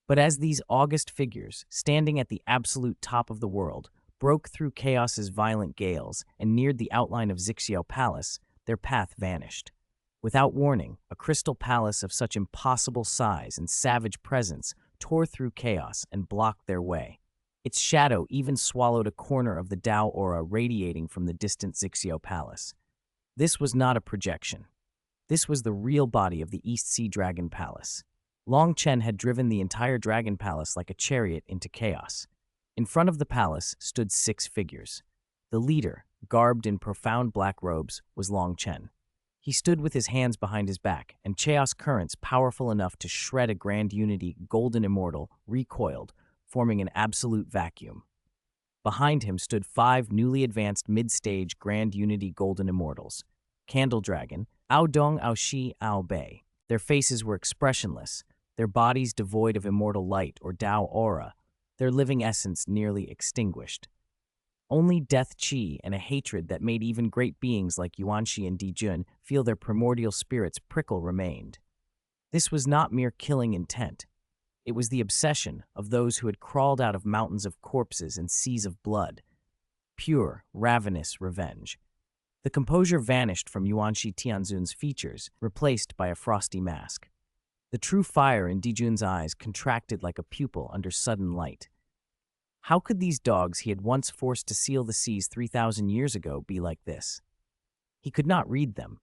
But as these august figures, standing at the absolute top of the world, broke through chaos's violent gales and neared the outline of Xianxia Palace, their path vanished. Without warning, a crystal palace of such impossible size and savage presence tore through chaos and blocked their way. Its shadow even swallowed a corner of the Tao aura radiating from the distant Xianxia Palace. This was not a projection. This was the real body of the East Sea Dragon Palace. Longchen had driven the entire Dragon Palace like a chariot into chaos. In front of the palace stood 6 figures. The leader, garbed in profound black robes, was Longchen. He stood with his hands behind his back, and chaos currents powerful enough to shred a Grand Unity Golden Immortal recoiled, forming an absolute vacuum. Behind him stood 5 newly advanced mid-stage Grand Unity Golden Immortals, Candle Dragon, Ao Dong, Ao Shi, Ao Bei. Their faces were expressionless, their bodies devoid of immortal light or Tao aura, their living essence nearly extinguished. Only death chi and a hatred that made even great beings like Yuanxi and Dijun feel their primordial spirits prickle remained. This was not mere killing intent. It was the obsession of those who had crawled out of mountains of corpses and seas of blood. Pure, ravenous revenge. The composure vanished from Yuanxi Tianzun's features, replaced by a frosty mask. The true fire in Dijun's eyes contracted like a pupil under sudden light. How could these dogs he had once forced to seal the seas 3,000 years ago be like this? He could not read them.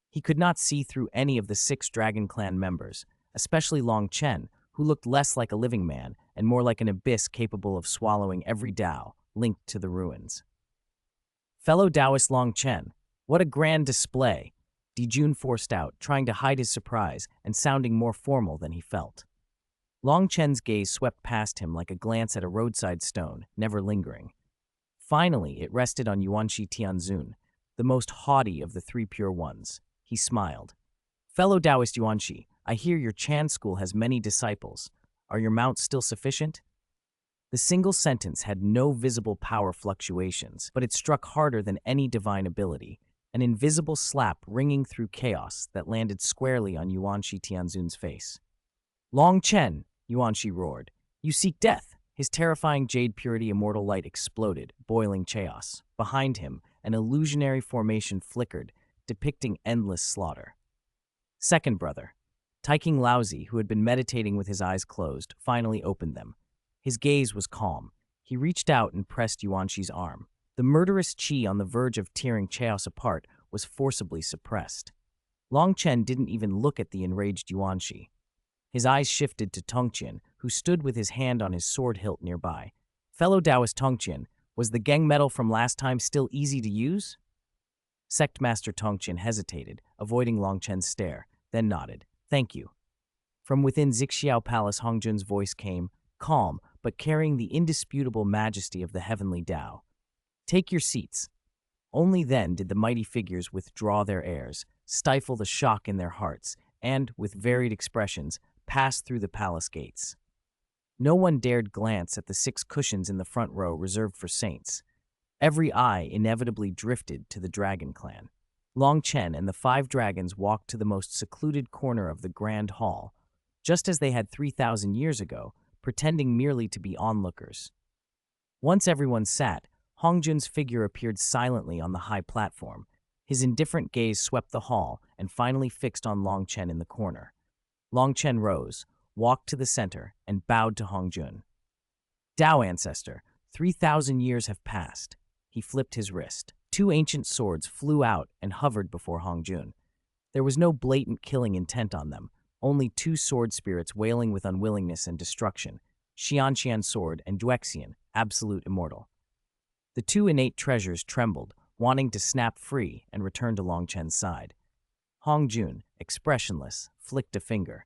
He could not see through any of the 6 Dragon Clan members, especially Long Chen, who looked less like a living man and more like an abyss capable of swallowing every Tao linked to the ruins. Fellow Taoist Long Chen, what a grand display! Dijun forced out, trying to hide his surprise and sounding more formal than he felt. Long Chen's gaze swept past him like a glance at a roadside stone, never lingering. Finally, it rested on Yuanxi Tianzun, the most haughty of the 3 pure ones. He smiled. Fellow Taoist Yuanxi, I hear your Chan school has many disciples. Are your mounts still sufficient? The single sentence had no visible power fluctuations, but it struck harder than any divine ability, an invisible slap ringing through chaos that landed squarely on Yuanxi Tianzun's face. Long Chen, Yuanxi roared. You seek death. His terrifying jade purity immortal light exploded, boiling chaos. Behind him, an illusionary formation flickered, depicting endless slaughter. Second brother, Taiking Laozi, who had been meditating with his eyes closed, finally opened them. His gaze was calm. He reached out and pressed Yuanxi's arm. The murderous qi on the verge of tearing chaos apart was forcibly suppressed. Long Chen didn't even look at the enraged Yuanxi. His eyes shifted to Tongqian, who stood with his hand on his sword hilt nearby. Fellow Taoist Tongqian, was the Geng medal from last time still easy to use? Sect Master Tongqian hesitated, avoiding Long Chen's stare, then nodded. Thank you. From within Xianxia Palace, Hongjun's voice came, calm, but carrying the indisputable majesty of the heavenly Tao. Take your seats. Only then did the mighty figures withdraw their airs, stifle the shock in their hearts, and, with varied expressions, pass through the palace gates. No one dared glance at the 6 cushions in the front row reserved for saints. Every eye inevitably drifted to the Dragon Clan. Long Chen and the 5 dragons walked to the most secluded corner of the Grand Hall, just as they had 3,000 years ago, pretending merely to be onlookers. Once everyone sat, Hongjun's figure appeared silently on the high platform. His indifferent gaze swept the hall and finally fixed on Long Chen in the corner. Long Chen rose, walked to the center, and bowed to Hongjun. Tao ancestor, 3,000 years have passed. He flipped his wrist. 2 ancient swords flew out and hovered before Hongjun. There was no blatant killing intent on them, only 2 sword spirits wailing with unwillingness and destruction, Xianxian sword and Duexian, absolute immortal. The 2 innate treasures trembled, wanting to snap free and return to Long Chen's side. Hongjun, expressionless, flicked a finger.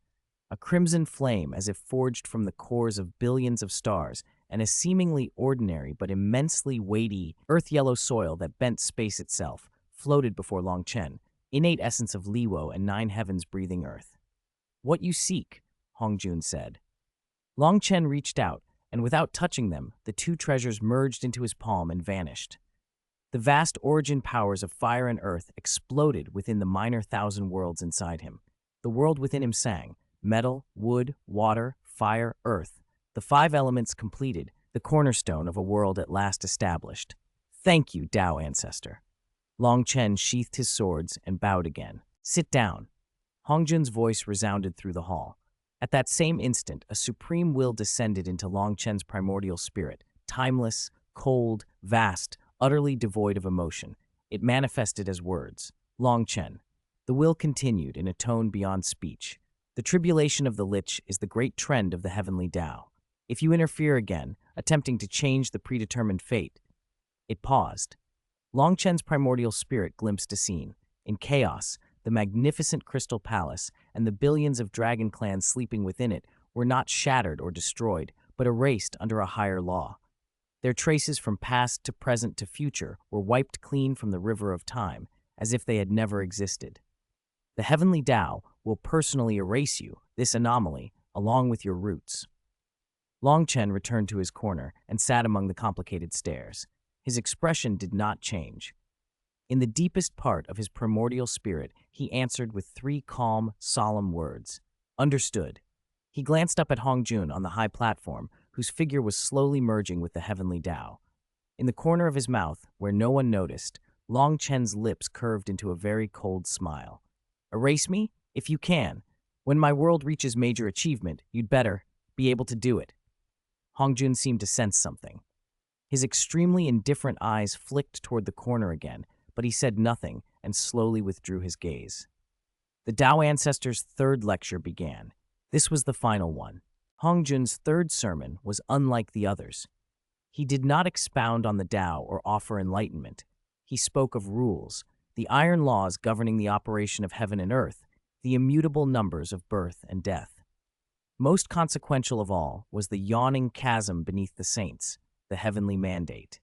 A crimson flame, as if forged from the cores of billions of stars, and a seemingly ordinary but immensely weighty earth-yellow soil that bent space itself, floated before Long Chen, innate essence of Liwo and 9 heavens breathing earth. "What you seek," Hongjun said. Longchen reached out, and without touching them, the two treasures merged into his palm and vanished. The vast origin powers of fire and earth exploded within the minor thousand worlds inside him. The world within him sang, metal, wood, water, fire, earth, the five elements completed, the cornerstone of a world at last established. "Thank you, Tao Ancestor." Long Chen sheathed his swords and bowed again. "Sit down." Hongjun's voice resounded through the hall. At that same instant, a supreme will descended into Long Chen's primordial spirit, timeless, cold, vast, utterly devoid of emotion. It manifested as words. Long Chen. The will continued in a tone beyond speech. "The tribulation of the Lich is the great trend of the heavenly Tao. If you interfere again, attempting to change the predetermined fate..." It paused. Long Chen's primordial spirit glimpsed a scene. In chaos, the magnificent crystal palace and the billions of dragon clans sleeping within it were not shattered or destroyed, but erased under a higher law. Their traces from past to present to future were wiped clean from the river of time, as if they had never existed. The heavenly Tao will personally erase you, this anomaly, along with your roots. Long Chen returned to his corner and sat among the complicated stairs. His expression did not change. In the deepest part of his primordial spirit, he answered with three calm, solemn words. "Understood." He glanced up at Hongjun on the high platform, whose figure was slowly merging with the heavenly Tao. In the corner of his mouth, where no one noticed, Long Chen's lips curved into a very cold smile. "Erase me? If you can. When my world reaches major achievement, you'd better be able to do it." Hongjun seemed to sense something. His extremely indifferent eyes flicked toward the corner again, but he said nothing and slowly withdrew his gaze. The Tao Ancestor's third lecture began. This was the final one. Hongjun's third sermon was unlike the others. He did not expound on the Tao or offer enlightenment. He spoke of rules, the iron laws governing the operation of heaven and earth, the immutable numbers of birth and death. Most consequential of all was the yawning chasm beneath the saints, the heavenly mandate.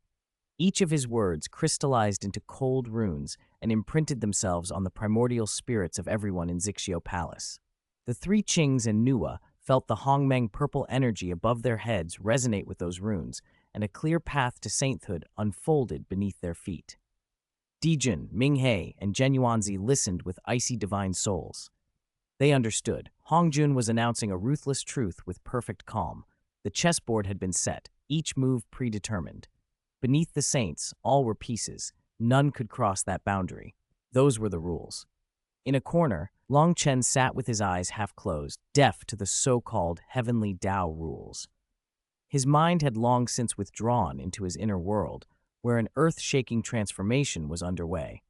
Each of his words crystallized into cold runes and imprinted themselves on the primordial spirits of everyone in Xianxia Palace. The three Qings and Nuwa felt the Honghuang purple energy above their heads resonate with those runes, and a clear path to sainthood unfolded beneath their feet. Dijun, Minghe, and Genuanzi listened with icy divine souls. They understood. Hongjun was announcing a ruthless truth with perfect calm. The chessboard had been set, each move predetermined. Beneath the saints, all were pieces. None could cross that boundary. Those were the rules. In a corner, Long Chen sat with his eyes half closed, deaf to the so-called heavenly Tao rules. His mind had long since withdrawn into his inner world, where an earth-shaking transformation was underway.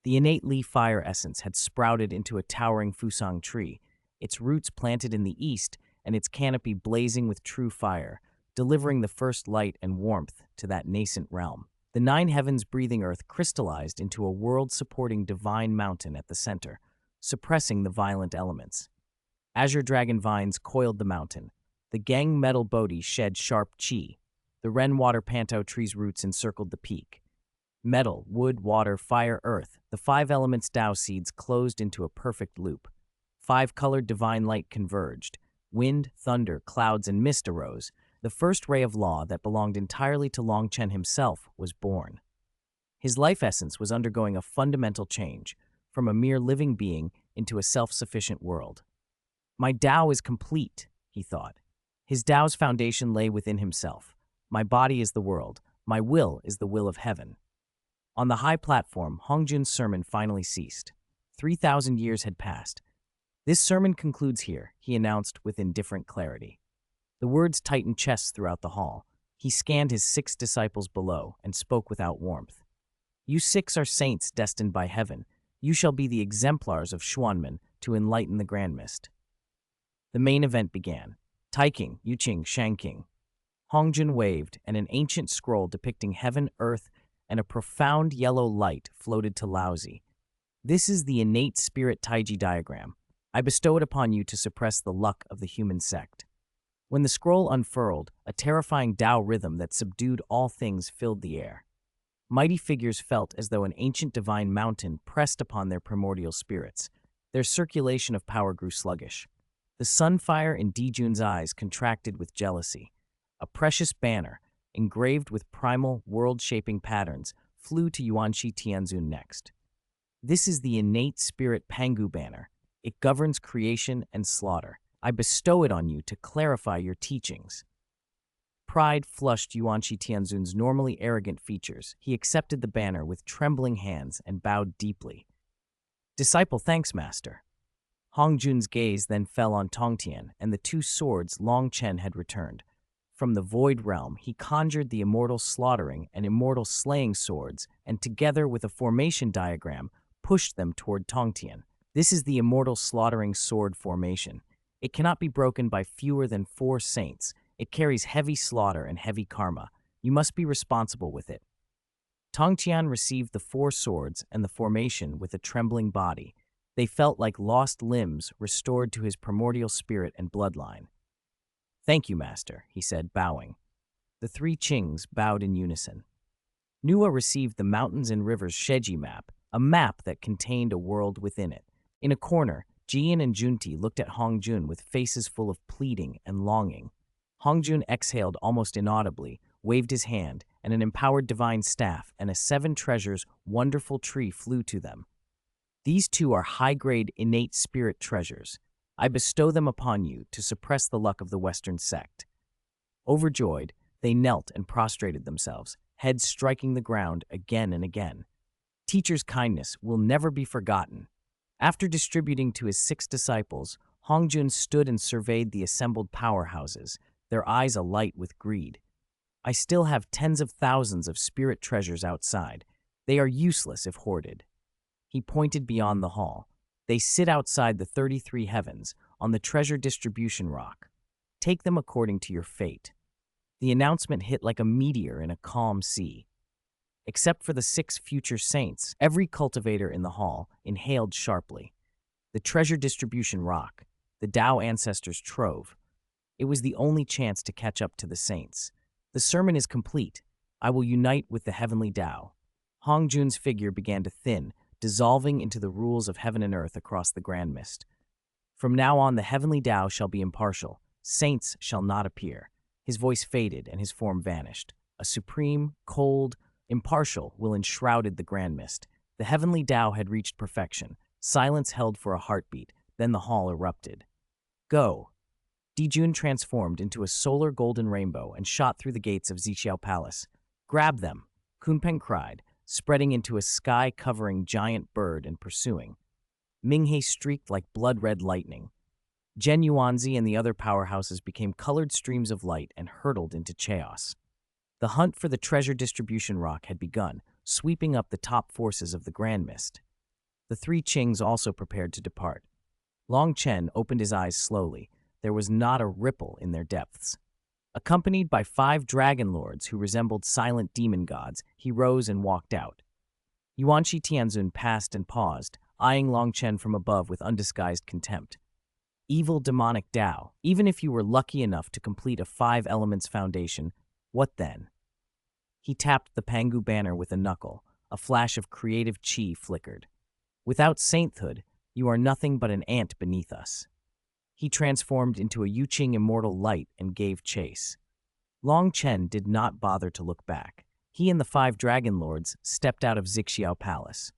The innate Li fire essence had sprouted into a towering Fusang tree, its roots planted in the east and its canopy blazing with true fire, delivering the first light and warmth to that nascent realm. The nine heavens breathing earth crystallized into a world-supporting divine mountain at the center, suppressing the violent elements. Azure dragon vines coiled the mountain. The Geng metal Bodhi shed sharp chi. The Ren water panto tree's roots encircled the peak. Metal, wood, water, fire, earth, the five elements Tao seeds closed into a perfect loop. Five-colored divine light converged. Wind, thunder, clouds, and mist arose. The first ray of law that belonged entirely to Long Chen himself was born. His life essence was undergoing a fundamental change, from a mere living being into a self-sufficient world. "My Tao is complete," he thought. His Tao's foundation lay within himself. "My body is the world. My will is the will of heaven." On the high platform, Hongjun's sermon finally ceased. 3,000 years had passed. "This sermon concludes here," he announced with indifferent clarity. The words tightened chests throughout the hall. He scanned his 6 disciples below and spoke without warmth. "You 6 are saints destined by heaven. You shall be the exemplars of Xuanmen to enlighten the Grand Mist." The main event began. Taiking, Yuqing, Shangqing. Hongjun waved, and an ancient scroll depicting heaven, earth, and a profound yellow light floated to Laozi. "This is the innate spirit Taiji diagram. I bestow it upon you to suppress the luck of the human sect." When the scroll unfurled, a terrifying Tao rhythm that subdued all things filled the air. Mighty figures felt as though an ancient divine mountain pressed upon their primordial spirits. Their circulation of power grew sluggish. The sunfire in Dijun's eyes contracted with jealousy. A precious banner, engraved with primal, world-shaping patterns, flew to Yuanxi Tianzun next. This is the innate spirit Pangu banner. It governs creation and slaughter. I bestow it on you to clarify your teachings. Pride flushed Yuanxi Tianzun's normally arrogant features. He accepted the banner with trembling hands and bowed deeply. Disciple, thanks, master. Hongjun's gaze then fell on Tongtian and the two swords Longchen had returned. From the void realm, he conjured the immortal slaughtering and immortal slaying swords, and together with a formation diagram, pushed them toward Tongtian. This is the immortal slaughtering sword formation. It cannot be broken by fewer than 4 saints. It carries heavy slaughter and heavy karma. You must be responsible with it. Tongtian received the 4 swords and the formation with a trembling body. They felt like lost limbs restored to his primordial spirit and bloodline. Thank you, master, he said, bowing. The 3 Qings bowed in unison. Nuwa received the Mountains and Rivers Sheji map, a map that contained a world within it. In a corner, Jian and Junti looked at Hongjun with faces full of pleading and longing. Hongjun exhaled almost inaudibly, waved his hand, and an empowered divine staff and a 7 treasures wonderful tree flew to them. These 2 are high-grade innate spirit treasures. I bestow them upon you to suppress the luck of the Western sect. Overjoyed, they knelt and prostrated themselves, heads striking the ground again and again. Teacher's kindness will never be forgotten. After distributing to his 6 disciples, Hongjun stood and surveyed the assembled powerhouses, their eyes alight with greed. I still have tens of thousands of spirit treasures outside. They are useless if hoarded. He pointed beyond the hall. They sit outside the 33 heavens, on the treasure distribution rock. Take them according to your fate. The announcement hit like a meteor in a calm sea. Except for the 6 future saints, every cultivator in the hall inhaled sharply. The treasure distribution rock, the Tao ancestors' trove. It was the only chance to catch up to the saints. The sermon is complete. I will unite with the heavenly Tao. Hongjun's figure began to thin, dissolving into the rules of heaven and earth across the grand mist. From now on, the heavenly Tao shall be impartial. Saints shall not appear. His voice faded and his form vanished. A supreme, cold, impartial will enshrouded the grand mist. The heavenly Tao had reached perfection. Silence held for a heartbeat. Then the hall erupted. Go! Dijun transformed into a solar golden rainbow and shot through the gates of Xixiao Palace. Grab them! Kunpeng cried, spreading into a sky-covering giant bird and pursuing. Minghe streaked like blood-red lightning. Zhen Yuanzi and the other powerhouses became colored streams of light and hurtled into chaos. The hunt for the treasure distribution rock had begun, sweeping up the top forces of the Grand Mist. The 3 Qings also prepared to depart. Long Chen opened his eyes slowly. There was not a ripple in their depths. Accompanied by 5 dragon lords who resembled silent demon gods, he rose and walked out. Yuanxi Tianzun passed and paused, eyeing Long Chen from above with undisguised contempt. Evil demonic Tao, even if you were lucky enough to complete a 5 elements foundation, what then? He tapped the Pangu banner with a knuckle. A flash of creative chi flickered. Without sainthood, you are nothing but an ant beneath us. He transformed into a Yuqing immortal light and gave chase. Long Chen did not bother to look back. He and the 5 dragon lords stepped out of Xixiao Palace.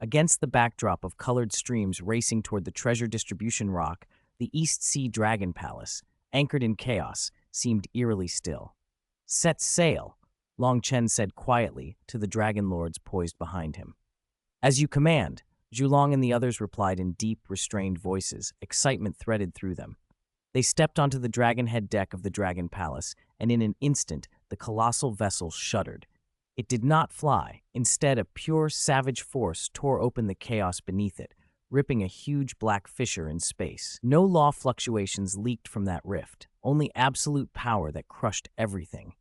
Against the backdrop of colored streams racing toward the treasure distribution rock, the East Sea Dragon Palace, anchored in chaos, seemed eerily still. Set sail, Long Chen said quietly to the dragon lords poised behind him. As you command, Zulong and the others replied in deep, restrained voices. Excitement threaded through them. They stepped onto the dragon head deck of the Dragon Palace, and in an instant, the colossal vessel shuddered. It did not fly. Instead, a pure, savage force tore open the chaos beneath it, ripping a huge black fissure in space. No law fluctuations leaked from that rift, only absolute power that crushed everything.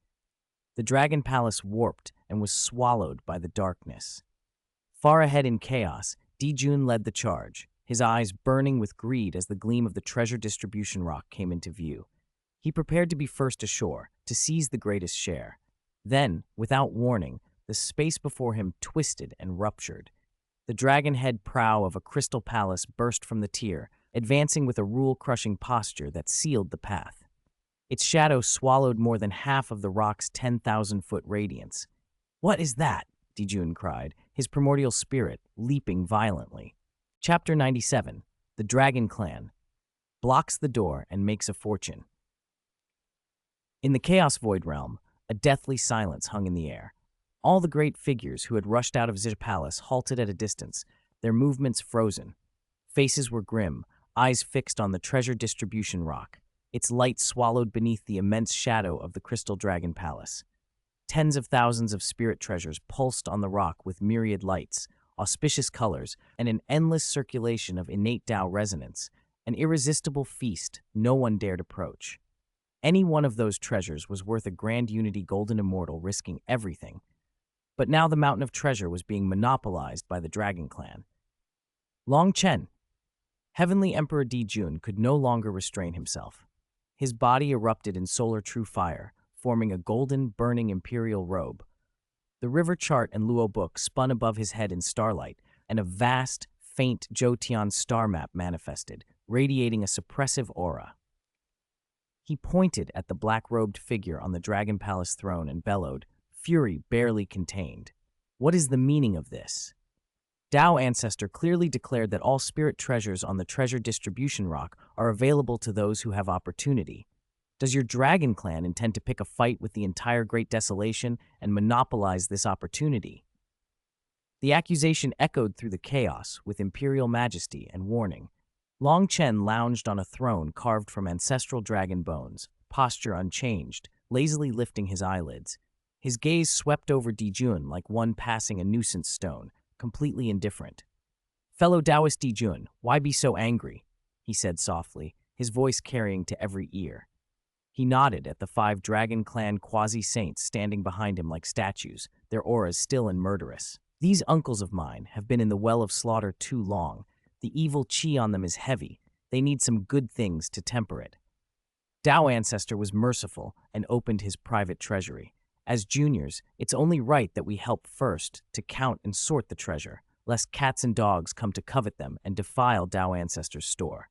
The Dragon Palace warped and was swallowed by the darkness. Far ahead in chaos, Dijun led the charge, his eyes burning with greed as the gleam of the treasure distribution rock came into view. He prepared to be first ashore, to seize the greatest share. Then, without warning, the space before him twisted and ruptured. The dragon-head prow of a crystal palace burst from the tier, advancing with a rule-crushing posture that sealed the path. Its shadow swallowed more than half of the rock's 10,000-foot radiance. "What is that?" Dijun cried, his primordial spirit leaping violently. Chapter 97, The Dragon Clan, blocks the door and makes a fortune. In the Chaos Void Realm, a deathly silence hung in the air. All the great figures who had rushed out of Zhizh Palace halted at a distance, their movements frozen. Faces were grim, eyes fixed on the treasure distribution rock, its light swallowed beneath the immense shadow of the Crystal Dragon Palace. Tens of thousands of spirit treasures pulsed on the rock with myriad lights, auspicious colors, and an endless circulation of innate Tao resonance, an irresistible feast no one dared approach. Any one of those treasures was worth a Grand Unity Golden Immortal risking everything. But now the mountain of treasure was being monopolized by the Dragon Clan. Longchen, Heavenly Emperor Dijun, could no longer restrain himself. His body erupted in solar true fire, forming a golden, burning imperial robe. The river chart and Luo book spun above his head in starlight, and a vast, faint Jotian star map manifested, radiating a suppressive aura. He pointed at the black-robed figure on the Dragon Palace throne and bellowed, fury barely contained. "What is the meaning of this?" Tao Ancestor clearly declared that all spirit treasures on the treasure distribution rock are available to those who have opportunity. Does your Dragon Clan intend to pick a fight with the entire Great Desolation and monopolize this opportunity? The accusation echoed through the chaos with imperial majesty and warning. Longchen lounged on a throne carved from ancestral dragon bones, posture unchanged, lazily lifting his eyelids. His gaze swept over Dijun like one passing a nuisance stone, completely indifferent. "Fellow Taoist Dijun, why be so angry?" he said softly, his voice carrying to every ear. He nodded at the 5 Dragon Clan quasi-saints standing behind him like statues, their auras still and murderous. "These uncles of mine have been in the well of slaughter too long. The evil chi on them is heavy. They need some good things to temper it." Tao Ancestor was merciful and opened his private treasury. "As juniors, it's only right that we help first to count and sort the treasure, lest cats and dogs come to covet them and defile Tao Ancestor's store."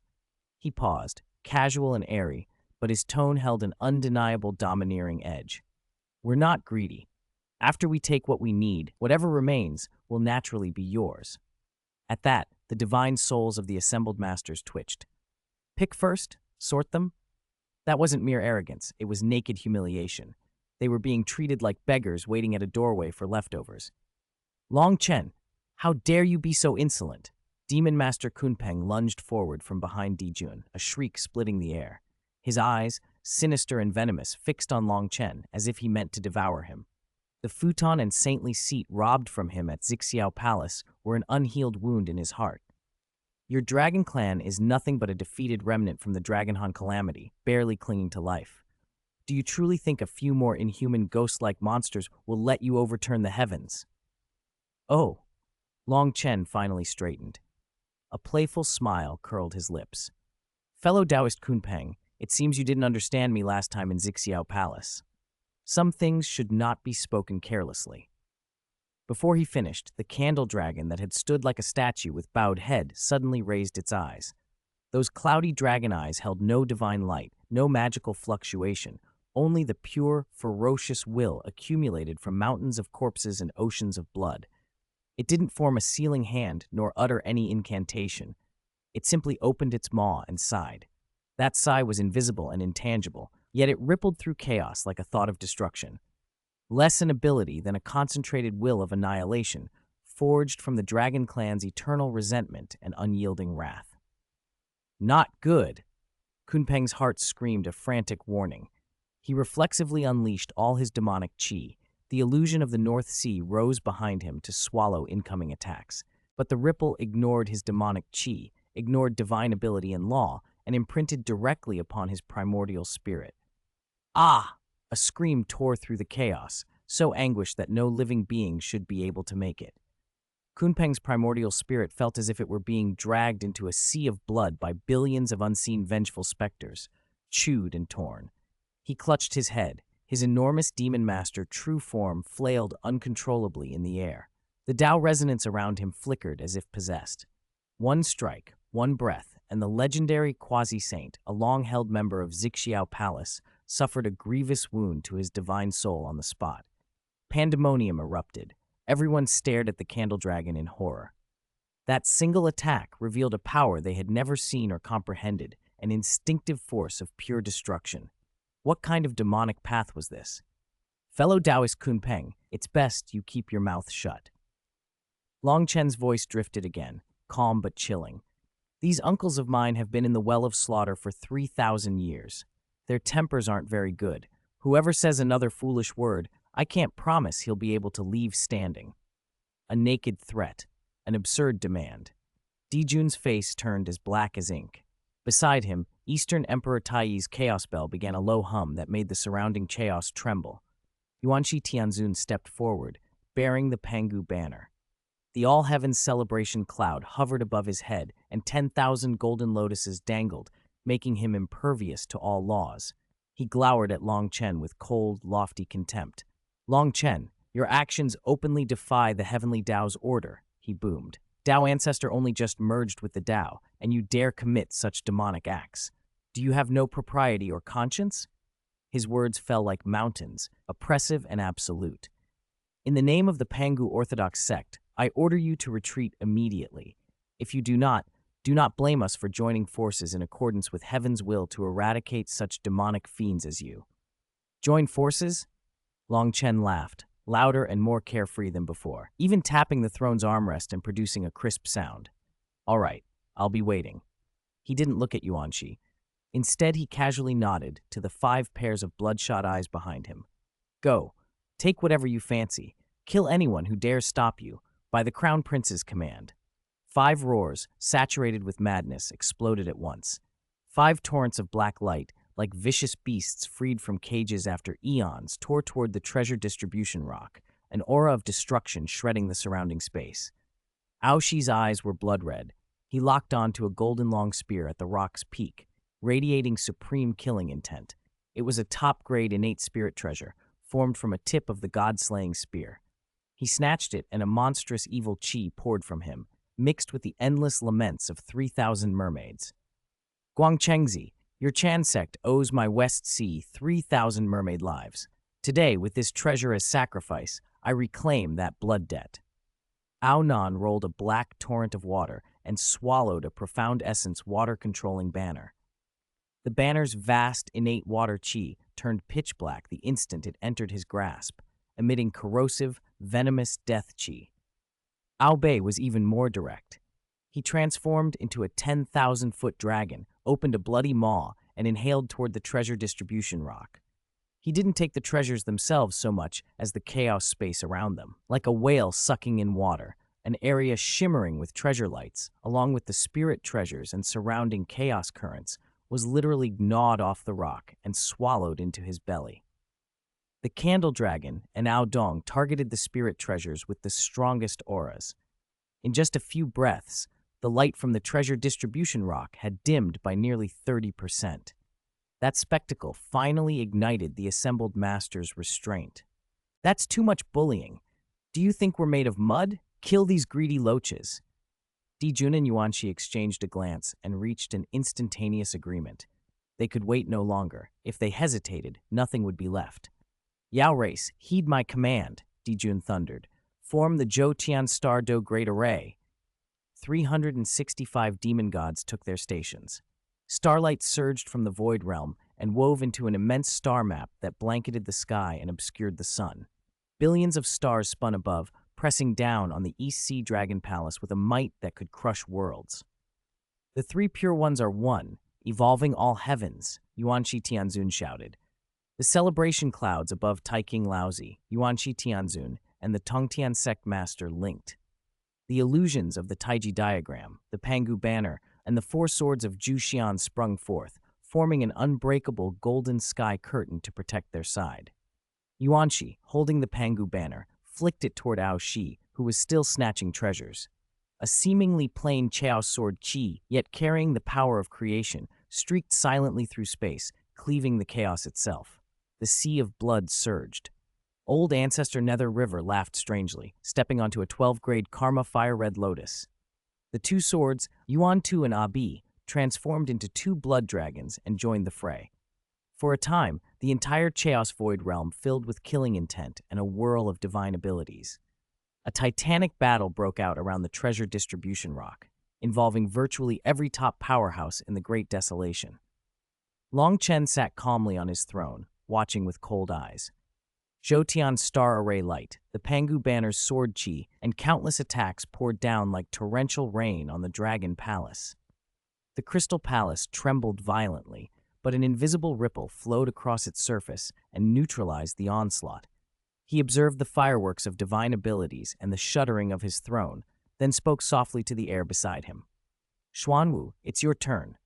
He paused, casual and airy, but his tone held an undeniable domineering edge. "We're not greedy. After we take what we need, whatever remains will naturally be yours." At that, the divine souls of the assembled masters twitched. Pick first? Sort them? That wasn't mere arrogance, it was naked humiliation. They were being treated like beggars waiting at a doorway for leftovers. "Longchen, how dare you be so insolent?" Demon Master Kunpeng lunged forward from behind Dijun, a shriek splitting the air. His eyes, sinister and venomous, fixed on Longchen as if he meant to devour him. The futon and saintly seat robbed from him at Xianxia Palace were an unhealed wound in his heart. "Your Dragon Clan is nothing but a defeated remnant from the Dragonhan calamity, barely clinging to life. Do you truly think a few more inhuman ghost-like monsters will let you overturn the heavens?" "Oh." Longchen finally straightened. A playful smile curled his lips. "Fellow Taoist Kunpeng, it seems you didn't understand me last time in Xianxia Palace. Some things should not be spoken carelessly." Before he finished, the candle dragon that had stood like a statue with bowed head suddenly raised its eyes. Those cloudy dragon eyes held no divine light, no magical fluctuation, only the pure, ferocious will accumulated from mountains of corpses and oceans of blood. It didn't form a sealing hand nor utter any incantation. It simply opened its maw and sighed. That sigh was invisible and intangible, yet it rippled through chaos like a thought of destruction. Less an ability than a concentrated will of annihilation, forged from the Dragon Clan's eternal resentment and unyielding wrath. "Not good!" Kunpeng's heart screamed a frantic warning. He reflexively unleashed all his demonic chi. The illusion of the North Sea rose behind him to swallow incoming attacks. But the ripple ignored his demonic chi, ignored divine ability and law, and imprinted directly upon his primordial spirit. "Ah!" A scream tore through the chaos, so anguished that no living being should be able to make it. Kunpeng's primordial spirit felt as if it were being dragged into a sea of blood by billions of unseen vengeful specters, chewed and torn. He clutched his head. His enormous demon master true form flailed uncontrollably in the air. The Tao resonance around him flickered as if possessed. One strike, one breath, and the legendary quasi-saint, a long-held member of Xianxia Palace, suffered a grievous wound to his divine soul on the spot. Pandemonium erupted. Everyone stared at the candle dragon in horror. That single attack revealed a power they had never seen or comprehended, an instinctive force of pure destruction. What kind of demonic path was this? Fellow Taoist Kunpeng, it's best you keep your mouth shut. Long Chen's voice drifted again, calm but chilling. These uncles of mine have been in the well of slaughter for 3,000 years. Their tempers aren't very good. Whoever says another foolish word, I can't promise he'll be able to leave standing. A naked threat, an absurd demand. Dijun's face turned as black as ink. Beside him, Eastern Emperor Taiyi's chaos bell began a low hum that made the surrounding chaos tremble. Yuanshi Tianzun stepped forward, bearing the Pangu banner. The all-heavens celebration cloud hovered above his head, and 10,000 golden lotuses dangled, making him impervious to all laws. He glowered at Long Chen with cold, lofty contempt. Long Chen, your actions openly defy the heavenly Tao's order, he boomed. Tao ancestor only just merged with the Tao, and you dare commit such demonic acts. Do you have no propriety or conscience? His words fell like mountains, oppressive and absolute. In the name of the Pangu Orthodox sect, I order you to retreat immediately. If you do not blame us for joining forces in accordance with heaven's will to eradicate such demonic fiends as you. Join forces? Long Chen laughed, louder and more carefree than before, even tapping the throne's armrest and producing a crisp sound. All right, I'll be waiting. He didn't look at Yuanshi. Instead, he casually nodded to the 5 pairs of bloodshot eyes behind him. Go, take whatever you fancy, kill anyone who dares stop you, by the Crown Prince's command. 5 roars, saturated with madness, exploded at once. 5 torrents of black light, like vicious beasts freed from cages after eons, tore toward the treasure distribution rock, an aura of destruction shredding the surrounding space. Aoshi's eyes were blood red. He locked on to a golden long spear at the rock's peak, radiating supreme killing intent. It was a top-grade innate spirit treasure, formed from a tip of the god-slaying spear. He snatched it, and a monstrous evil chi poured from him, mixed with the endless laments of 3,000 mermaids. Guangchengzi, your Chan sect owes my West Sea 3,000 mermaid lives. Today, with this treasure as sacrifice, I reclaim that blood debt. Ao Nan rolled a black torrent of water and swallowed a profound essence water-controlling banner. The banner's vast, innate water chi turned pitch black the instant it entered his grasp, emitting corrosive, venomous death chi. Ao Bei was even more direct. He transformed into a 10,000-foot dragon, opened a bloody maw, and inhaled toward the treasure distribution rock. He didn't take the treasures themselves so much as the chaos space around them. Like a whale sucking in water, an area shimmering with treasure lights, along with the spirit treasures and surrounding chaos currents, was literally gnawed off the rock and swallowed into his belly. The candle dragon and Ao Dong targeted the spirit treasures with the strongest auras. In just a few breaths, the light from the treasure distribution rock had dimmed by nearly 30%. That spectacle finally ignited the assembled master's restraint. That's too much bullying. Do you think we're made of mud? Kill these greedy loaches. Dijun and Yuanshi exchanged a glance and reached an instantaneous agreement. They could wait no longer. If they hesitated, nothing would be left. Yao Race, heed my command, Dijun thundered. Form the Zhou Tian Star Do Great Array. 365 demon gods took their stations. Starlight surged from the void realm and wove into an immense star map that blanketed the sky and obscured the sun. Billions of stars spun above, pressing down on the East Sea Dragon Palace with a might that could crush worlds. The 3 pure ones are one, evolving all heavens, Yuanshi Tianzun shouted. The celebration clouds above Taiking Laozi, Yuanshi Tianzun, and the Tongtian sect master linked. The illusions of the Taiji diagram, the Pangu banner, and the 4 swords of Zhu Xian sprung forth, forming an unbreakable golden sky curtain to protect their side. Yuanshi, holding the Pangu banner, flicked it toward Ao Shi, who was still snatching treasures. A seemingly plain Chao sword chi, yet carrying the power of creation, streaked silently through space, cleaving the chaos itself. The sea of blood surged. Old Ancestor Nether River laughed strangely, stepping onto a 12th-grade Karma Fire-Red Lotus. The two swords, Yuan Tu and Abi, transformed into two blood dragons and joined the fray. For a time, the entire Chaos Void realm filled with killing intent and a whirl of divine abilities. A titanic battle broke out around the treasure distribution rock, involving virtually every top powerhouse in the Great Desolation. Longchen sat calmly on his throne, watching with cold eyes. Zhoutian's star array light, the Pangu banner's sword chi, and countless attacks poured down like torrential rain on the Dragon Palace. The Crystal Palace trembled violently, but an invisible ripple flowed across its surface and neutralized the onslaught. He observed the fireworks of divine abilities and the shuddering of his throne, then spoke softly to the air beside him. "Xuanwu, it's your turn."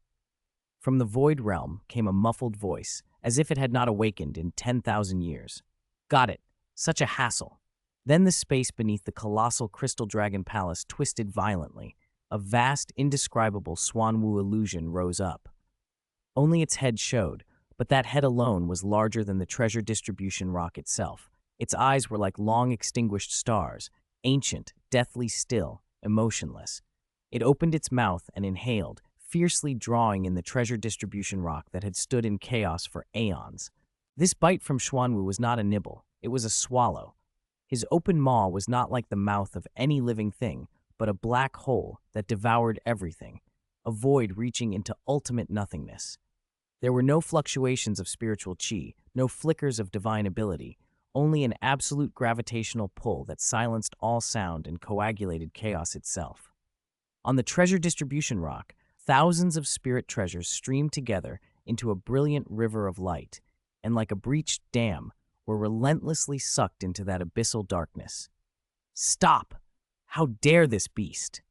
From the Void Realm came a muffled voice, as if it had not awakened in 10,000 years. "Got it. Such a hassle." Then the space beneath the colossal Crystal Dragon Palace twisted violently. A vast, indescribable Xuanwu illusion rose up. Only its head showed, but that head alone was larger than the treasure distribution rock itself. Its eyes were like long extinguished stars, ancient, deathly still, emotionless. It opened its mouth and inhaled, fiercely drawing in the treasure distribution rock that had stood in chaos for aeons. This bite from Xuanwu was not a nibble, it was a swallow. His open maw was not like the mouth of any living thing, but a black hole that devoured everything, a void reaching into ultimate nothingness. There were no fluctuations of spiritual chi, no flickers of divine ability, only an absolute gravitational pull that silenced all sound and coagulated chaos itself. On the treasure distribution rock, thousands of spirit treasures streamed together into a brilliant river of light, and like a breached dam, were relentlessly sucked into that abyssal darkness. "Stop! How dare this beast!"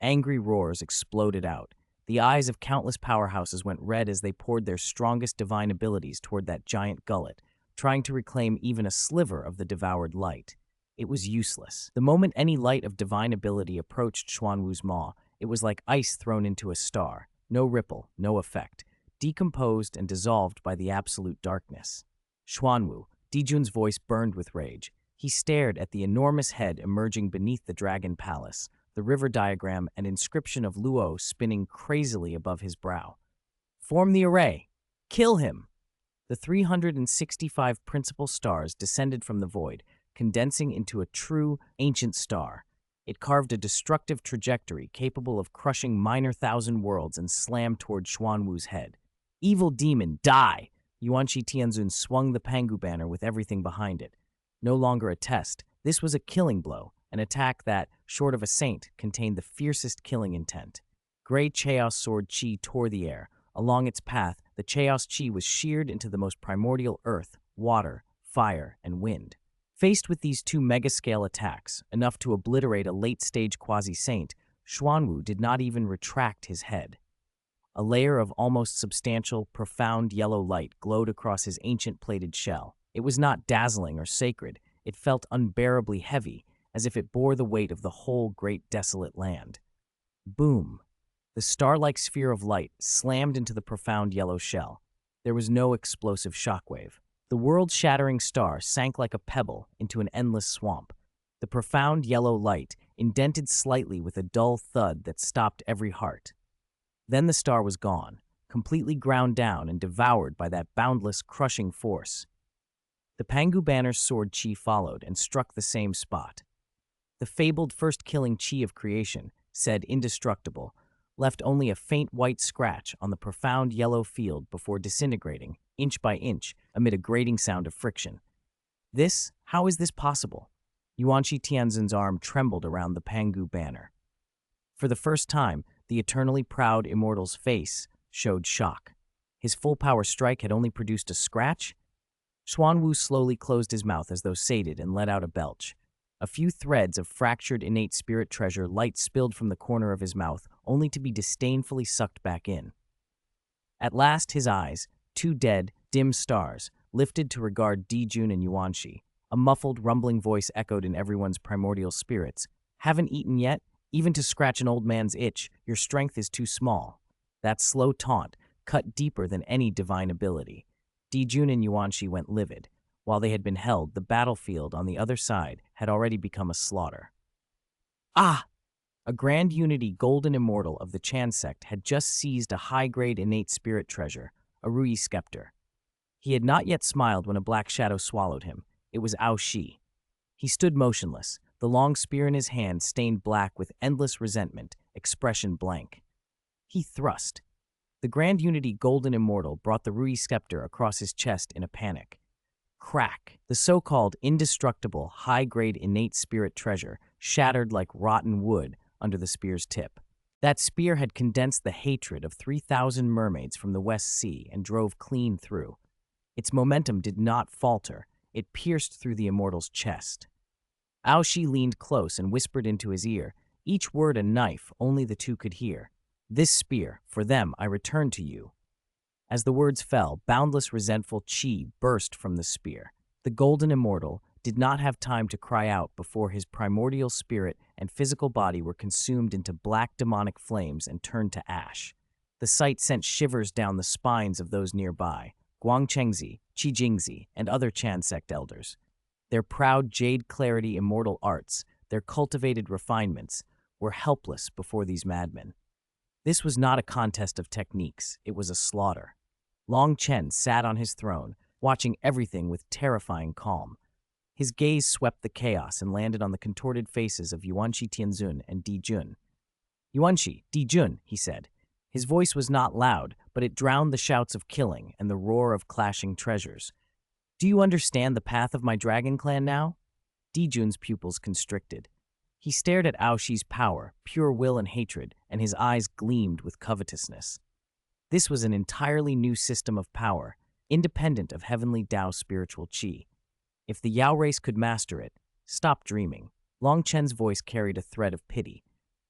Angry roars exploded out. The eyes of countless powerhouses went red as they poured their strongest divine abilities toward that giant gullet, trying to reclaim even a sliver of the devoured light. It was useless. The moment any light of divine ability approached Xuanwu's maw, it was like ice thrown into a star. No ripple, no effect. Decomposed and dissolved by the absolute darkness. "Xuanwu," Dijun's voice burned with rage. He stared at the enormous head emerging beneath the Dragon Palace, the river diagram and inscription of Luo spinning crazily above his brow. "Form the array! Kill him!" The 365 principal stars descended from the void, condensing into a true, ancient star. It carved a destructive trajectory capable of crushing minor thousand worlds and slammed toward Xuanwu's head. "Evil demon, die!" Yuanqi Tianzun swung the Pangu banner with everything behind it. No longer a test, this was a killing blow, an attack that, short of a saint, contained the fiercest killing intent. Gray Chaos Sword Chi tore the air. Along its path, the Chaos Chi was sheared into the most primordial earth, water, fire, and wind. Faced with these two mega-scale attacks, enough to obliterate a late-stage quasi-saint, Xuanwu did not even retract his head. A layer of almost substantial, profound yellow light glowed across his ancient plated shell. It was not dazzling or sacred, it felt unbearably heavy, as if it bore the weight of the whole great desolate land. Boom! The star-like sphere of light slammed into the profound yellow shell. There was no explosive shockwave. The world-shattering star sank like a pebble into an endless swamp. The profound yellow light indented slightly with a dull thud that stopped every heart. Then the star was gone, completely ground down and devoured by that boundless, crushing force. The Pangu banner's sword chi followed and struck the same spot. The fabled first killing chi of creation, said indestructible, left only a faint white scratch on the profound yellow field before disintegrating, inch by inch, amid a grating sound of friction. How is this possible? Yuanqi Tianzun's arm trembled around the Pangu banner. For the first time, the eternally proud immortal's face showed shock. His full-power strike had only produced a scratch? Xuanwu slowly closed his mouth as though sated and let out a belch. A few threads of fractured innate spirit treasure light spilled from the corner of his mouth, only to be disdainfully sucked back in. At last his eyes, two dead, dim stars, lifted to regard Dijun and Yuanqi. A muffled, rumbling voice echoed in everyone's primordial spirits. "Haven't eaten yet? Even to scratch an old man's itch, your strength is too small." That slow taunt cut deeper than any divine ability. Dijun and Yuanqi went livid. While they had been held, the battlefield on the other side had already become a slaughter. Ah! A Grand Unity Golden Immortal of the Chan sect had just seized a high-grade innate spirit treasure, a Rui scepter. He had not yet smiled when a black shadow swallowed him. It was Ao Shi. He stood motionless, the long spear in his hand stained black with endless resentment, expression blank. He thrust. The Grand Unity Golden Immortal brought the Rui scepter across his chest in a panic. Crack! The so-called indestructible, high-grade innate spirit treasure shattered like rotten wood under the spear's tip. That spear had condensed the hatred of 3,000 mermaids from the West Sea and drove clean through. Its momentum did not falter. It pierced through the immortal's chest. Ao Shi leaned close and whispered into his ear, each word a knife only the two could hear. "This spear, for them I return to you." As the words fell, boundless resentful chi burst from the spear. The golden immortal did not have time to cry out before his primordial spirit and physical body were consumed into black demonic flames and turned to ash. The sight sent shivers down the spines of those nearby, Guangchengzi, Qijingzi, and other Chan sect elders. Their proud jade clarity immortal arts, their cultivated refinements, were helpless before these madmen. This was not a contest of techniques, it was a slaughter. Long Chen sat on his throne, watching everything with terrifying calm. His gaze swept the chaos and landed on the contorted faces of Yuanqi Tianzun and Di Jun. "Yuanqi, Di Jun," he said. His voice was not loud, but it drowned the shouts of killing and the roar of clashing treasures. "Do you understand the path of my dragon clan now?" Di Jun's pupils constricted. He stared at Ao Shi's power, pure will and hatred, and his eyes gleamed with covetousness. This was an entirely new system of power, independent of heavenly Tao spiritual qi. If the Yao race could master it, stop dreaming. Long Chen's voice carried a thread of pity.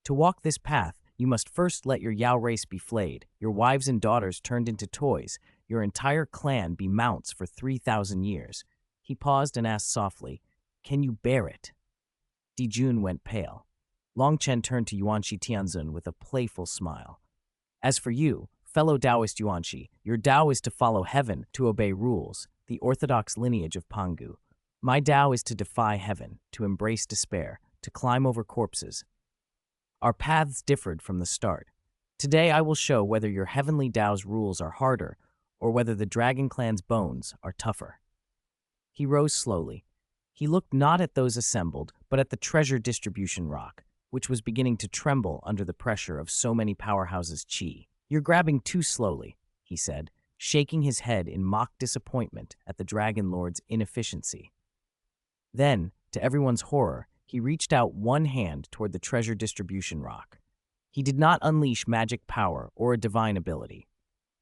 To walk this path, you must first let your Yao race be flayed, your wives and daughters turned into toys, your entire clan be mounts for 3,000 years. He paused and asked softly, "Can you bear it?" Di Jun went pale. Long Chen turned to Yuanqi Tianzun with a playful smile. "As for you, fellow Taoist Yuanqi, your Tao is to follow heaven, to obey rules, the orthodox lineage of Pangu. My Tao is to defy heaven, to embrace despair, to climb over corpses. Our paths differed from the start. Today I will show whether your heavenly Tao's rules are harder or whether the Dragon Clan's bones are tougher." He rose slowly. He looked not at those assembled, but at the treasure distribution rock, which was beginning to tremble under the pressure of so many powerhouses' chi. "You're grabbing too slowly," he said, shaking his head in mock disappointment at the Dragon Lord's inefficiency. Then, to everyone's horror, he reached out one hand toward the treasure distribution rock. He did not unleash magic power or a divine ability.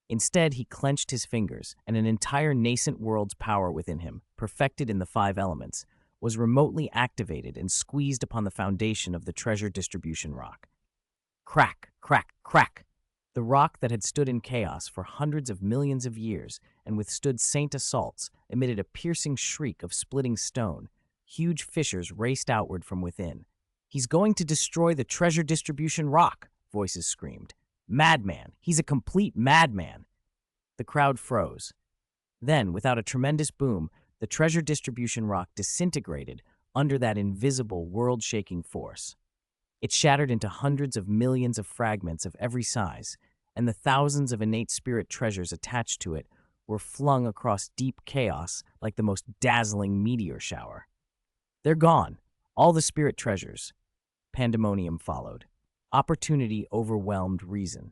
Instead, he clenched his fingers, and an entire nascent world's power within him, perfected in the 5 elements, was remotely activated and squeezed upon the foundation of the treasure distribution rock. Crack, crack, crack! The rock that had stood in chaos for hundreds of millions of years and withstood saint assaults emitted a piercing shriek of splitting stone. Huge fissures raced outward from within. "He's going to destroy the treasure distribution rock," voices screamed. "Madman! He's a complete madman!" The crowd froze. Then, without a tremendous boom, the treasure distribution rock disintegrated under that invisible, world-shaking force. It shattered into hundreds of millions of fragments of every size, and the thousands of innate spirit treasures attached to it were flung across deep chaos like the most dazzling meteor shower. "They're gone, all the spirit treasures." Pandemonium followed. Opportunity overwhelmed reason.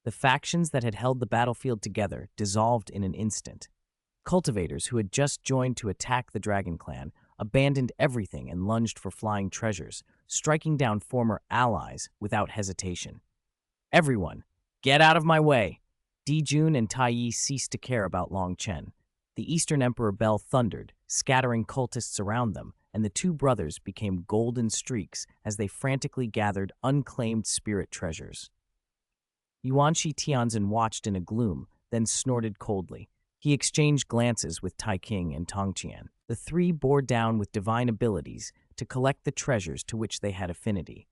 The factions that had held the battlefield together dissolved in an instant. Cultivators who had just joined to attack the Dragon Clan abandoned everything and lunged for flying treasures, striking down former allies without hesitation. "Everyone, get out of my way!" Di Jun and Tai Yi ceased to care about Long Chen. The Eastern Emperor bell thundered, scattering cultists around them, and the two brothers became golden streaks as they frantically gathered unclaimed spirit treasures. Yuanqi Tianzun watched in a gloom, then snorted coldly. He exchanged glances with Tai King and Tongqian. The three bore down with divine abilities to collect the treasures to which they had affinity.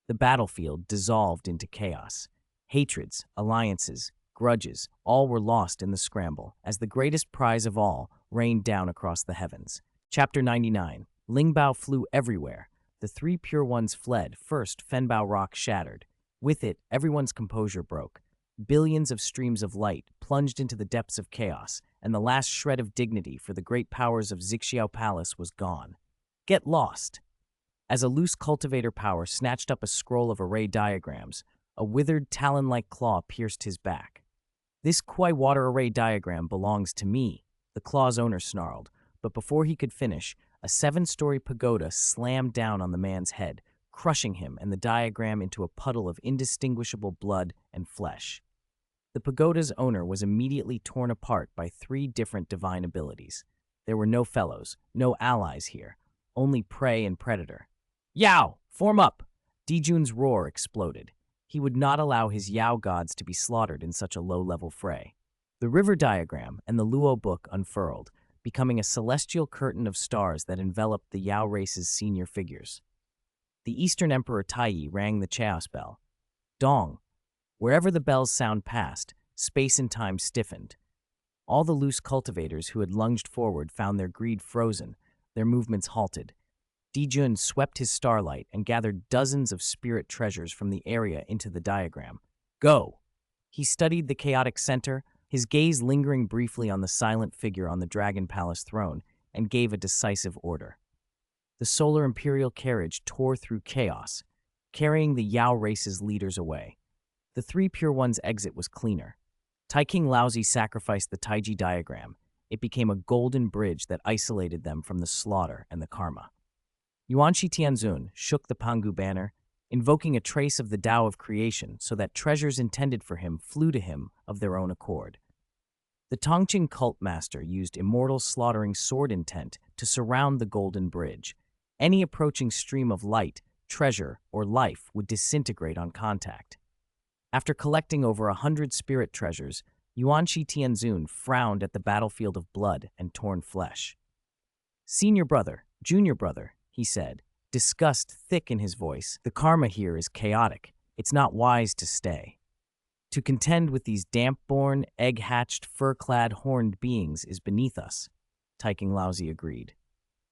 The battlefield dissolved into chaos. Hatreds, alliances, grudges, all were lost in the scramble, as the greatest prize of all rained down across the heavens. Chapter 99. Lingbao flew everywhere. The three pure ones fled. First, Fenbao Rock shattered. With it, everyone's composure broke. Billions of streams of light plunged into the depths of chaos, and the last shred of dignity for the great powers of Xianxia Palace was gone. Get lost! As a loose cultivator power snatched up a scroll of array diagrams, a withered talon-like claw pierced his back. This Kuai water array diagram belongs to me, the claw's owner snarled, but before he could finish, a 7-story pagoda slammed down on the man's head, crushing him and the diagram into a puddle of indistinguishable blood and flesh. The pagoda's owner was immediately torn apart by 3 different divine abilities. There were no fellows, no allies here, only prey and predator. Yao! Form up! Dijun's roar exploded. He would not allow his Yao gods to be slaughtered in such a low-level fray. The river diagram and the Luo book unfurled, becoming a celestial curtain of stars that enveloped the Yao race's senior figures. The Eastern Emperor Taiyi rang the chaos bell. Dong! Wherever the bell's sound passed, space and time stiffened. All the loose cultivators who had lunged forward found their greed frozen, their movements halted. Dijun swept his starlight and gathered dozens of spirit treasures from the area into the diagram. Go! He studied the chaotic center, his gaze lingering briefly on the silent figure on the Dragon Palace throne, and gave a decisive order. The solar imperial carriage tore through chaos, carrying the Yao race's leaders away. The 3 pure ones' exit was cleaner. Tai King Laozi sacrificed the Taiji diagram. It became a golden bridge that isolated them from the slaughter and the karma. Yuanshi Tianzun shook the Pangu banner, invoking a trace of the Tao of creation so that treasures intended for him flew to him of their own accord. The Tongqing cult master used immortal slaughtering sword intent to surround the golden bridge. Any approaching stream of light, treasure, or life would disintegrate on contact. After collecting over 100 spirit treasures, Yuanshi Tianzun frowned at the battlefield of blood and torn flesh. Senior brother, junior brother, he said, disgust thick in his voice. The karma here is chaotic. It's not wise to stay. To contend with these damp-born, egg-hatched, fur-clad, horned beings is beneath us, Tai King Laozi agreed.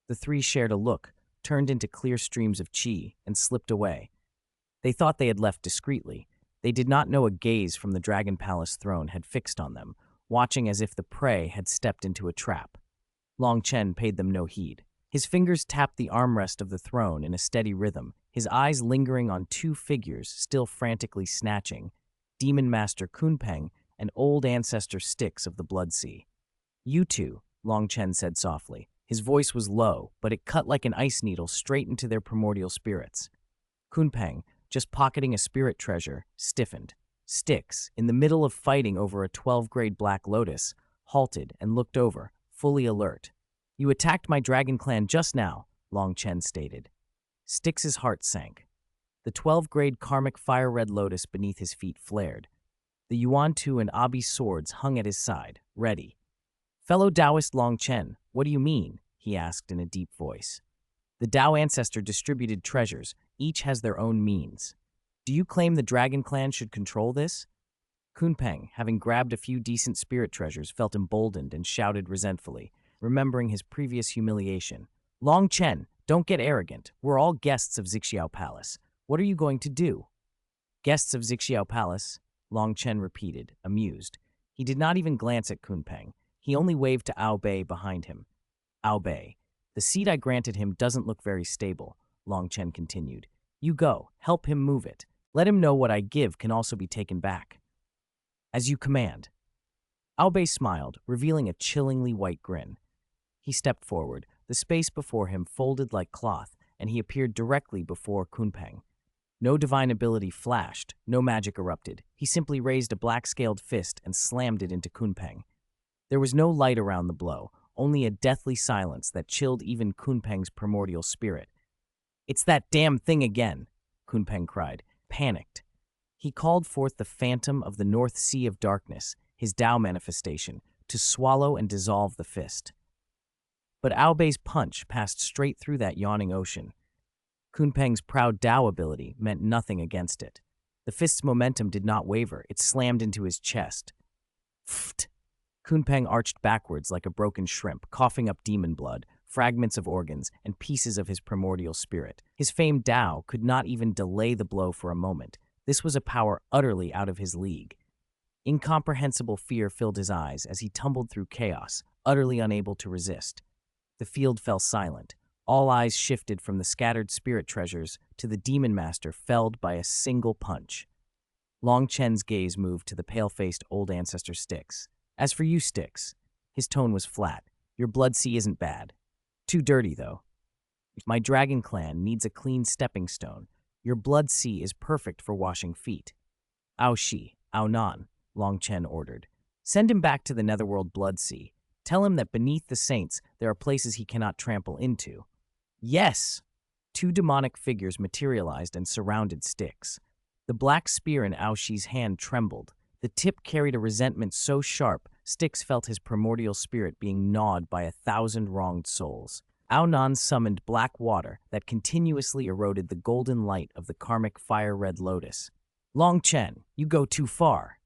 The 3 shared a look, turned into clear streams of qi, and slipped away. They thought they had left discreetly. They did not know a gaze from the Dragon Palace throne had fixed on them, watching as if the prey had stepped into a trap. Long Chen paid them no heed. His fingers tapped the armrest of the throne in a steady rhythm, his eyes lingering on 2 figures still frantically snatching, Demon Master Kunpeng and Old Ancestor Styx of the Blood Sea. You 2, Long Chen said softly. His voice was low, but it cut like an ice needle straight into their primordial spirits. Kunpeng, just pocketing a spirit treasure, stiffened. Styx, in the middle of fighting over a 12-grade Black Lotus, halted and looked over, fully alert. You attacked my dragon clan just now, Long Chen stated. Styx's heart sank. The 12-grade karmic fire-red lotus beneath his feet flared. The Yuan Tu and Abi swords hung at his side, ready. Fellow Taoist Long Chen, what do you mean? He asked in a deep voice. The Tao ancestor distributed treasures. Each has their own means. Do you claim the Dragon Clan should control this? Kunpeng, having grabbed a few decent spirit treasures, felt emboldened and shouted resentfully, remembering his previous humiliation. Long Chen, don't get arrogant. We're all guests of Xianxia Palace. What are you going to do? Guests of Xianxia Palace, Long Chen repeated, amused. He did not even glance at Kunpeng. He only waved to Ao Bei behind him. Ao Bei, the seat I granted him doesn't look very stable, Long Chen continued. You go, help him move it. Let him know what I give can also be taken back. As you command. Ao Bei smiled, revealing a chillingly white grin. He stepped forward, the space before him folded like cloth, and he appeared directly before Kunpeng. No divine ability flashed, no magic erupted. He simply raised a black-scaled fist and slammed it into Kunpeng. There was no light around the blow, only a deathly silence that chilled even Kunpeng's primordial spirit. It's that damn thing again, Kunpeng cried, panicked. He called forth the phantom of the North Sea of Darkness, his Tao manifestation, to swallow and dissolve the fist. But Ao Bei's punch passed straight through that yawning ocean. Kunpeng's proud Tao ability meant nothing against it. The fist's momentum did not waver. It slammed into his chest. Pfft! Kunpeng arched backwards like a broken shrimp, coughing up demon blood, fragments of organs, and pieces of his primordial spirit. His famed Tao could not even delay the blow for a moment. This was a power utterly out of his league. Incomprehensible fear filled his eyes as he tumbled through chaos, utterly unable to resist. The field fell silent. All eyes shifted from the scattered spirit treasures to the demon master felled by a single punch. Long Chen's gaze moved to the pale-faced old ancestor Styx. As for you, Styx, his tone was flat. Your blood sea isn't bad. Too dirty, though. My dragon clan needs a clean stepping stone. Your blood sea is perfect for washing feet. Ao Shi, Ao Nan, Long Chen ordered. Send him back to the netherworld blood sea. Tell him that beneath the saints there are places he cannot trample into. Yes! Two demonic figures materialized and surrounded Styx. The black spear in Ao Shi's hand trembled. The tip carried a resentment so sharp, Styx felt his primordial spirit being gnawed by 1,000 wronged souls. Ao Nan summoned black water that continuously eroded the golden light of the karmic fire-red lotus. Long Chen, you go too far!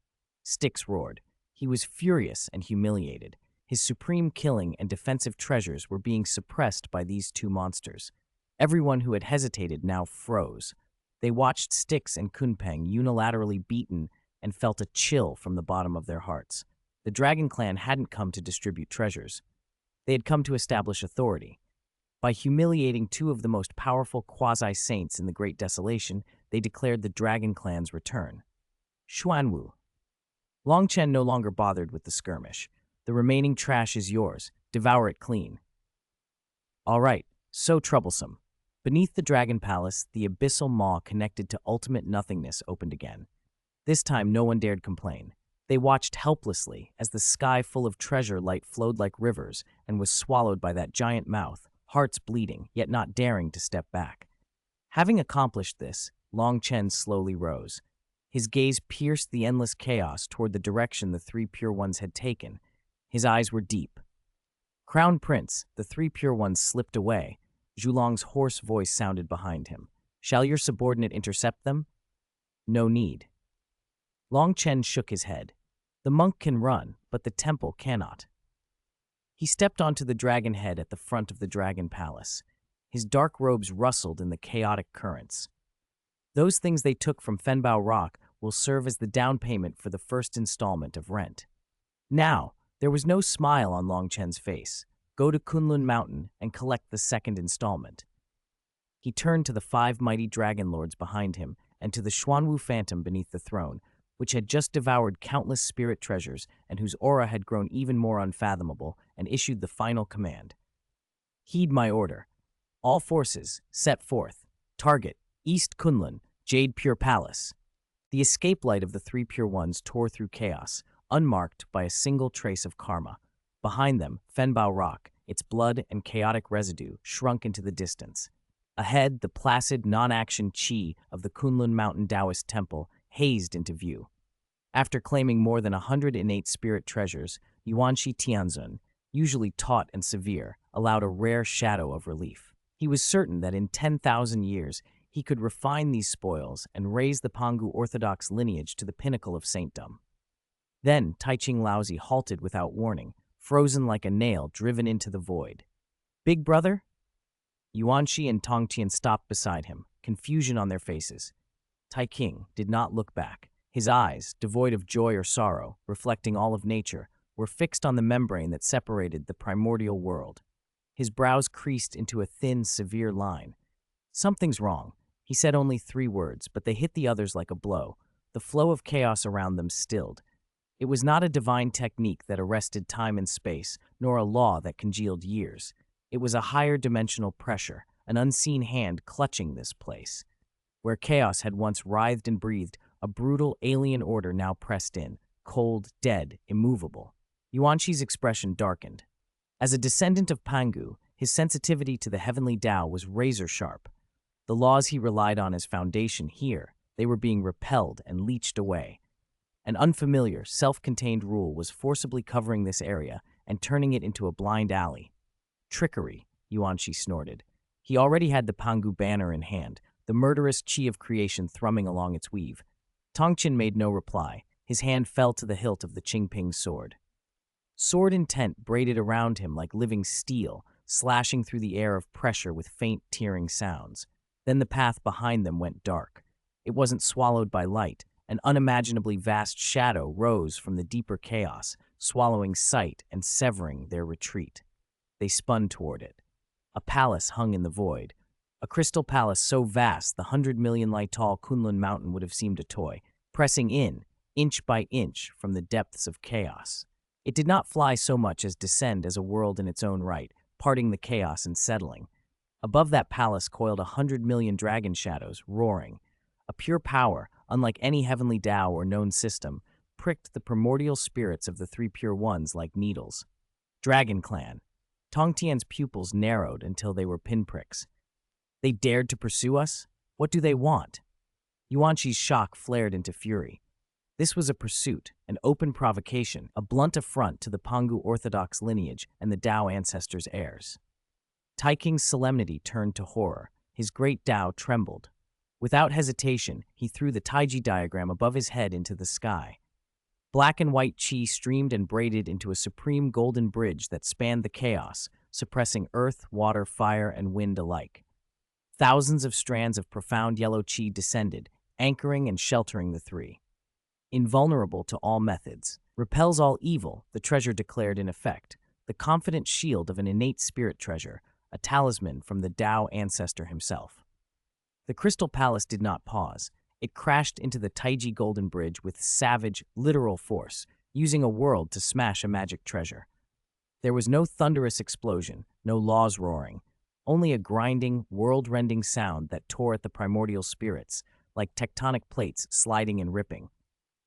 Styx roared. He was furious and humiliated. His supreme killing and defensive treasures were being suppressed by these two monsters. Everyone who had hesitated now froze. They watched Styx and Kunpeng unilaterally beaten and felt a chill from the bottom of their hearts. The Dragon Clan hadn't come to distribute treasures. They had come to establish authority. By humiliating two of the most powerful quasi-saints in the Great Desolation, they declared the Dragon Clan's return. Xuanwu. Long Chen no longer bothered with the skirmish. The remaining trash is yours. Devour it clean. All right, so troublesome. Beneath the Dragon Palace, the abyssal maw connected to ultimate nothingness opened again. This time, no one dared complain. They watched helplessly as the sky full of treasure light flowed like rivers and was swallowed by that giant mouth, hearts bleeding, yet not daring to step back. Having accomplished this, Long Chen slowly rose. His gaze pierced the endless chaos toward the direction the three Pure Ones had taken. His eyes were deep. Crown Prince, the three Pure Ones slipped away. Zulong's hoarse voice sounded behind him. Shall your subordinate intercept them? No need. Long Chen shook his head. The monk can run, but the temple cannot. He stepped onto the dragon head at the front of the Dragon Palace. His dark robes rustled in the chaotic currents. Those things they took from Fenbao Rock will serve as the down payment for the first installment of rent. Now, there was no smile on Long Chen's face. Go to Kunlun Mountain and collect the second installment. He turned to the 5 mighty dragon lords behind him and to the Xuanwu phantom beneath the throne, which had just devoured countless spirit treasures and whose aura had grown even more unfathomable, and issued the final command. Heed my order. All forces, set forth. Target, East Kunlun, Jade Pure Palace. The escape light of the three Pure Ones tore through chaos, unmarked by a single trace of karma. Behind them, Fenbao Rock, its blood and chaotic residue, shrunk into the distance. Ahead, the placid, non-action chi of the Kunlun Mountain Taoist Temple hazed into view. After claiming more than 100 innate spirit treasures, Yuanxi Tianzun, usually taut and severe, allowed a rare shadow of relief. He was certain that in 10,000 years, he could refine these spoils and raise the Pangu Orthodox lineage to the pinnacle of saintdom. Then, Taiching Laozi halted without warning, frozen like a nail driven into the void. Big brother? Yuanxi and Tongtian stopped beside him, confusion on their faces. Tai King did not look back. His eyes, devoid of joy or sorrow, reflecting all of nature, were fixed on the membrane that separated the primordial world. His brows creased into a thin, severe line. Something's wrong. He said only 3 words, but they hit the others like a blow. The flow of chaos around them stilled. It was not a divine technique that arrested time and space, nor a law that congealed years. It was a higher dimensional pressure, an unseen hand clutching this place. Where chaos had once writhed and breathed, a brutal alien order now pressed in, cold, dead, immovable. Yuanxi's expression darkened. As a descendant of Pangu, his sensitivity to the heavenly Tao was razor-sharp. The laws he relied on as foundation here, they were being repelled and leached away. An unfamiliar, self-contained rule was forcibly covering this area and turning it into a blind alley. Trickery, Yuanxi snorted. He already had the Pangu banner in hand, the murderous chi of creation thrumming along its weave. Tongqin made no reply. His hand fell to the hilt of the Qingping sword. Sword intent braided around him like living steel, slashing through the air of pressure with faint tearing sounds. Then the path behind them went dark. It wasn't swallowed by light. An unimaginably vast shadow rose from the deeper chaos, swallowing sight and severing their retreat. They spun toward it. A palace hung in the void. A crystal palace so vast the 100 million-li-tall Kunlun mountain would have seemed a toy, pressing in, inch by inch, from the depths of chaos. It did not fly so much as descend as a world in its own right, parting the chaos and settling. Above that palace coiled 100 million dragon shadows, roaring. A pure power, unlike any heavenly Tao or known system, pricked the primordial spirits of the three pure ones like needles. Dragon Clan. Tongtian's pupils narrowed until they were pinpricks. They dared to pursue us? What do they want? Yuanqi's shock flared into fury. This was a pursuit, an open provocation, a blunt affront to the Pangu Orthodox lineage and the Tao ancestors' heirs. Taiking's solemnity turned to horror. His great Tao trembled. Without hesitation, he threw the Taiji diagram above his head into the sky. Black and white qi streamed and braided into a supreme golden bridge that spanned the chaos, suppressing earth, water, fire, and wind alike. Thousands of strands of profound yellow qi descended, anchoring and sheltering the three. Invulnerable to all methods, repels all evil, the treasure declared in effect, the confident shield of an innate spirit treasure, a talisman from the Tao ancestor himself. The Crystal Palace did not pause. It crashed into the Taiji Golden Bridge with savage, literal force, using a world to smash a magic treasure. There was no thunderous explosion, no laws roaring, only a grinding, world-rending sound that tore at the primordial spirits, like tectonic plates sliding and ripping.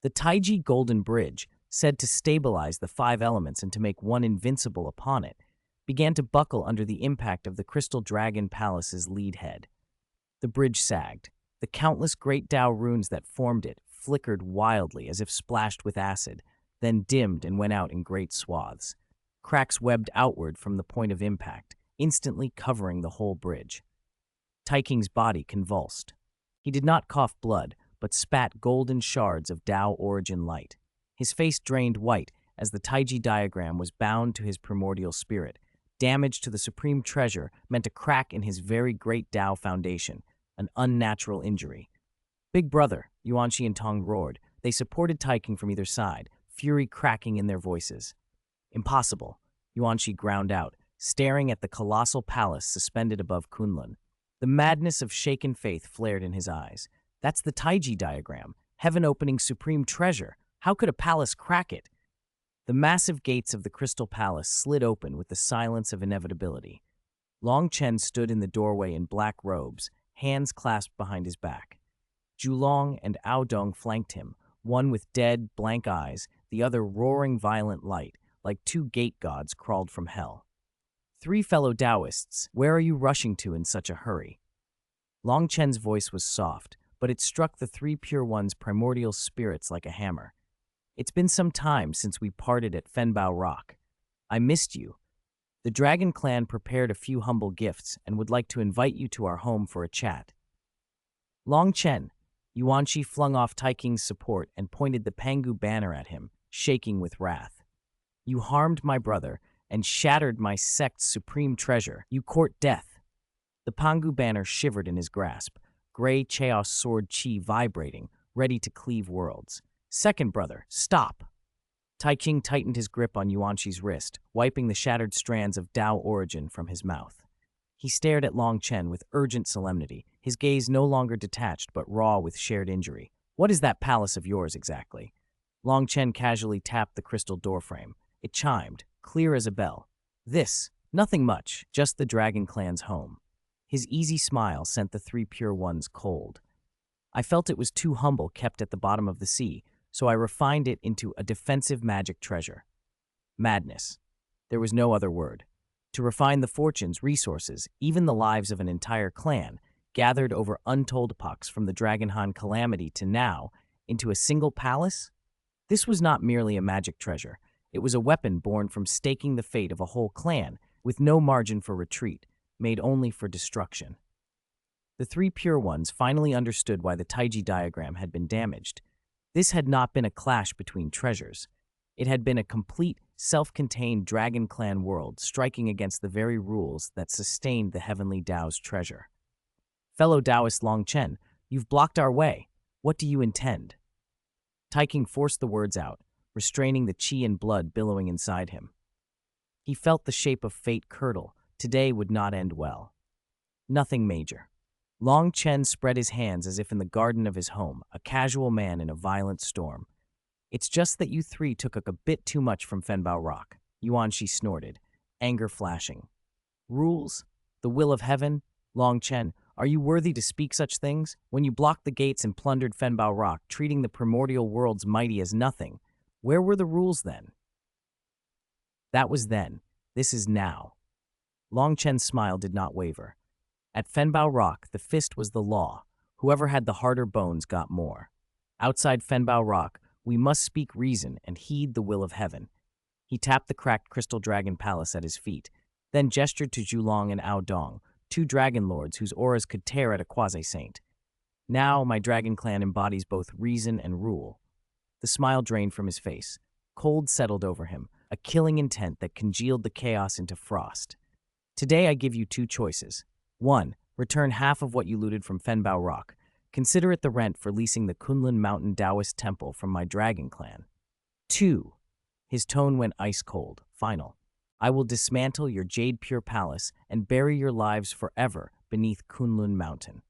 The Taiji Golden Bridge, said to stabilize the five elements and to make one invincible upon it, began to buckle under the impact of the Crystal Dragon Palace's lead head. The bridge sagged. The countless great Tao runes that formed it flickered wildly as if splashed with acid, then dimmed and went out in great swaths. Cracks webbed outward from the point of impact, instantly covering the whole bridge. Taiking's body convulsed. He did not cough blood, but spat golden shards of Tao origin light. His face drained white as the Taiji diagram was bound to his primordial spirit. Damage to the supreme treasure meant a crack in his very great Tao foundation, an unnatural injury. Big brother, Yuanqi and Tong roared. They supported Taiking from either side, fury cracking in their voices. Impossible, Yuanqi ground out, staring at the colossal palace suspended above Kunlun. The madness of shaken faith flared in his eyes. That's the Taiji diagram, heaven-opening supreme treasure. How could a palace crack it? The massive gates of the Crystal Palace slid open with the silence of inevitability. Longchen stood in the doorway in black robes, hands clasped behind his back. Zulong and Aodong flanked him, one with dead, blank eyes, the other roaring violent light, like two gate gods crawled from hell. Three fellow Taoists, where are you rushing to in such a hurry? Longchen's voice was soft, but it struck the three pure ones' primordial spirits like a hammer. It's been some time since we parted at Fenbao Rock. I missed you. The Dragon Clan prepared a few humble gifts and would like to invite you to our home for a chat. Longchen, Yuanqi flung off Taiking's support and pointed the Pangu banner at him, shaking with wrath. You harmed my brother and shattered my sect's supreme treasure. You court death. The Pangu banner shivered in his grasp, gray chaos sword chi vibrating, ready to cleave worlds. Second brother, stop! Taiking tightened his grip on Yuanqi's wrist, wiping the shattered strands of Tao origin from his mouth. He stared at Longchen with urgent solemnity, his gaze no longer detached but raw with shared injury. What is that palace of yours exactly? Longchen casually tapped the crystal doorframe. It chimed, clear as a bell. This, nothing much, just the Dragon Clan's home. His easy smile sent the three pure ones cold. I felt it was too humble, kept at the bottom of the sea, so I refined it into a defensive magic treasure. Madness. There was no other word. To refine the fortunes, resources, even the lives of an entire clan, gathered over untold epochs from the Dragonhan calamity to now, into a single palace? This was not merely a magic treasure. It was a weapon born from staking the fate of a whole clan, with no margin for retreat, made only for destruction. The three pure ones finally understood why the Taiji diagram had been damaged. This had not been a clash between treasures. It had been a complete, self-contained Dragon Clan world striking against the very rules that sustained the Heavenly Tao's treasure. Fellow Taoist Longchen, you've blocked our way. What do you intend? Taiking forced the words out, restraining the chi and blood billowing inside him. He felt the shape of fate curdle. Today would not end well. Nothing major. Long Chen spread his hands as if in the garden of his home, a casual man in a violent storm. It's just that you three took a bit too much from Fenbao Rock, Yuanshi snorted, anger flashing. Rules? The will of heaven? Long Chen, are you worthy to speak such things? When you blocked the gates and plundered Fenbao Rock, treating the primordial world's mighty as nothing, where were the rules then? That was then. This is now. Long Chen's smile did not waver. At Fenbao Rock, the fist was the law. Whoever had the harder bones got more. Outside Fenbao Rock, we must speak reason and heed the will of heaven. He tapped the cracked crystal dragon palace at his feet, then gestured to Zulong and Ao Dong, two dragon lords whose auras could tear at a quasi-saint. Now, my dragon clan embodies both reason and rule. The smile drained from his face. Cold settled over him, a killing intent that congealed the chaos into frost. Today I give you two choices. 1. Return half of what you looted from Fenbao Rock. Consider it the rent for leasing the Kunlun Mountain Taoist Temple from my dragon clan. 2. His tone went ice cold. Final. I will dismantle your Jade Pure Palace and bury your lives forever beneath Kunlun Mountain.